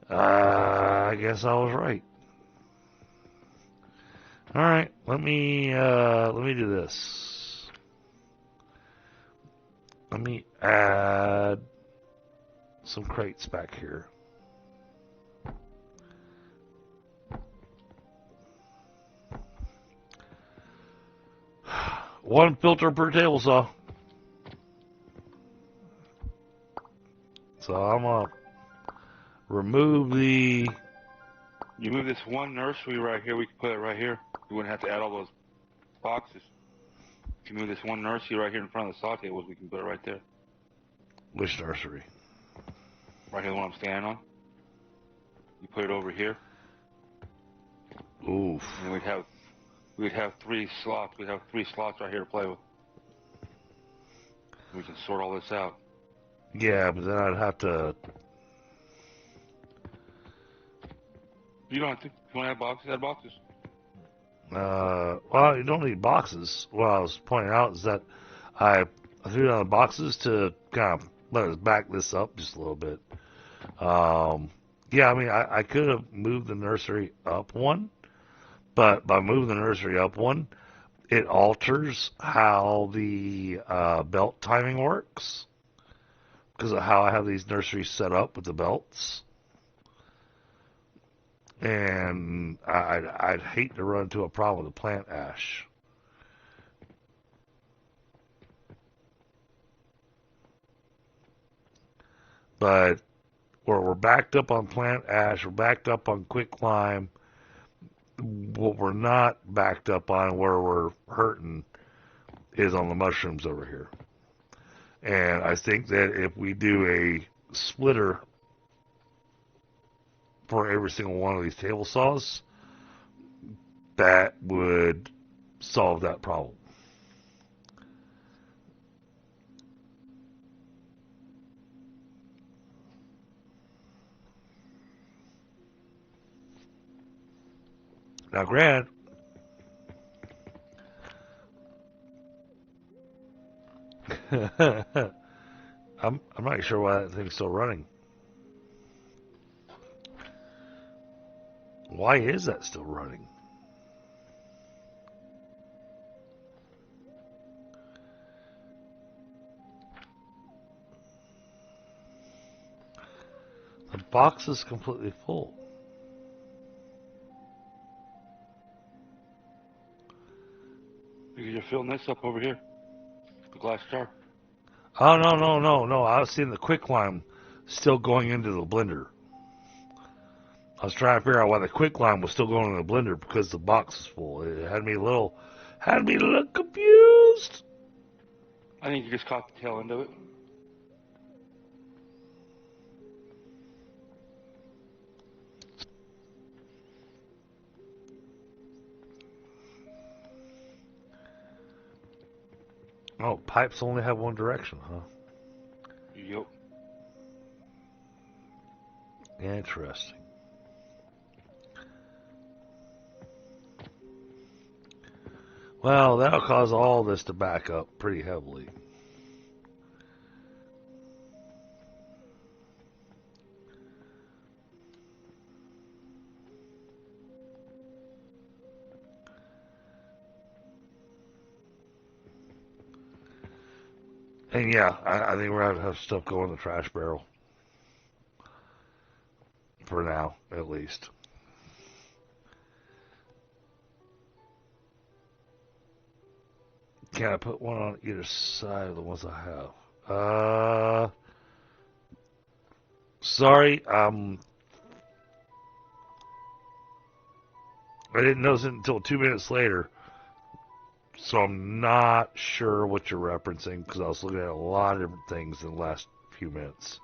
I guess I was right. All right, let me do this. Let me add some crates back here. One filter per table saw. So I'm gonna remove the. You move this one nursery right here, we can put it right here. You wouldn't have to add all those boxes. If you move this one nursery right here in front of the saw tables, we can put it right there. Which nursery? Right here, the one I'm standing on. You put it over here, Oof. and we'd have 3 slots. We'd have 3 slots right here to play with. We can sort all this out. Yeah, but then I'd have to. You don't have to. If you want to have boxes, add boxes. Well, you don't need boxes. What I was pointing out is that I threw down the boxes to kind of let us back this up just a little bit. Yeah, I mean, I could have moved the nursery up one, but by moving the nursery up one, it alters how the belt timing works because of how I have these nurseries set up with the belts. And I'd hate to run into a problem with the plant ash. But where we're backed up on plant ash, we're backed up on quicklime. What we're not backed up on, where we're hurting, is on the mushrooms over here. And I think that if we do a splitter for every single one of these table saws, that would solve that problem. Now, Grant, I'm not sure why that thing's still running. Why is that still running? The box is completely full. Because you're filling this up over here. The glass jar. Oh, no. I was seeing the quicklime still going into the blender. I was trying to figure out why the quicklime was still going in the blender because the box is full. It had me a little confused. I think you just caught the tail end of it. Oh, pipes only have one direction, huh? Yep. Interesting. Well, that'll cause all this to back up pretty heavily. And yeah, I think we're going to have stuff go in the trash barrel. For now, at least. Can I put one on either side of the ones I have? Sorry, I didn't notice it until 2 minutes later. So I'm not sure what you're referencing because I was looking at a lot of different things in the last few minutes.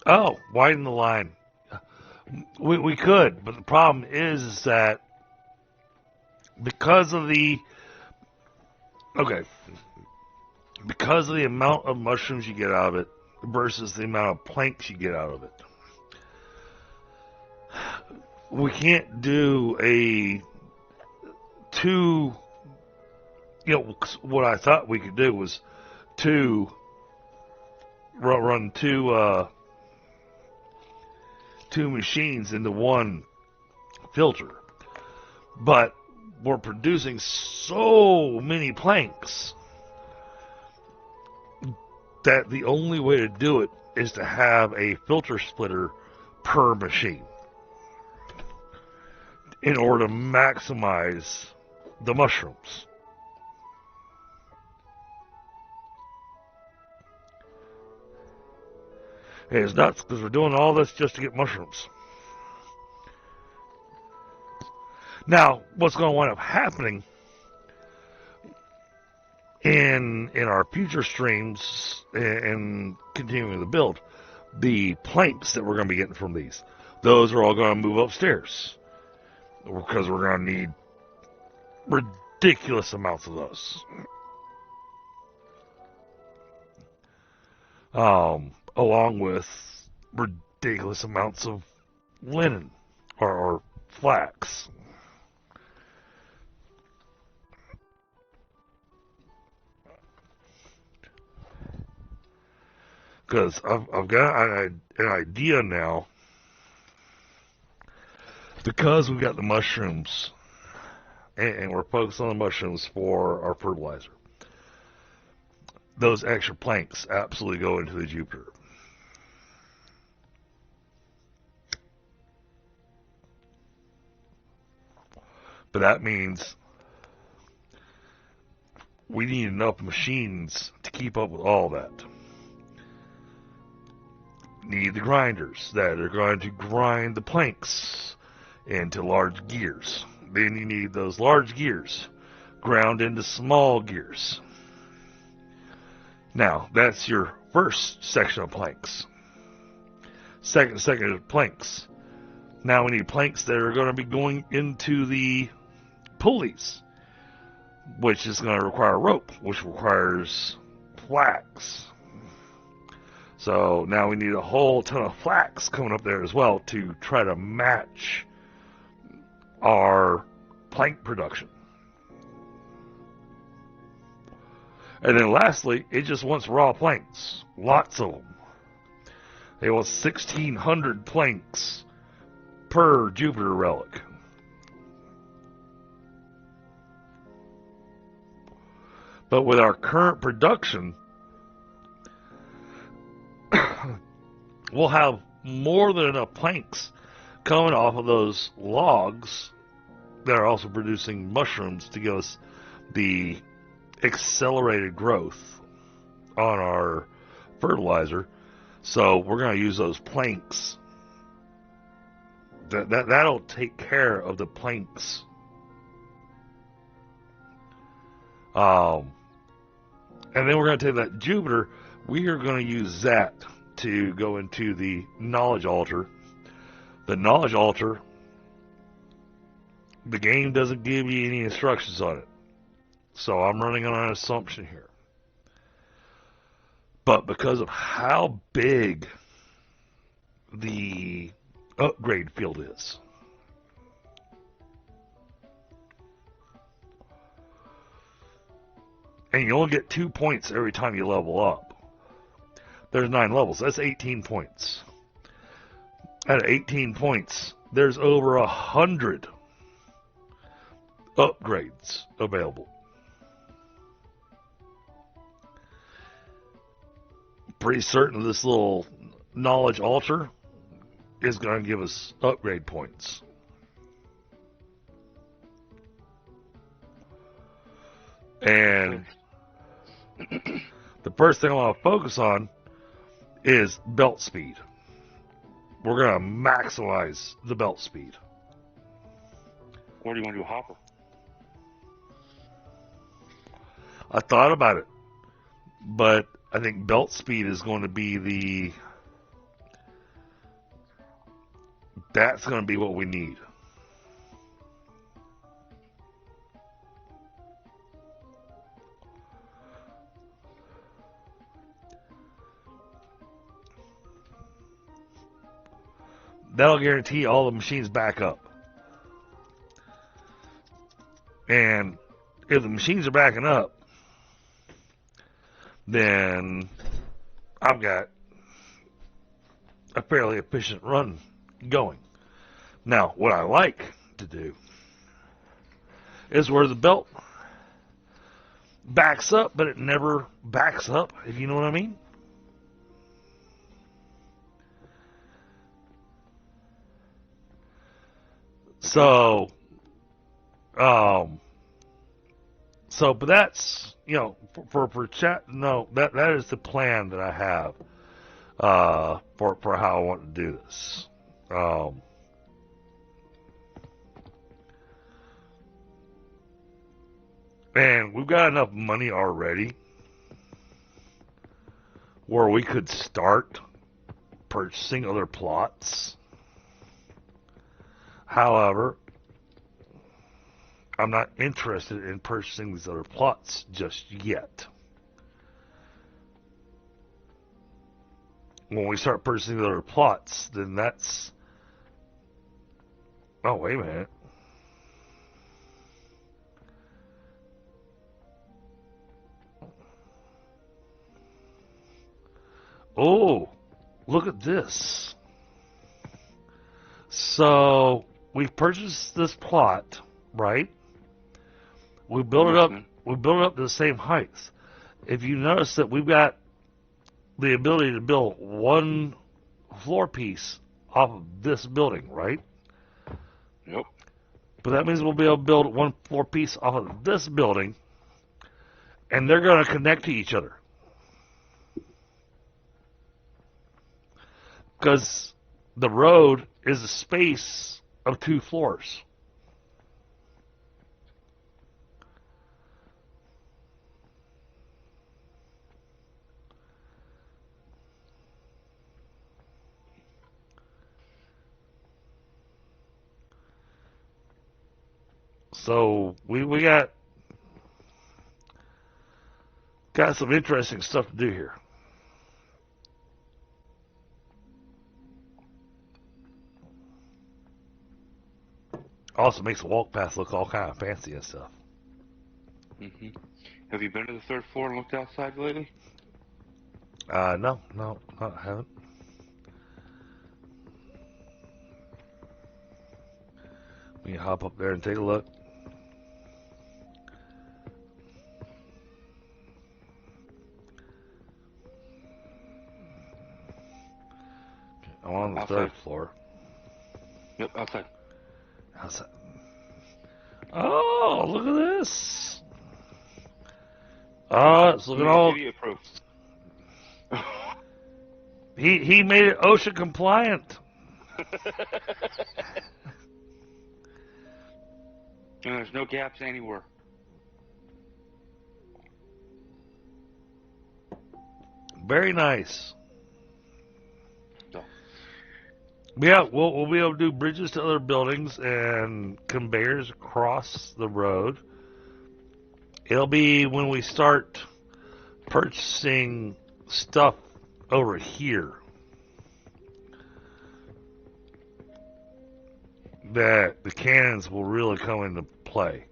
Oh, widen the line. We could, but the problem is that because of the amount of mushrooms you get out of it versus the amount of planks you get out of it, we can't do a two. What I thought we could do was run two machines into one filter, but we're producing so many planks that the only way to do it is to have a filter splitter per machine in order to maximize the mushrooms. And it's nuts because we're doing all this just to get mushrooms. Now, what's going to wind up happening in our future streams and continuing the build, the planks that we're going to be getting from these, those are all going to move upstairs because we're going to need ridiculous amounts of those. Along with ridiculous amounts of linen or flax. Because I've got an idea now, because we've got the mushrooms, and we're focused on the mushrooms for our fertilizer. Those extra planks absolutely go into the Jupiter. But that means we need enough machines to keep up with all that. Need the grinders that are going to grind the planks into large gears. Then you need those large gears ground into small gears. Now, that's your first section of planks. Second section of planks. Now we need planks that are going to be going into the pulleys, which is going to require rope, which requires flax. So now we need a whole ton of flax coming up there as well to try to match our plank production. And then lastly, it just wants raw planks. Lots of them. They want 1,600 planks per Jupiter relic. But with our current production, we'll have more than enough planks coming off of those logs that are also producing mushrooms to give us the accelerated growth on our fertilizer. So we're going to use those planks. That'll take care of the planks. And then we're going to take that Jupiter. We are going to use that to go into the knowledge altar. The knowledge altar, the game doesn't give you any instructions on it. So I'm running on an assumption here. But because of how big the upgrade field is, and you only get 2 points every time you level up. There's 9 levels. That's 18 points. At 18 points, there's over 100 upgrades available. Pretty certain this little knowledge altar is going to give us upgrade points. And the first thing I want to focus on is belt speed. We're going to maximize the belt speed. Or do you want to do a hopper? I thought about it, but I think belt speed is going to be that's going to be what we need. That'll guarantee all the machines back up. And if the machines are backing up, then I've got a fairly efficient run going. Now, what I like to do is where the belt backs up, but it never backs up, if you know what I mean. So, but that's, for chat, no, that is the plan that I have. for how I want to do this. And we've got enough money already where we could start purchasing other plots. However, I'm not interested in purchasing these other plots just yet. When we start purchasing the other plots, then that's... Oh, wait a minute. Oh, look at this. So, we've purchased this plot, right? We built it up. We built it up to the same height. If you notice that we've got the ability to build one floor piece off of this building, right? Yep. But that means we'll be able to build one floor piece off of this building, and they're going to connect to each other. Because the road is a space of 2 floors. So we got some interesting stuff to do here. Also makes the walk path look all kind of fancy and stuff. Mm-hmm. Have you been to the 3rd floor and looked outside lately? No, I haven't. We can hop up there and take a look. I'm on the Outside. 3rd floor. Yep, outside. Outside. Oh, look at this. Oh, it's looking all... Give you a proof. He made it OSHA compliant. And there's no gaps anywhere. Very nice. So. Yeah, we'll be able to do bridges to other buildings and conveyors across the road. It'll be when we start purchasing stuff over here that the cannons will really come into play.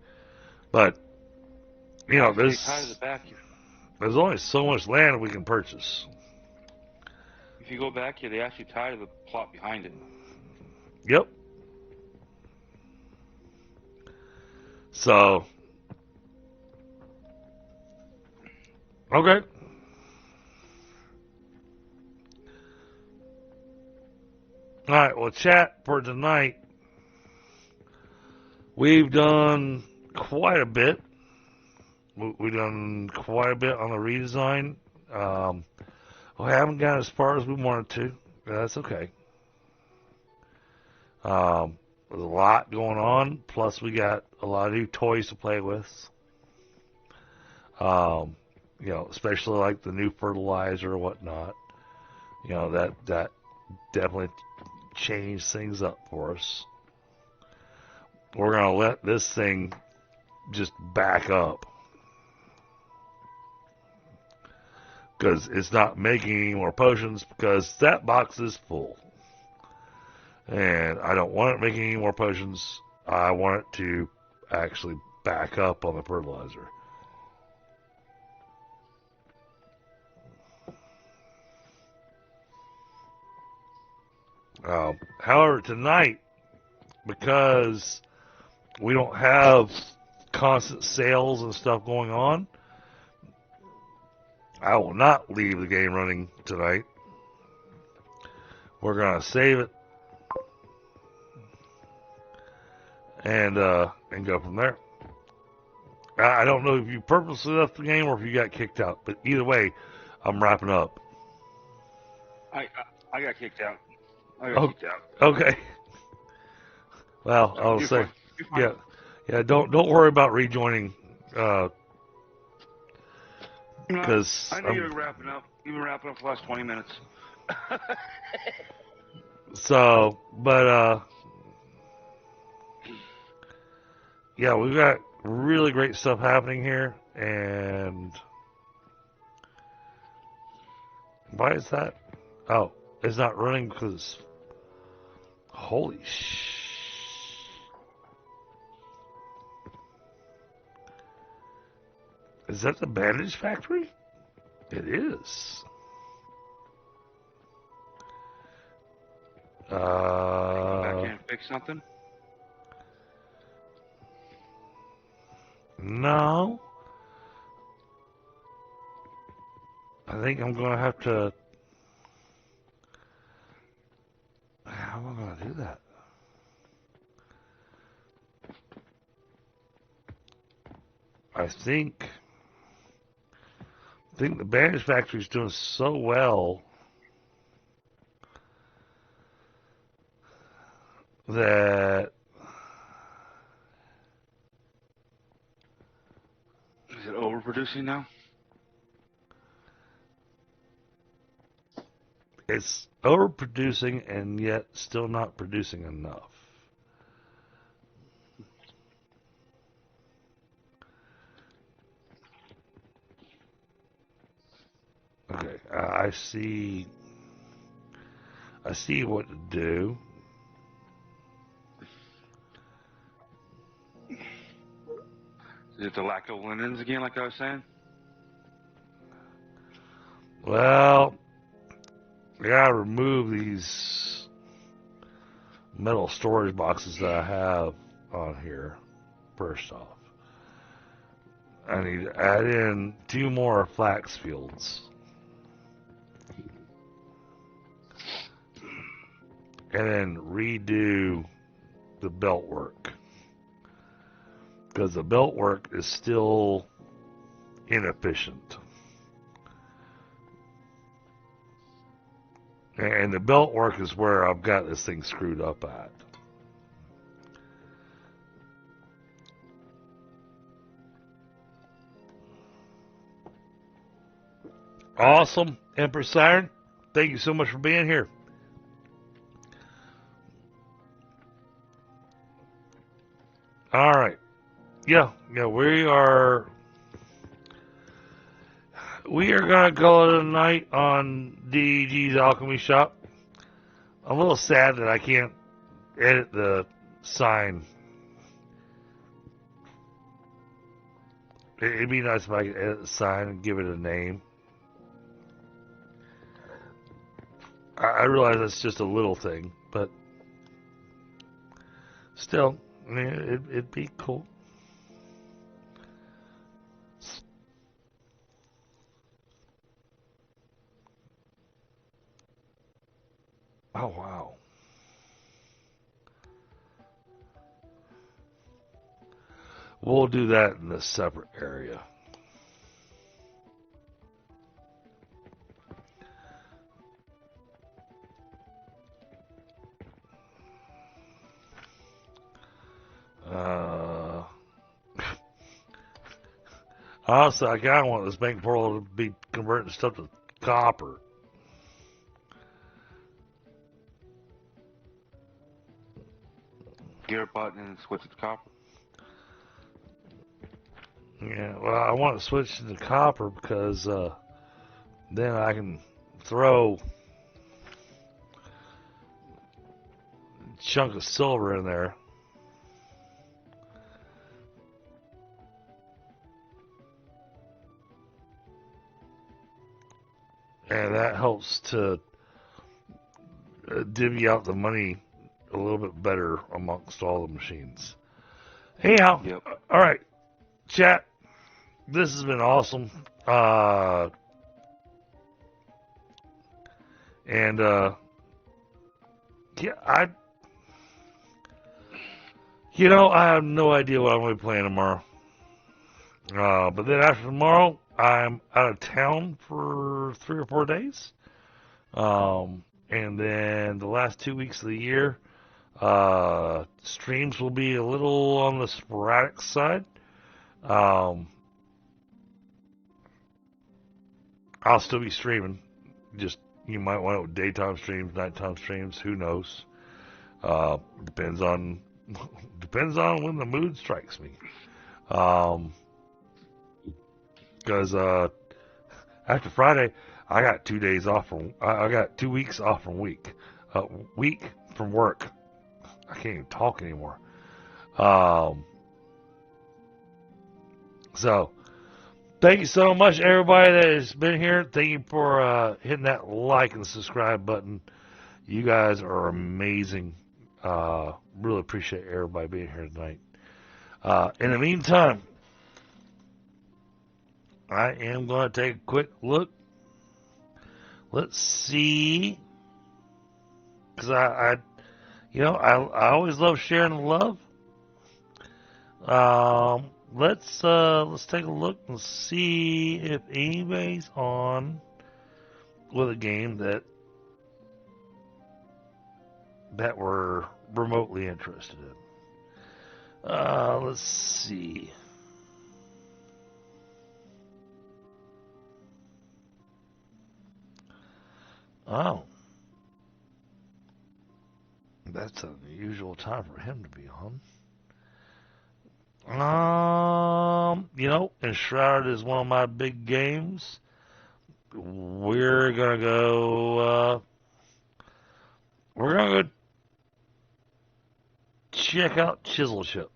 But, you know, there's only so much land we can purchase. If you go back here, they actually tie to the plot behind it. Yep. So, okay. All right, well, chat for tonight. We've done quite a bit. We've done quite a bit on the redesign. We haven't got as far as we wanted to. That's okay. There's a lot going on. Plus, we got a lot of new toys to play with. You know, especially like the new fertilizer or whatnot. You know, that definitely changed things up for us. We're going to let this thing just back up. Because it's not making any more potions because that box is full. And I don't want it making any more potions. I want it to actually back up on the fertilizer. However, tonight, because we don't have constant sales and stuff going on, I will not leave the game running tonight. We're going to save it and go from there. I don't know if you purposely left the game or if you got kicked out, but either way, I'm wrapping up. I got kicked out. Oh, okay. Well, I'll You're say, fine. You're fine. yeah. Don't worry about rejoining, No, because I know you're wrapping up. You've been wrapping up for the last 20 minutes. so, but yeah, we've got really great stuff happening here, and why is that? Oh, it's not running because holy Is that the bandage factory? It is. Come back here and fix something? No. I think I'm going to have to... How am I going to do that? I think the bandage factory is doing so well that... Is it overproducing now? It's overproducing and yet still not producing enough. Okay, I see what to do. Is it the lack of linens again, like I was saying? Well, I gotta remove these metal storage boxes that I have on here, first off. I need to add in 2 more flax fields. And then redo the belt work. Because the belt work is still inefficient. And the belt work is where I've got this thing screwed up at. Awesome, Empress Siren. Thank you so much for being here. All right. Yeah, we are gonna call it a night on DEG's Alchemy Shop. I'm a little sad that I can't edit the sign. It'd be nice if I could edit the sign and give it a name. I realize that's just a little thing, but still, I mean, it'd be cool. Oh, wow. We'll do that in a separate area. Honestly, I kind of want this bank portal to be converting stuff to copper. Gear button and switch it to copper. Yeah, well, I want to switch to copper because then I can throw a chunk of silver in there. And that helps to divvy out the money a little bit better amongst all the machines. Anyhow, Yep. All right, chat. This has been awesome. Yeah, I have no idea what I'm going to be playing tomorrow. But then after tomorrow, I'm out of town for 3 or 4 days. And then the last 2 weeks of the year, streams will be a little on the sporadic side. I'll still be streaming. Just, you might want daytime streams, nighttime streams. Who knows? Depends on when the mood strikes me. Because after Friday, I got 2 days off I got 2 weeks off from week from work. I can't even talk anymore. So thank you so much, everybody that has been here. Thank you for hitting that like and subscribe button. You guys are amazing. Really appreciate everybody being here tonight. In the meantime, I am going to take a quick look. Let's see, because I always love sharing the love. Let's take a look and see if anybody's on with a game that we're remotely interested in. Let's see. Oh. That's an unusual time for him to be on. Enshrouded is one of my big games. We're gonna go check out Chisel Ship.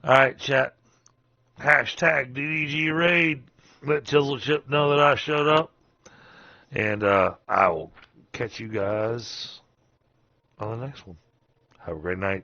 Alright, chat. Hashtag DDG Raid. Let Chisel Ship know that I showed up. And I will catch you guys on the next one. Have a great night.